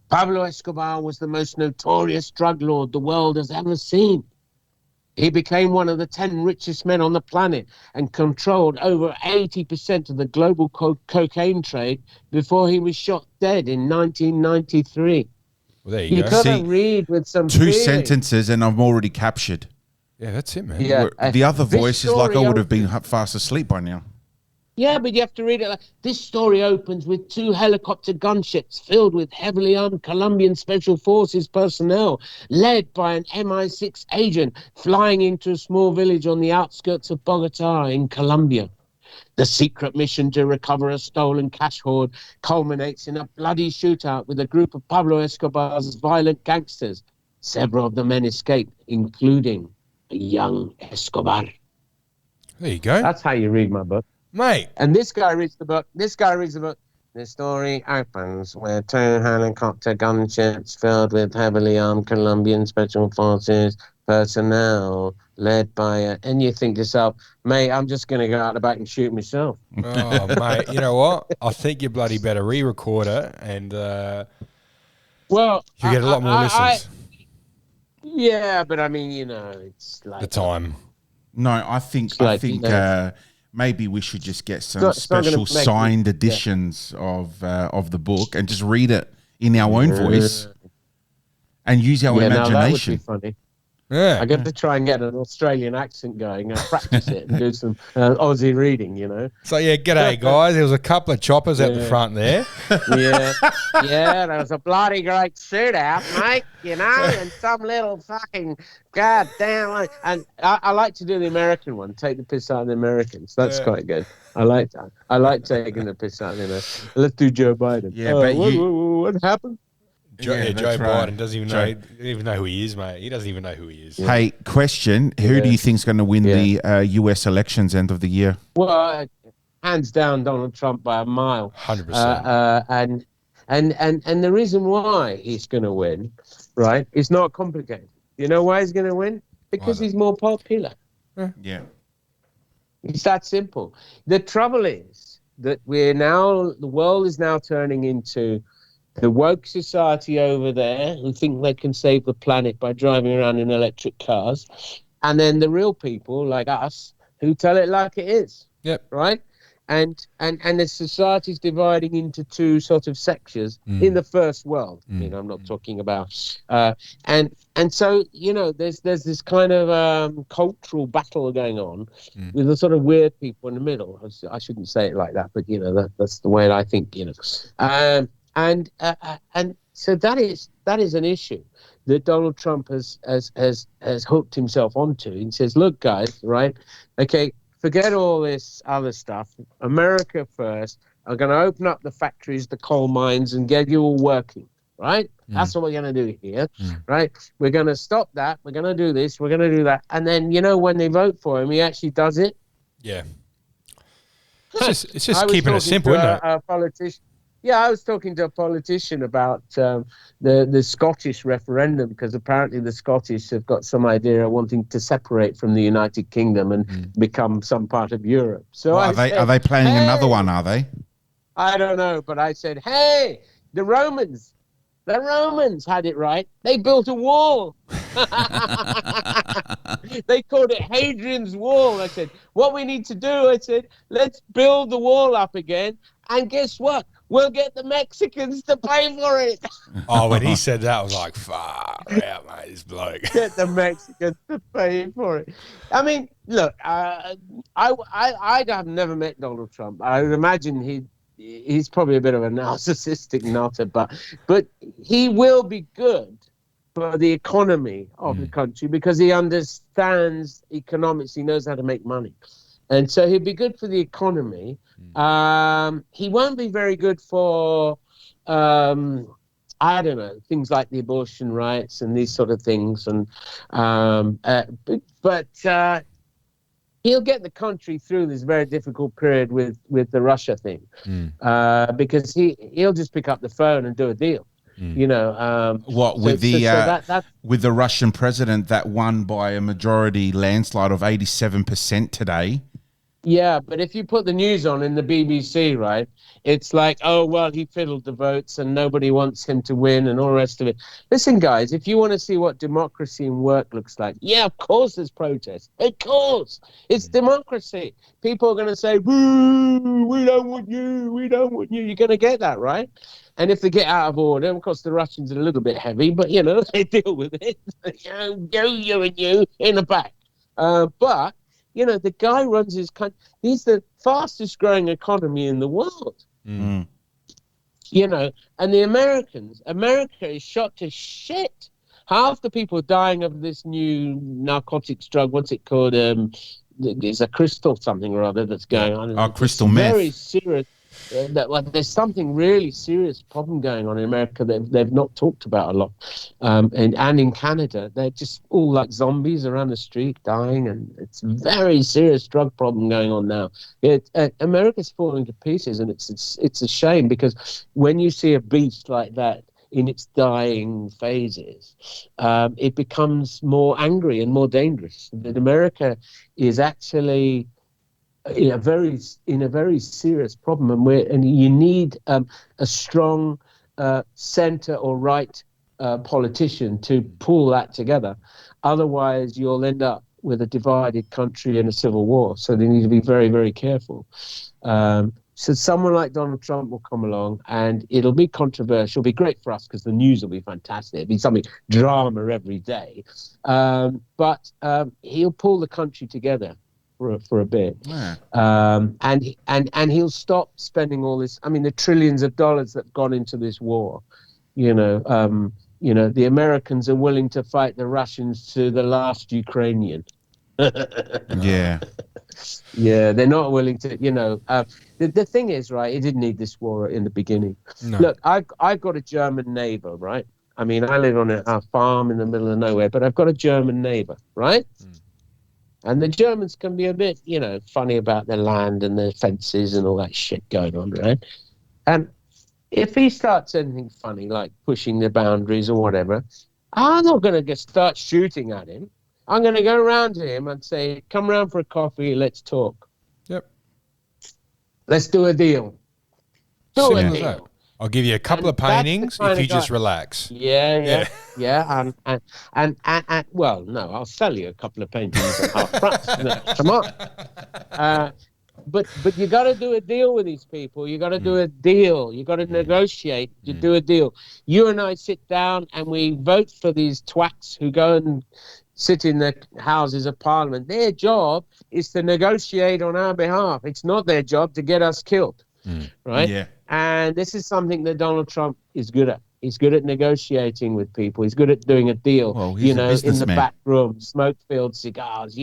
[SPEAKER 3] Pablo Escobar was the most notorious drug lord the world has ever seen. He became one of the 10 richest men on the planet and controlled over 80% of the global cocaine trade before he was shot dead in 1993.
[SPEAKER 2] Well, there you go.
[SPEAKER 3] You gotta read with some
[SPEAKER 1] two
[SPEAKER 3] feeling.
[SPEAKER 1] Sentences and I'm already captured.
[SPEAKER 2] Yeah, that's it, man.
[SPEAKER 3] Yeah,
[SPEAKER 1] the other voice is like I would have been fast asleep by now.
[SPEAKER 3] Yeah, but you have to read it like this. Story opens with 2 helicopter gunships filled with heavily armed Colombian Special Forces personnel, led by an MI6 agent flying into a small village on the outskirts of Bogota in Colombia. The secret mission to recover a stolen cash hoard culminates in a bloody shootout with a group of Pablo Escobar's violent gangsters. Several of the men escape, including a young Escobar.
[SPEAKER 2] There you go.
[SPEAKER 3] That's how you read my book.
[SPEAKER 2] Mate.
[SPEAKER 3] And this guy reads the book. The story opens with 2 helicopter gunships filled with heavily armed Colombian Special Forces personnel led by and you think to yourself, mate, I'm just going to go out the back and shoot myself.
[SPEAKER 2] Oh, mate, you know what? I think you bloody better re-record it and you get a lot more listens.
[SPEAKER 3] Yeah, but I mean, it's like...
[SPEAKER 2] The time.
[SPEAKER 1] No, I think maybe we should just get some special signed editions of the book and just read it in our own voice and use our imagination.
[SPEAKER 3] That would be funny.
[SPEAKER 2] Yeah.
[SPEAKER 3] I got to try and get an Australian accent going and practice it and do some Aussie reading,
[SPEAKER 2] So, g'day, guys. There was a couple of choppers out the front there.
[SPEAKER 3] There was a bloody great shootout, mate, and some little fucking goddamn... And I like to do the American one, take the piss out of the Americans. That's quite good. I like that. I like taking the piss out of the Americans. Let's do Joe Biden.
[SPEAKER 1] Yeah, but
[SPEAKER 3] what happened?
[SPEAKER 2] Joe Biden doesn't even know who he is, mate. He doesn't even know who he is.
[SPEAKER 1] Hey, question. Who do you think's going to win the US elections end of the year?
[SPEAKER 3] Well, hands down, Donald Trump by a mile.
[SPEAKER 2] 100%.
[SPEAKER 3] And the reason why he's going to win, right, is not complicated. You know why he's going to win? Because he's more popular.
[SPEAKER 1] Yeah.
[SPEAKER 3] It's that simple. The trouble is that the world is now turning into the woke society over there who think they can save the planet by driving around in electric cars. And then the real people like us who tell it like it is.
[SPEAKER 2] Yep.
[SPEAKER 3] Right? And the society's dividing into 2 sort of sections in the first world. I'm not talking about and so there's this kind of cultural battle going on with the sort of weird people in the middle. I shouldn't say it like that, but that's the way I think. And so that is an issue that Donald Trump has hooked himself onto. He says, look, guys, right? Okay, forget all this other stuff. America first. I'm going to open up the factories, the coal mines, and get you all working. right? That's what we're going to do here, right? We're going to stop that. We're going to do this. We're going to do that. And then, when they vote for him, he actually does it.
[SPEAKER 2] Yeah. It's just keeping it simple, isn't it?
[SPEAKER 3] A politician. Yeah, I was talking to a politician about the Scottish referendum, because apparently the Scottish have got some idea of wanting to separate from the United Kingdom and become some part of Europe. So
[SPEAKER 1] are they planning another one, are they?
[SPEAKER 3] I don't know, but I said, hey, the Romans had it right. They built a wall. They called it Hadrian's Wall. I said, what we need to do, let's build the wall up again. And guess what? We'll get the Mexicans to pay for it.
[SPEAKER 2] Oh, when he said that, I was like, fuck out, mate, this bloke.
[SPEAKER 3] Get the Mexicans to pay for it. I mean, look, I have never met Donald Trump. I would imagine he's probably a bit of a narcissistic nutter, but he will be good for the economy of the country because he understands economics. He knows how to make money. And so he'd be good for the economy. He won't be very good for, I don't know, things like the abortion rights and these sort of things. And but he'll get the country through this very difficult period with the Russia thing, because he'll just pick up the phone and do a deal. With
[SPEAKER 1] the Russian president that won by a majority landslide of 87% today.
[SPEAKER 3] Yeah, but if you put the news on in the BBC, right, it's like, oh, well, he fiddled the votes and nobody wants him to win and all the rest of it. Listen, guys, if you want to see what democracy in work looks like, yeah, of course there's protest. Of course. It's democracy. People are going to say, boo, we don't want you, we don't want you. You're going to get that, right? And if they get out of order, of course, the Russians are a little bit heavy, but, they deal with it. You and you in the back. But the guy runs his country. He's the fastest growing economy in the world. And the America is shot to shit. Half the people dying of this new narcotics drug, what's it called? It's a crystal something or other that's going on.
[SPEAKER 1] Oh, crystal meth.
[SPEAKER 3] Very serious. There's something really serious problem going on in America that they've not talked about a lot, and in Canada they're just all like zombies around the street dying, and it's a very serious drug problem going on now. America's falling to pieces, and it's a shame, because when you see a beast like that in its dying phases, it becomes more angry and more dangerous. That America is actually in a very serious problem, and you need a strong center or right politician to pull that together. Otherwise, you'll end up with a divided country and a civil war. So they need to be very, very careful. So someone like Donald Trump will come along, and it'll be controversial. It'll be great for us because the news will be fantastic. It'll be something drama every day. But he'll pull the country together for a bit, and he'll stop spending all this. I mean, the trillions of dollars that gone into this war. The Americans are willing to fight the Russians to the last Ukrainian.
[SPEAKER 1] Yeah,
[SPEAKER 3] they're not willing to. The thing is, right? He didn't need this war in the beginning. No. Look, I've got a German neighbor, right? I mean, I live on a farm in the middle of nowhere, but I've got a German neighbor, right? And the Germans can be a bit, funny about their land and their fences and all that shit going on, right? And if he starts anything funny, like pushing the boundaries or whatever, I'm not going to start shooting at him. I'm going to go around to him and say, come round for a coffee, let's talk.
[SPEAKER 2] Yep.
[SPEAKER 3] Let's do a deal. Do a deal.
[SPEAKER 2] I'll give you a couple of paintings if you just relax.
[SPEAKER 3] Yeah. And well, no, I'll sell you a couple of paintings at half price. Come on. But you got to do a deal with these people. You got to do a deal. You got to negotiate. You do a deal. You and I sit down and we vote for these twats who go and sit in the Houses of Parliament. Their job is to negotiate on our behalf. It's not their job to get us killed. Right? Yeah. And this is something that Donald Trump is good at. He's good at negotiating with people. He's good at doing a deal.
[SPEAKER 1] Well, in the
[SPEAKER 3] back room, smoke-filled cigars,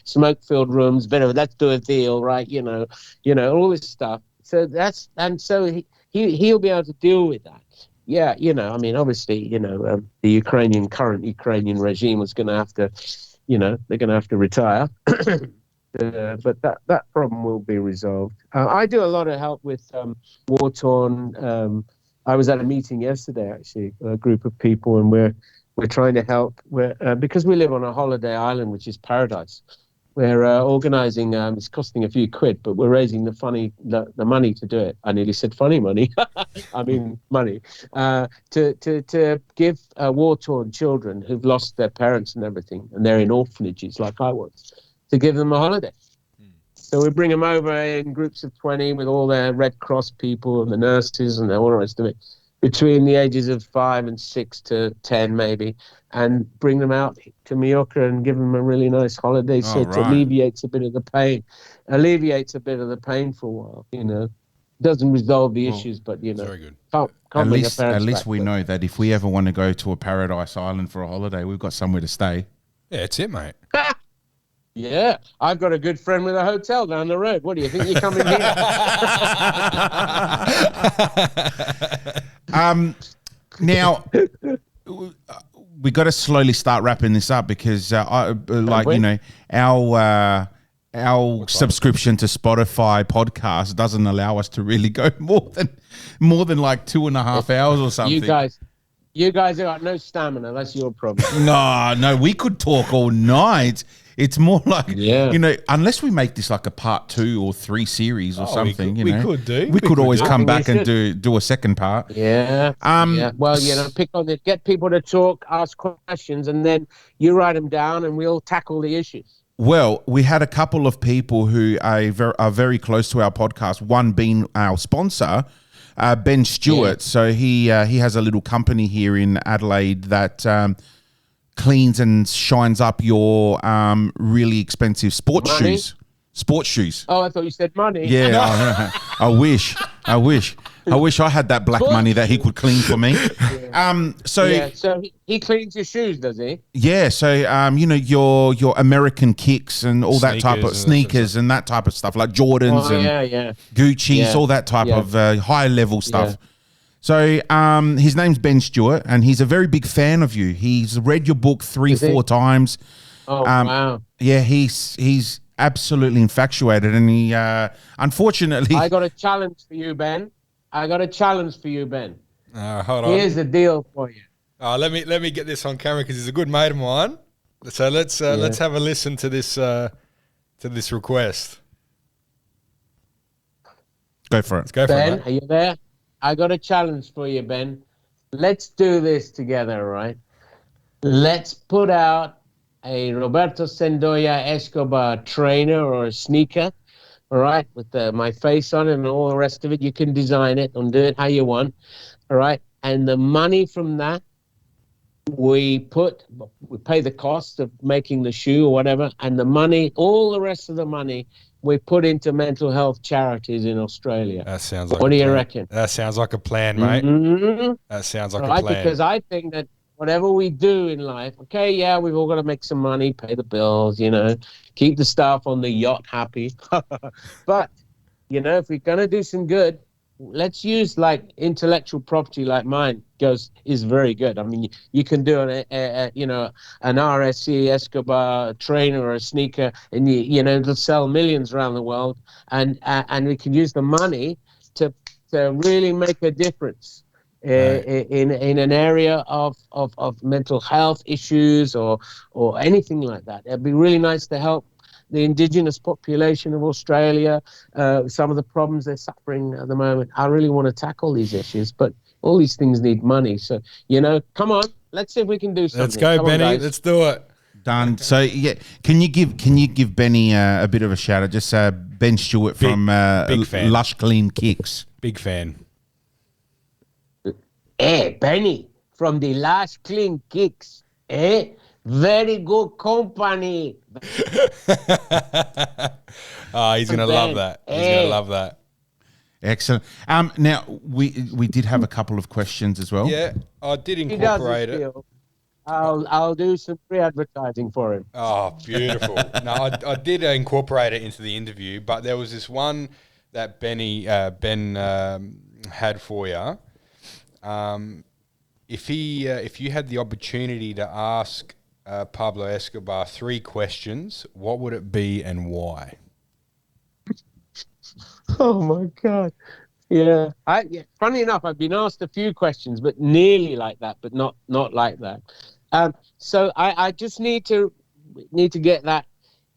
[SPEAKER 3] smoke-filled rooms. Let's do a deal, right? All this stuff. So he'll be able to deal with that. yeah, I mean, obviously, the current Ukrainian regime was going to have to, they're going to have to retire. But that problem will be resolved. I do a lot of help with war-torn. I was at a meeting yesterday, actually, a group of people, and we're trying to help. Because we live on a holiday island, which is paradise. We're organizing. It's costing a few quid, but we're raising the money to do it. I nearly said funny money. I mean money to give war-torn children who've lost their parents and everything, and they're in orphanages like I was, to give them a holiday. So we bring them over in groups of 20 with all their Red Cross people and the nurses and all the rest of it, between the ages of 5 and 6 to 10 maybe, and bring them out to Mallorca and give them a really nice holiday. So it alleviates a bit of the pain. Alleviates a bit of the pain for a while, Doesn't resolve the issues, but,
[SPEAKER 2] very good.
[SPEAKER 3] Can't
[SPEAKER 1] at least we know that if we ever want to go to a paradise island for a holiday, we've got somewhere to stay.
[SPEAKER 2] Yeah, it's it, mate.
[SPEAKER 3] Yeah, I've got a good friend with a hotel down the road. What do you think? You're coming here?
[SPEAKER 1] Now, we got to slowly start wrapping this up because, our subscription to Spotify podcast doesn't allow us to really go more than like 2.5 hours or something.
[SPEAKER 3] You guys have got no stamina. That's your problem.
[SPEAKER 1] No, we could talk all night. It's more like, unless we make this like a part 2 or 3 series or something,
[SPEAKER 2] we could
[SPEAKER 1] always come back and do a second part.
[SPEAKER 3] Yeah. Well, get people to talk, ask questions, and then you write them down and we'll tackle the issues.
[SPEAKER 1] Well, we had a couple of people who are very close to our podcast, one being our sponsor, Ben Stewart. Yeah. So he has a little company here in Adelaide that cleans and shines up your really expensive sports shoes. Sports shoes.
[SPEAKER 3] Oh, I thought you said money.
[SPEAKER 1] Yeah, I wish I had that black money that he could clean for me.
[SPEAKER 3] Yeah. So he cleans your shoes, does he?
[SPEAKER 1] Yeah. So your American kicks and all that type of sneakers and that type of stuff, like Jordans and Gucci's, all that type of high level stuff. Yeah. So his name's Ben Stewart, and he's a very big fan of you. He's read your book 3-4 times.
[SPEAKER 3] Oh, wow.
[SPEAKER 1] Yeah, he's absolutely infatuated, and he unfortunately.
[SPEAKER 3] I got a challenge for you, Ben. Hold on. Here's the deal for you.
[SPEAKER 2] Let me get this on camera because he's a good mate of mine. So let's have a listen to this request.
[SPEAKER 1] Go for it.
[SPEAKER 2] Let's go for
[SPEAKER 3] Ben,
[SPEAKER 2] it.
[SPEAKER 3] Are you there? I got a challenge for you, Ben. Let's do this together, right? Let's put out a Roberto Sendoya Escobar trainer or a sneaker, all right, with my face on it and all the rest of it. You can design it and do it how you want, all right? And the money from that, we pay the cost of making the shoe or whatever, and the money, all the rest of the money, we put into mental health charities in Australia.
[SPEAKER 2] That sounds like
[SPEAKER 3] what do you reckon?
[SPEAKER 2] That sounds like a plan, mate.
[SPEAKER 3] Mm-hmm.
[SPEAKER 2] That sounds like a plan.
[SPEAKER 3] Because I think that whatever we do in life, we've all got to make some money, pay the bills, keep the staff on the yacht happy. But, if we're going to do some good, let's use like intellectual property like mine is very good. I mean, you can do an RSC Escobar trainer or a sneaker, and it'll sell millions around the world, and we can use the money to really make a difference in an area of mental health issues or anything like that. It'd be really nice to help the indigenous population of Australia, some of the problems they're suffering at the moment. I really want to tackle these issues, but all these things need money. So, come on, let's see if we can do something.
[SPEAKER 2] Let's go,
[SPEAKER 3] come
[SPEAKER 2] Benny.
[SPEAKER 3] on,
[SPEAKER 2] let's do it.
[SPEAKER 1] Done. So, can you give Benny a bit of a shout out? Just Ben Stewart from
[SPEAKER 2] big fan.
[SPEAKER 1] Lush Clean Kicks.
[SPEAKER 2] Big fan.
[SPEAKER 3] Hey, Benny from the Lush Clean Kicks. Very good company.
[SPEAKER 2] He's gonna love that. He's gonna love that.
[SPEAKER 1] Excellent. Now we did have a couple of questions as well.
[SPEAKER 2] Yeah, I did incorporate it.
[SPEAKER 3] I'll do some free advertising for him.
[SPEAKER 2] Oh, beautiful. No, I did incorporate it into the interview, but there was this one that Ben had for you. If you had the opportunity to ask Pablo Escobar 3 questions, what would it be and why?
[SPEAKER 3] Oh my God. Yeah. Funny enough, I've been asked a few questions, but nearly like that, but not like that. So I just need to get that.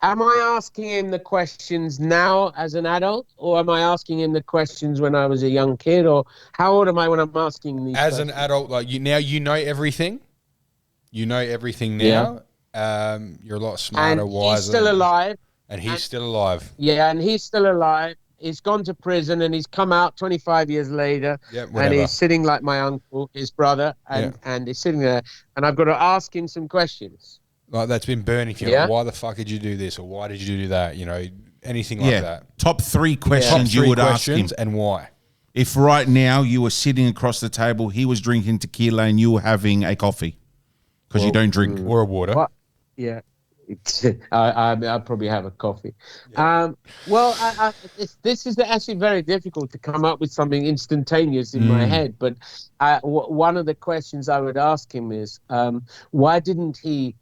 [SPEAKER 3] Am I asking him the questions now as an adult, or am I asking him the questions when I was a young kid, or how old am I when I'm asking these
[SPEAKER 2] As
[SPEAKER 3] questions?
[SPEAKER 2] an adult, like you know everything. You know everything
[SPEAKER 3] Yeah.
[SPEAKER 2] now. You're a lot smarter,
[SPEAKER 3] And
[SPEAKER 2] wiser.
[SPEAKER 3] he's still alive.
[SPEAKER 2] And he's still alive.
[SPEAKER 3] Yeah, and he's still alive. He's gone to prison and he's come out 25 years later.
[SPEAKER 2] Yeah,
[SPEAKER 3] And
[SPEAKER 2] whatever.
[SPEAKER 3] he's sitting like my uncle, his brother, and he's sitting there. And I've got to ask him some questions.
[SPEAKER 2] Like that's been burning for you.
[SPEAKER 3] Yeah.
[SPEAKER 2] Like, why the fuck did you do this, or why did you do that? You know, anything like that.
[SPEAKER 1] Top 3 questions
[SPEAKER 2] Top
[SPEAKER 1] you
[SPEAKER 2] 3
[SPEAKER 1] would ask him,
[SPEAKER 2] questions and why.
[SPEAKER 1] if right now you were sitting across the table, he was drinking tequila and you were having a coffee because you don't drink,
[SPEAKER 2] or a water.
[SPEAKER 3] What? Yeah. I'll probably have a coffee. Yeah. Well, this is actually very difficult to come up with something instantaneous in my head. But one of the questions I would ask him is, why didn't he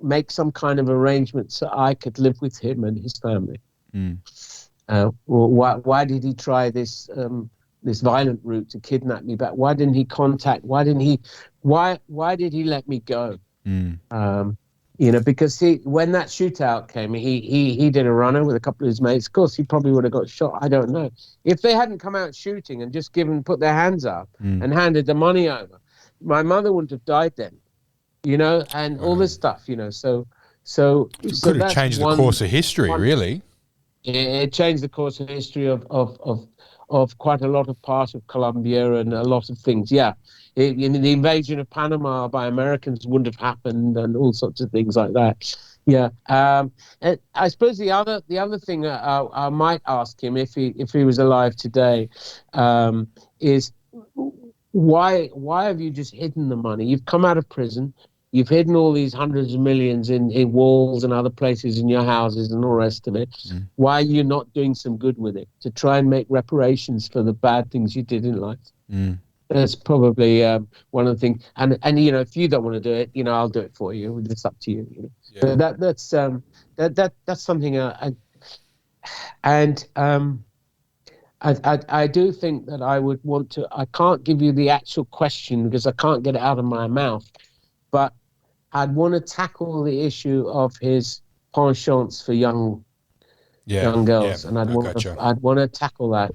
[SPEAKER 3] make some kind of arrangement so I could live with him and his family? Why did he try this violent route to kidnap me back? Why didn't he why did he let me go? Because when that shootout came, he did a runner with a couple of his mates. Of course, he probably would have got shot. I don't know. If they hadn't come out shooting and just put their hands up and handed the money over, my mother wouldn't have died then. And all this stuff. So
[SPEAKER 2] could have changed the course of history, really.
[SPEAKER 3] It changed the course of history of quite a lot of part of Colombia and a lot of things. Yeah. The invasion of Panama by Americans wouldn't have happened, and all sorts of things like that. Yeah. And I suppose the other thing I might ask him if he was alive today is why have you just hidden the money? You've come out of prison. You've hidden all these hundreds of millions in walls and other places in your houses and all the rest of it. Why are you not doing some good with it to try and make reparations for the bad things you did in life? That's probably one of the things. And if you don't want to do it, I'll do it for you. It's up to you. Yeah. That's something. I do think that I would want to. I can't give you the actual question because I can't get it out of my mouth, but I'd want to tackle the issue of his penchants for young girls, and I'd want to tackle that.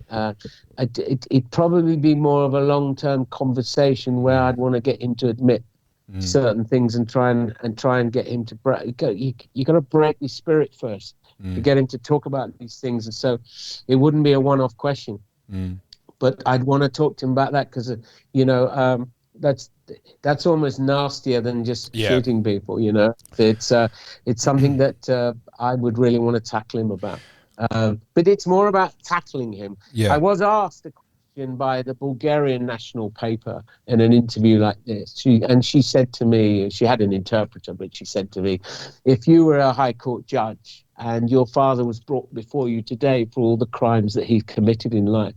[SPEAKER 3] It'd probably be more of a long-term conversation where I'd want to get him to admit certain things and try and get him to break. You got to break his spirit first to get him to talk about these things, and so it wouldn't be a one-off question. But I'd want to talk to him about that because that's almost nastier than just shooting people. It's something that I would really want to tackle him about. But it's more about tackling him. I was asked a question by the Bulgarian national paper in an interview like this. She said to me, she had an interpreter, but she said to me, if you were a high court judge and your father was brought before you today for all the crimes that he committed in life,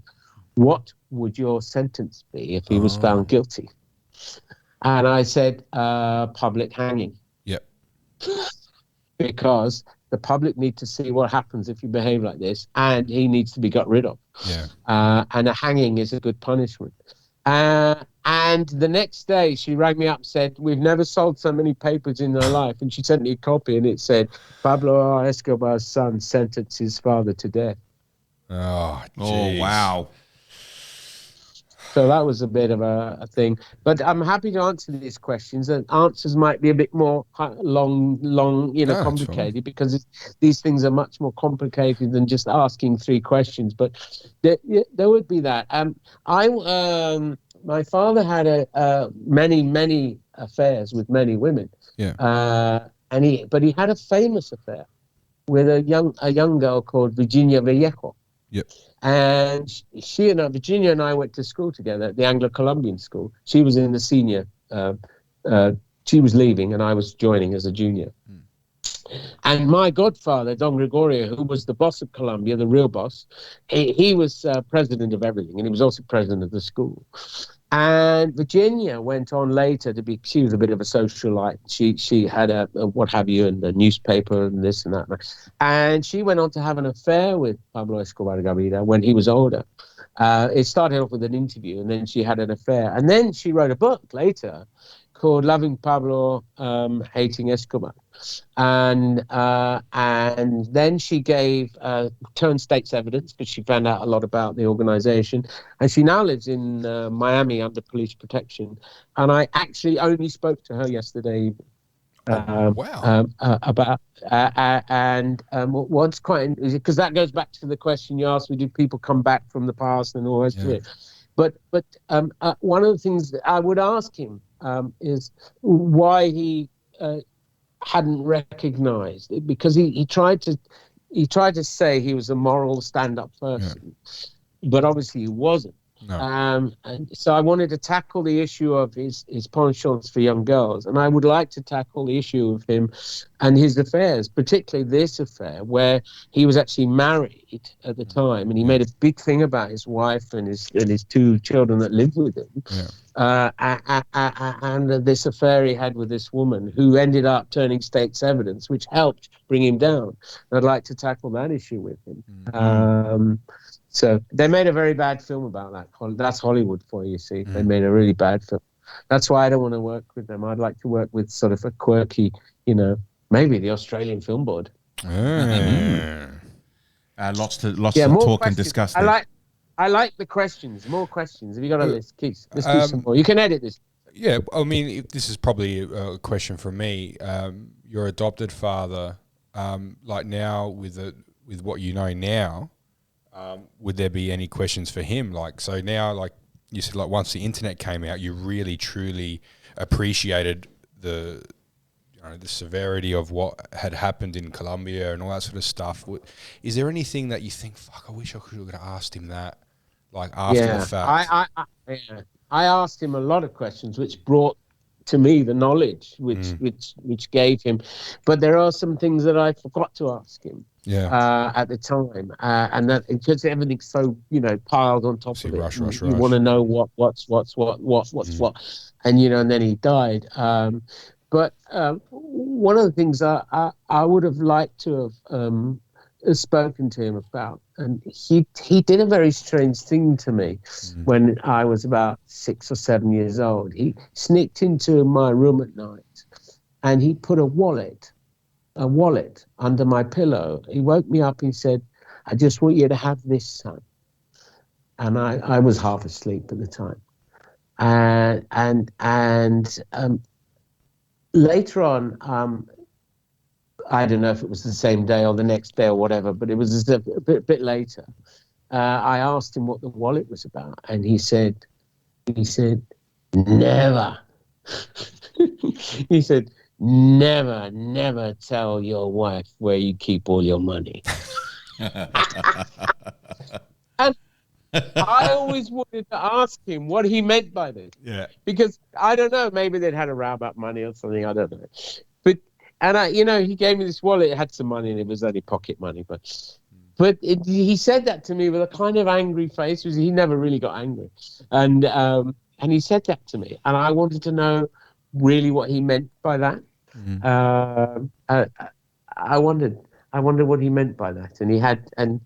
[SPEAKER 3] what would your sentence be if he was found guilty? And I said, public hanging.
[SPEAKER 2] Yep.
[SPEAKER 3] Because the public need to see what happens if you behave like this, and he needs to be got rid of.
[SPEAKER 2] Yeah.
[SPEAKER 3] And a hanging is a good punishment. And the next day she rang me up and said, we've never sold so many papers in our life. And she sent me a copy and it said, Pablo Escobar's son sentenced his father to death.
[SPEAKER 2] Oh,
[SPEAKER 1] wow.
[SPEAKER 3] So that was a bit of a thing. But I'm happy to answer these questions. And answers might be a bit more long, complicated because these things are much more complicated than just asking 3 questions. But there would be that. My father had many affairs with many women.
[SPEAKER 2] Yeah.
[SPEAKER 3] But he had a famous affair with a young girl called Virginia Vallejo.
[SPEAKER 2] Yep.
[SPEAKER 3] And Virginia and I went to school together at the Anglo-Colombian school. She was in the senior. She was leaving and I was joining as a junior. And my godfather, Don Gregorio, who was the boss of Colombia, the real boss, he was president of everything, and he was also president of the school. And Virginia went on later to be, she was a bit of a socialite. She had a what have you, in the newspaper and this and that. And she went on to have an affair with Pablo Escobar Gaviria when he was older. It started off with an interview, and then she had an affair. And then she wrote a book later called Loving Pablo, Hating Escobar. And then she turned state's evidence because she found out a lot about the organization. And she now lives in Miami under police protection. And I actually only spoke to her yesterday about what's quite, because that goes back to the question you asked me: do people come back from the past and all the rest of it? But one of the things that I would ask him is why he hadn't recognized it, because he tried to say he was a moral stand-up person, but obviously he wasn't. No. And so I wanted to tackle the issue of his penchants for young girls, and I would like to tackle the issue of him and his affairs, particularly this affair where he was actually married at the time, and he made a big thing about his wife and his two children that lived with him. And this affair he had with this woman who ended up turning state's evidence, which helped bring him down. And I'd like to tackle that issue with him. So they made a very bad film about that. That's Hollywood for you, see. They made a really bad film. That's why I don't want to work with them. I'd like to work with sort of a quirky, maybe the Australian Film Board.
[SPEAKER 1] Lots to talk and discuss there.
[SPEAKER 3] I like the questions. More questions. Have you got a list, Keith? Let's do some more. You can edit this.
[SPEAKER 2] Yeah, I mean, this is probably a question from me. Your adopted father, like now with what you know now, would there be any questions for him? Like, so now, like you said, like once the internet came out, you really truly appreciated the severity of what had happened in Colombia and all that sort of stuff. Is there anything that you think, fuck, I wish I could have asked him that, like after the fact?
[SPEAKER 3] I asked him a lot of questions, which brought to me the knowledge, which gave him. But there are some things that I forgot to ask him. At the time, and that because everything's so piled on top of it,
[SPEAKER 2] rush.
[SPEAKER 3] You want to know what's what, and and then he died. But one of the things I would have liked to have spoken to him about, and he did a very strange thing to me when I was about 6 or 7 years old. He sneaked into my room at night, and he put a wallet under my pillow. He woke me up and said, "I just want you to have this, son." And I was half asleep at the time. And later on, I don't know if it was the same day or the next day or whatever, but it was a bit later. I asked him what the wallet was about, and he said, "Never." He said, Never tell your wife where you keep all your money." And I always wanted to ask him what he meant by this.
[SPEAKER 1] Yeah.
[SPEAKER 3] Because I don't know, maybe they'd had a row about money or something, I don't know. He gave me this wallet, it had some money and it was only pocket money, but he said that to me with a kind of angry face, because he never really got angry. And he said that to me, and I wanted to know really what he meant by that. I wondered what he meant by that, and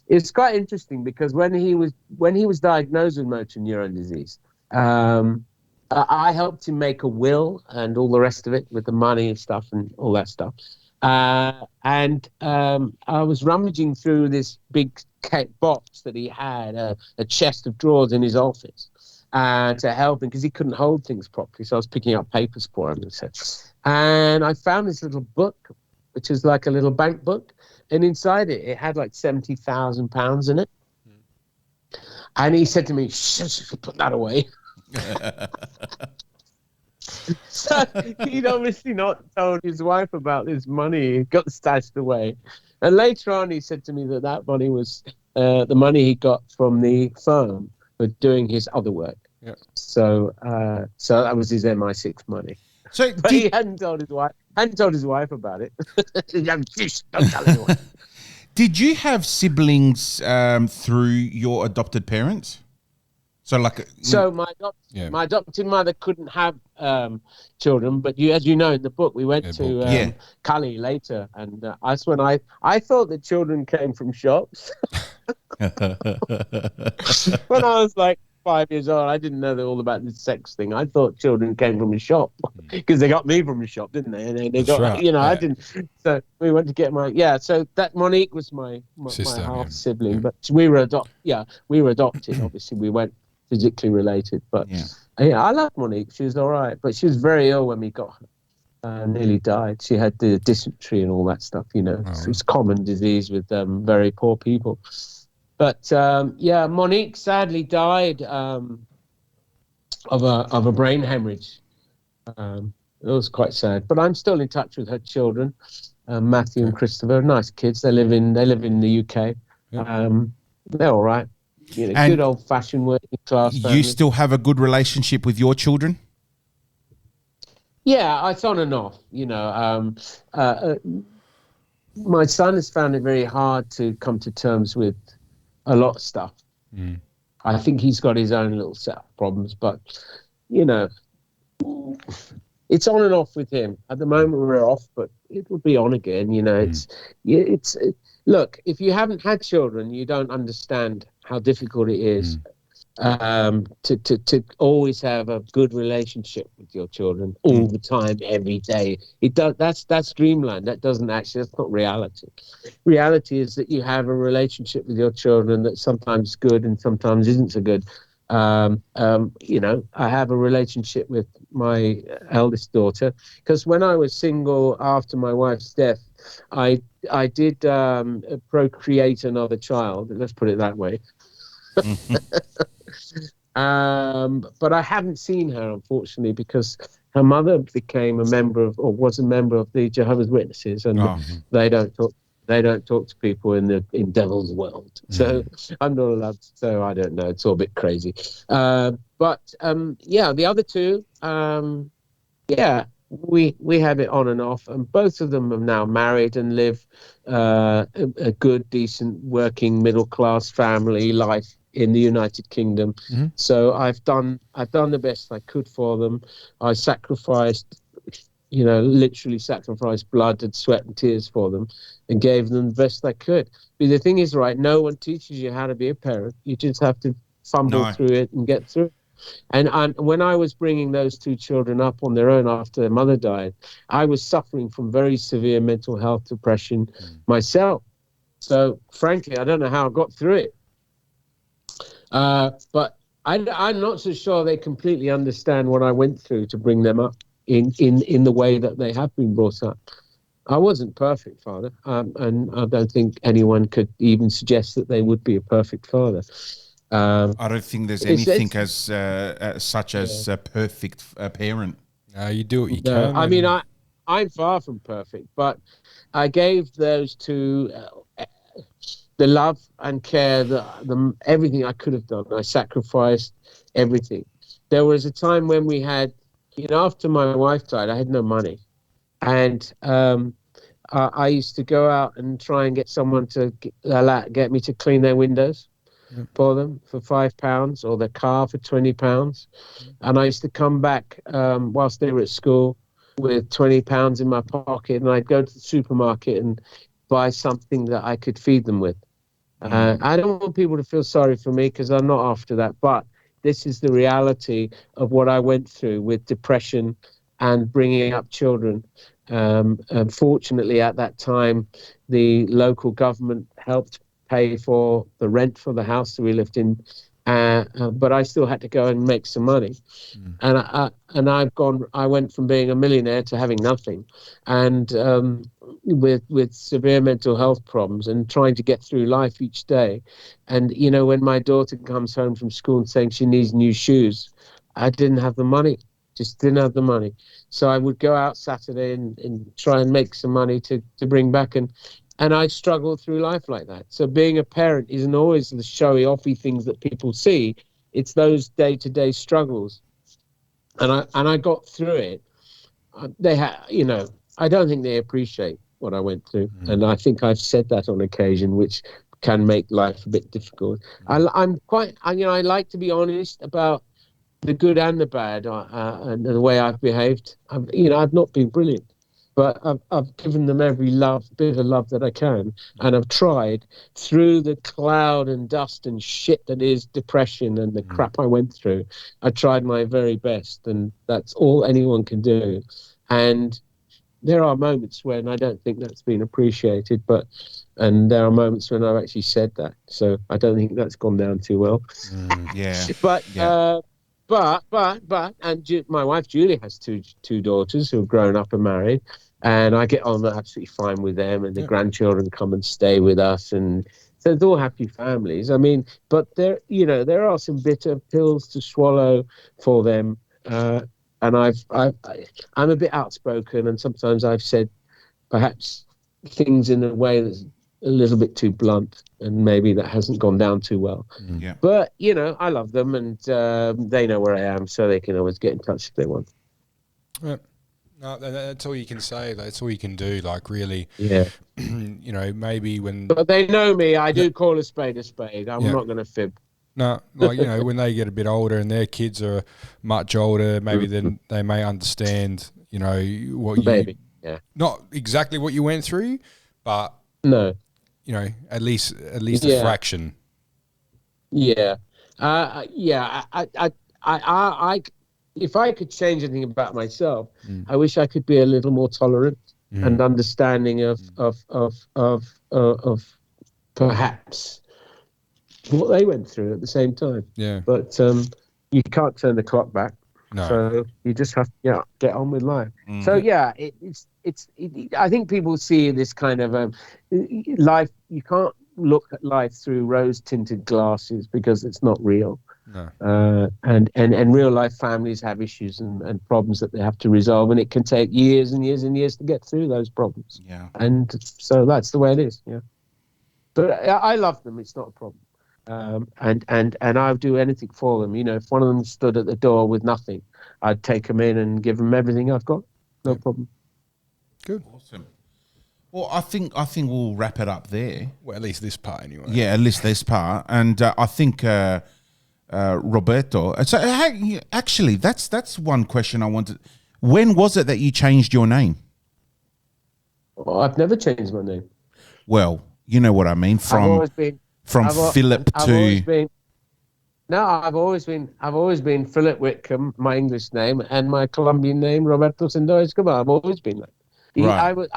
[SPEAKER 3] it's quite interesting because when he was diagnosed with motor neuron disease, I helped him make a will and all the rest of it with the money and stuff and all that stuff. And I was rummaging through this big box that he had, a chest of drawers in his office, to help him because he couldn't hold things properly. So I was picking up papers for him. And I found this little book, which is like a little bank book. And inside it had like £70,000 in it. And he said to me, "Shh, put that away." So he'd obviously not told his wife about this money. He got stashed away. And later on, he said to me that money was the money he got from the firm for doing his other work. Yeah. So that was his MI6 money.
[SPEAKER 1] So
[SPEAKER 3] but he hadn't told his wife about it. Don't tell anyone.
[SPEAKER 1] Did you have siblings through your adopted parents? So
[SPEAKER 3] my adopted mother couldn't have children, but as you know in the book, we went to Cali later, and that's when I thought that children came from shops. When I was like 5 years old, I didn't know all about the sex thing. I thought children came from a shop because they got me from a shop, didn't they? And they got
[SPEAKER 2] right.
[SPEAKER 3] I didn't. So we went to get so that Monique was my
[SPEAKER 2] Sister,
[SPEAKER 3] half sibling, but we were adopted. Obviously, we weren't physically related, but I loved Monique. She was all right, but she was very ill when we got her. Nearly died. She had the dysentery and all that stuff. It's common disease with very poor people. But Monique sadly died of a brain hemorrhage. It was quite sad. But I'm still in touch with her children, Matthew and Christopher. Nice kids. They live in the UK. They're all right. Good old fashioned working class family.
[SPEAKER 1] You still have a good relationship with your children?
[SPEAKER 3] Yeah, it's on and off. My son has found it very hard to come to terms with a lot of stuff. I think he's got his own little set of problems, but it's on and off with him. At the moment we're off, but it will be on again. Look, if you haven't had children, you don't understand how difficult it is to always have a good relationship with your children all the time, every day. That's dreamland. That's not reality. Reality is that you have a relationship with your children that's sometimes good and sometimes isn't so good. I have a relationship with my eldest daughter because when I was single after my wife's death, I did procreate another child. Let's put it that way. But I haven't seen her, unfortunately, because her mother was a member of the Jehovah's Witnesses, and they don't talk to people in Devil's World. So I'm not allowed. So I don't know. It's all a bit crazy. The other two, we have it on and off, and both of them are now married and live a good, decent, working, middle class family life in the United Kingdom. So I've done the best I could for them. I literally sacrificed blood and sweat and tears for them and gave them the best I could. But the thing is, right, no one teaches you how to be a parent. You just have to fumble through it and get through it. And when I was bringing those two children up on their own after their mother died, I was suffering from very severe mental health depression myself. So frankly, I don't know how I got through it. But I'm not so sure they completely understand what I went through to bring them up in the way that they have been brought up. I wasn't perfect, Father, and I don't think anyone could even suggest that they would be a perfect father.
[SPEAKER 1] I don't think there's anything such as a perfect parent.
[SPEAKER 2] You do what you can.
[SPEAKER 3] I mean, I'm far from perfect, but I gave those two the love and care, everything I could have done. I sacrificed everything. There was a time when we had, after my wife died, I had no money. And I used to go out and try and get someone to get me to clean their windows for them for £5 or their car for £20. And I used to come back whilst they were at school with £20 in my pocket, and I'd go to the supermarket and buy something that I could feed them with. I don't want people to feel sorry for me because I'm not after that, but this is the reality of what I went through with depression and bringing up children. Unfortunately, at that time, the local government helped pay for the rent for the house that we lived in, but I still had to go and make some money. And I went from being a millionaire to having nothing, and with severe mental health problems and trying to get through life each day. And when my daughter comes home from school and saying she needs new shoes, I didn't have the money. Just didn't have the money. So I would go out Saturday and try and make some money to bring back, and I struggled through life like that. So being a parent isn't always the showy offy things that people see. It's those day-to-day struggles. And I got through it. they have, I don't think they appreciate what I went through, and I think I've said that on occasion, which can make life a bit difficult. I'm quite, I like to be honest about the good and the bad, and the way I've behaved. I've not been brilliant, but I've given them every bit of love that I can, and I've tried through the cloud and dust and shit that is depression and the crap I went through. I tried my very best, and that's all anyone can do. And there are moments when I don't think that's been appreciated, and there are moments when I've actually said that. So I don't think that's gone down too well.
[SPEAKER 1] Yeah.
[SPEAKER 3] But
[SPEAKER 1] Yeah.
[SPEAKER 3] My wife Julie has two daughters who have grown up and married, and I get on absolutely fine with them, and the grandchildren come and stay with us, and so they're all happy families. I mean, but there are some bitter pills to swallow for them, and I'm a bit outspoken, and sometimes I've said perhaps things in a way that's a little bit too blunt, and maybe that hasn't gone down too well.
[SPEAKER 1] Yeah.
[SPEAKER 3] But I love them, and they know where I am, so they can always get in touch if they want.
[SPEAKER 2] Yeah. No, that's all you can say. That's all you can do. Like, really,
[SPEAKER 3] Yeah.
[SPEAKER 2] Maybe when.
[SPEAKER 3] But they know me. I do call a spade a spade. I'm not going to fib.
[SPEAKER 2] No, like, when they get a bit older and their kids are much older, maybe then they may understand, what you.
[SPEAKER 3] Maybe. Yeah.
[SPEAKER 2] Not exactly what you went through, but.
[SPEAKER 3] No.
[SPEAKER 2] At least a fraction.
[SPEAKER 3] Yeah. I if I could change anything about myself, I wish I could be a little more tolerant and understanding of perhaps what they went through at the same time.
[SPEAKER 2] Yeah.
[SPEAKER 3] But you can't turn the clock back.
[SPEAKER 2] No.
[SPEAKER 3] So you just have to get on with life. So I think people see this kind of life. You can't look at life through rose-tinted glasses because it's not real.
[SPEAKER 2] No.
[SPEAKER 3] And real life families have issues and problems that they have to resolve, and it can take years and years and years to get through those problems.
[SPEAKER 1] Yeah.
[SPEAKER 3] And so that's the way it is. Yeah. But I love them. It's not a problem. And I'll do anything for them. If one of them stood at the door with nothing, I'd take them in and give them everything I've got. No problem.
[SPEAKER 2] Good.
[SPEAKER 1] Awesome. Well, I think we'll wrap it up there.
[SPEAKER 2] Well, at least this part anyway.
[SPEAKER 1] Yeah, at least this part. And I think Roberto. So actually, that's one question I wanted. When was it that you changed your name?
[SPEAKER 3] Oh, I've never changed my name.
[SPEAKER 1] Well, you know what I mean. From Philip to.
[SPEAKER 3] I've always been Philip Whitcomb, my English name, and my Colombian name, Roberto Sendoya Escobar. I've always been that.
[SPEAKER 1] Right.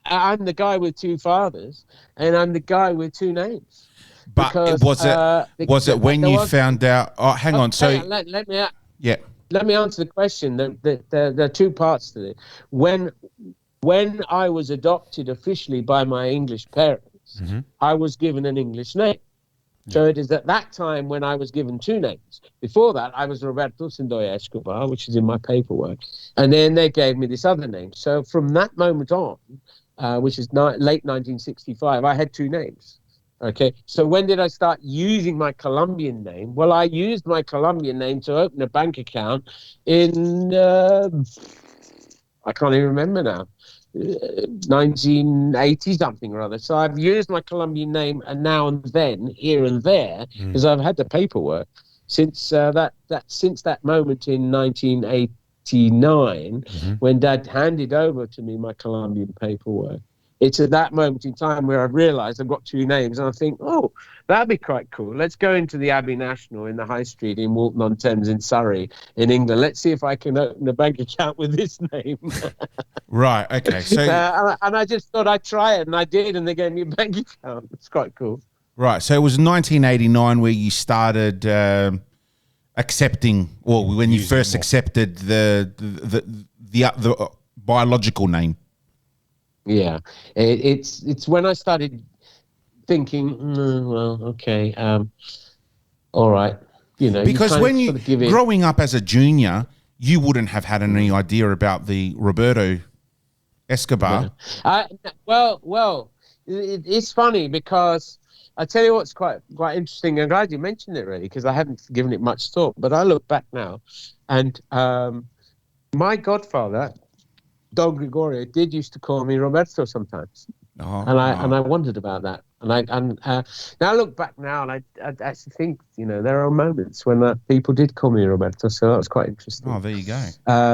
[SPEAKER 3] I'm the guy with two fathers, and I'm the guy with two names.
[SPEAKER 1] But was it when you found out? Oh, hang on. So
[SPEAKER 3] let me.
[SPEAKER 1] Yeah.
[SPEAKER 3] Let me answer the question. There are two parts to it. When I was adopted officially by my English parents, I was given an English name. So it is at that time when I was given two names. Before that, I was Roberto Sendoya Escobar, which is in my paperwork. And then they gave me this other name. So from that moment on, which is late 1965, I had two names. Okay. So when did I start using my Colombian name? Well, I used my Colombian name to open a bank account in, I can't even remember now. 1980 something or other. So I've used my Colombian name and now and then, here and there, because I've had the paperwork since that moment in 1989 when Dad handed over to me my Colombian paperwork. It's at that moment in time where I've realised I've got two names, and I think, oh, that'd be quite cool. Let's go into the Abbey National in the High Street in Walton-on-Thames in Surrey, in England. Let's see if I can open a bank account with this name.
[SPEAKER 1] Right. Okay. So
[SPEAKER 3] and I just thought I'd try it, and I did, and they gave me a bank account. It's quite cool.
[SPEAKER 1] Right. So it was 1989 where you started accepting, or when you first accepted the biological name.
[SPEAKER 3] Yeah, it's when I started thinking, well, okay, all right,
[SPEAKER 1] because when you growing up as a junior, you wouldn't have had any idea about the Roberto Escobar.
[SPEAKER 3] Yeah. Well, it's funny because I tell you what's quite interesting. I'm glad you mentioned it, really, because I haven't given it much thought. But I look back now, and My godfather, Don Gregorio, did used to call me Roberto sometimes. And I wondered about that. And now I look back now, and I actually think, there are moments when people did call me Roberto, so that was quite interesting.
[SPEAKER 1] Oh, there you go.
[SPEAKER 3] I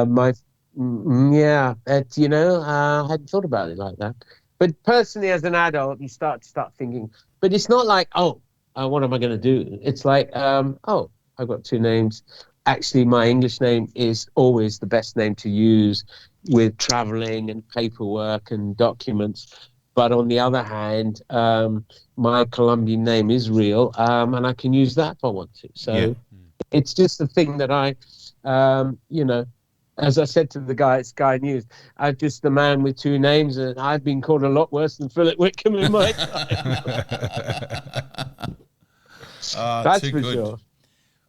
[SPEAKER 3] hadn't thought about it like that. But personally, as an adult, you start thinking. But it's not like, what am I going to do? It's like, I've got two names. Actually, my English name is always the best name to use with traveling and paperwork and documents. But on the other hand, my Colombian name is real, and I can use that if I want to. So it's just a thing that I, as I said to the guy at Sky News, I'm just the man with two names, and I've been called a lot worse than Philip Wickham in my time. That's for sure.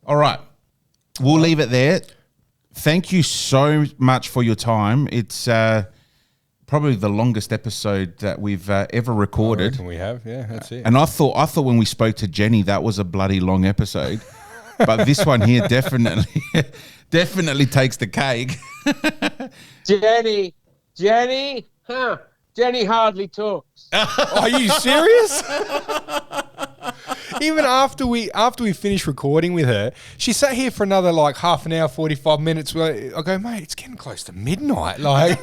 [SPEAKER 1] All right. We'll leave it there. Thank you so much for your time. It's probably the longest episode that we've ever recorded.
[SPEAKER 2] We have, yeah, that's it.
[SPEAKER 1] And I thought when we spoke to Jenny, that was a bloody long episode. But this one here definitely takes the cake.
[SPEAKER 3] Jenny, Jenny hardly talks.
[SPEAKER 2] Are you serious? Even after we finished recording with her, she sat here for another like half an hour, 45 minutes. I go, mate, it's getting close to midnight. Like,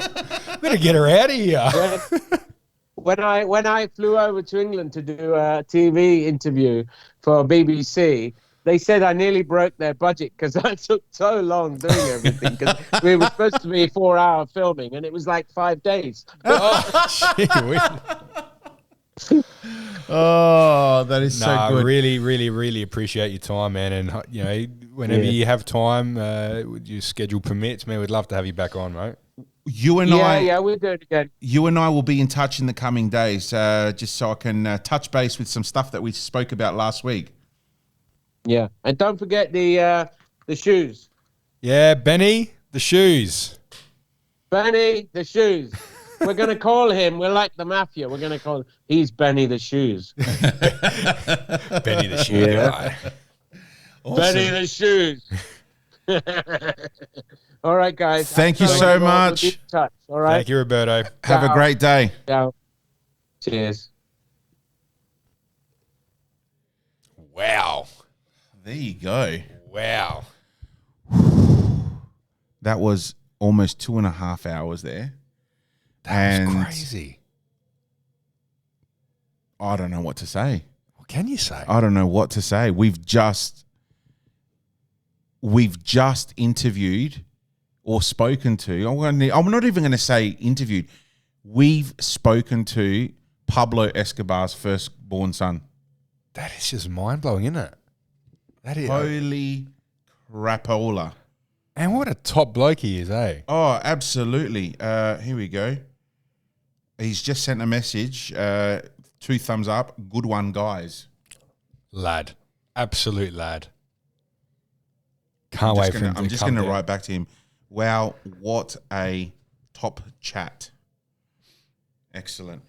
[SPEAKER 2] better get her out of here.
[SPEAKER 3] When I flew over to England to do a TV interview for BBC, they said I nearly broke their budget because I took so long doing everything. Because we were supposed to be 4-hour filming, and it was like 5 days.
[SPEAKER 1] Oh, that is so good.
[SPEAKER 2] Really, really, really appreciate your time, man. And whenever you have time, your schedule permits, man, we'd love to have you back on, mate.
[SPEAKER 1] You and
[SPEAKER 3] we'll do it again.
[SPEAKER 1] You and I will be in touch in the coming days, just so I can touch base with some stuff that we spoke about last week.
[SPEAKER 3] Yeah, and don't forget the shoes.
[SPEAKER 2] Yeah, Benny, the shoes.
[SPEAKER 3] Benny, the shoes. We're going to call him. We're like the mafia. We're going to call him. He's Benny the Shoes.
[SPEAKER 2] Benny the Shoes guy.
[SPEAKER 1] Awesome.
[SPEAKER 3] Benny the Shoes. All right, guys.
[SPEAKER 1] Thank you so much.
[SPEAKER 3] We'll be in touch. All right.
[SPEAKER 2] Thank you, Roberto.
[SPEAKER 1] Have a great day.
[SPEAKER 3] Ciao. Cheers.
[SPEAKER 2] Wow.
[SPEAKER 1] There you go.
[SPEAKER 2] Wow.
[SPEAKER 1] That was almost 2.5 hours there.
[SPEAKER 2] That's crazy.
[SPEAKER 1] I don't know what to say.
[SPEAKER 2] What can you say?
[SPEAKER 1] I don't know what to say. We've just interviewed or spoken to. I'm not even going to say interviewed. We've spoken to Pablo Escobar's firstborn son.
[SPEAKER 2] That is just mind blowing, isn't it? That is
[SPEAKER 1] holy crapola.
[SPEAKER 2] And what a top bloke he is, eh?
[SPEAKER 1] Oh, absolutely. Here we go. He's just sent a message. 2 thumbs up. Good one, guys.
[SPEAKER 2] Lad. Absolute lad. Can't wait for him to come.
[SPEAKER 1] I'm just going to write back to him. Wow, what a top chat. Excellent.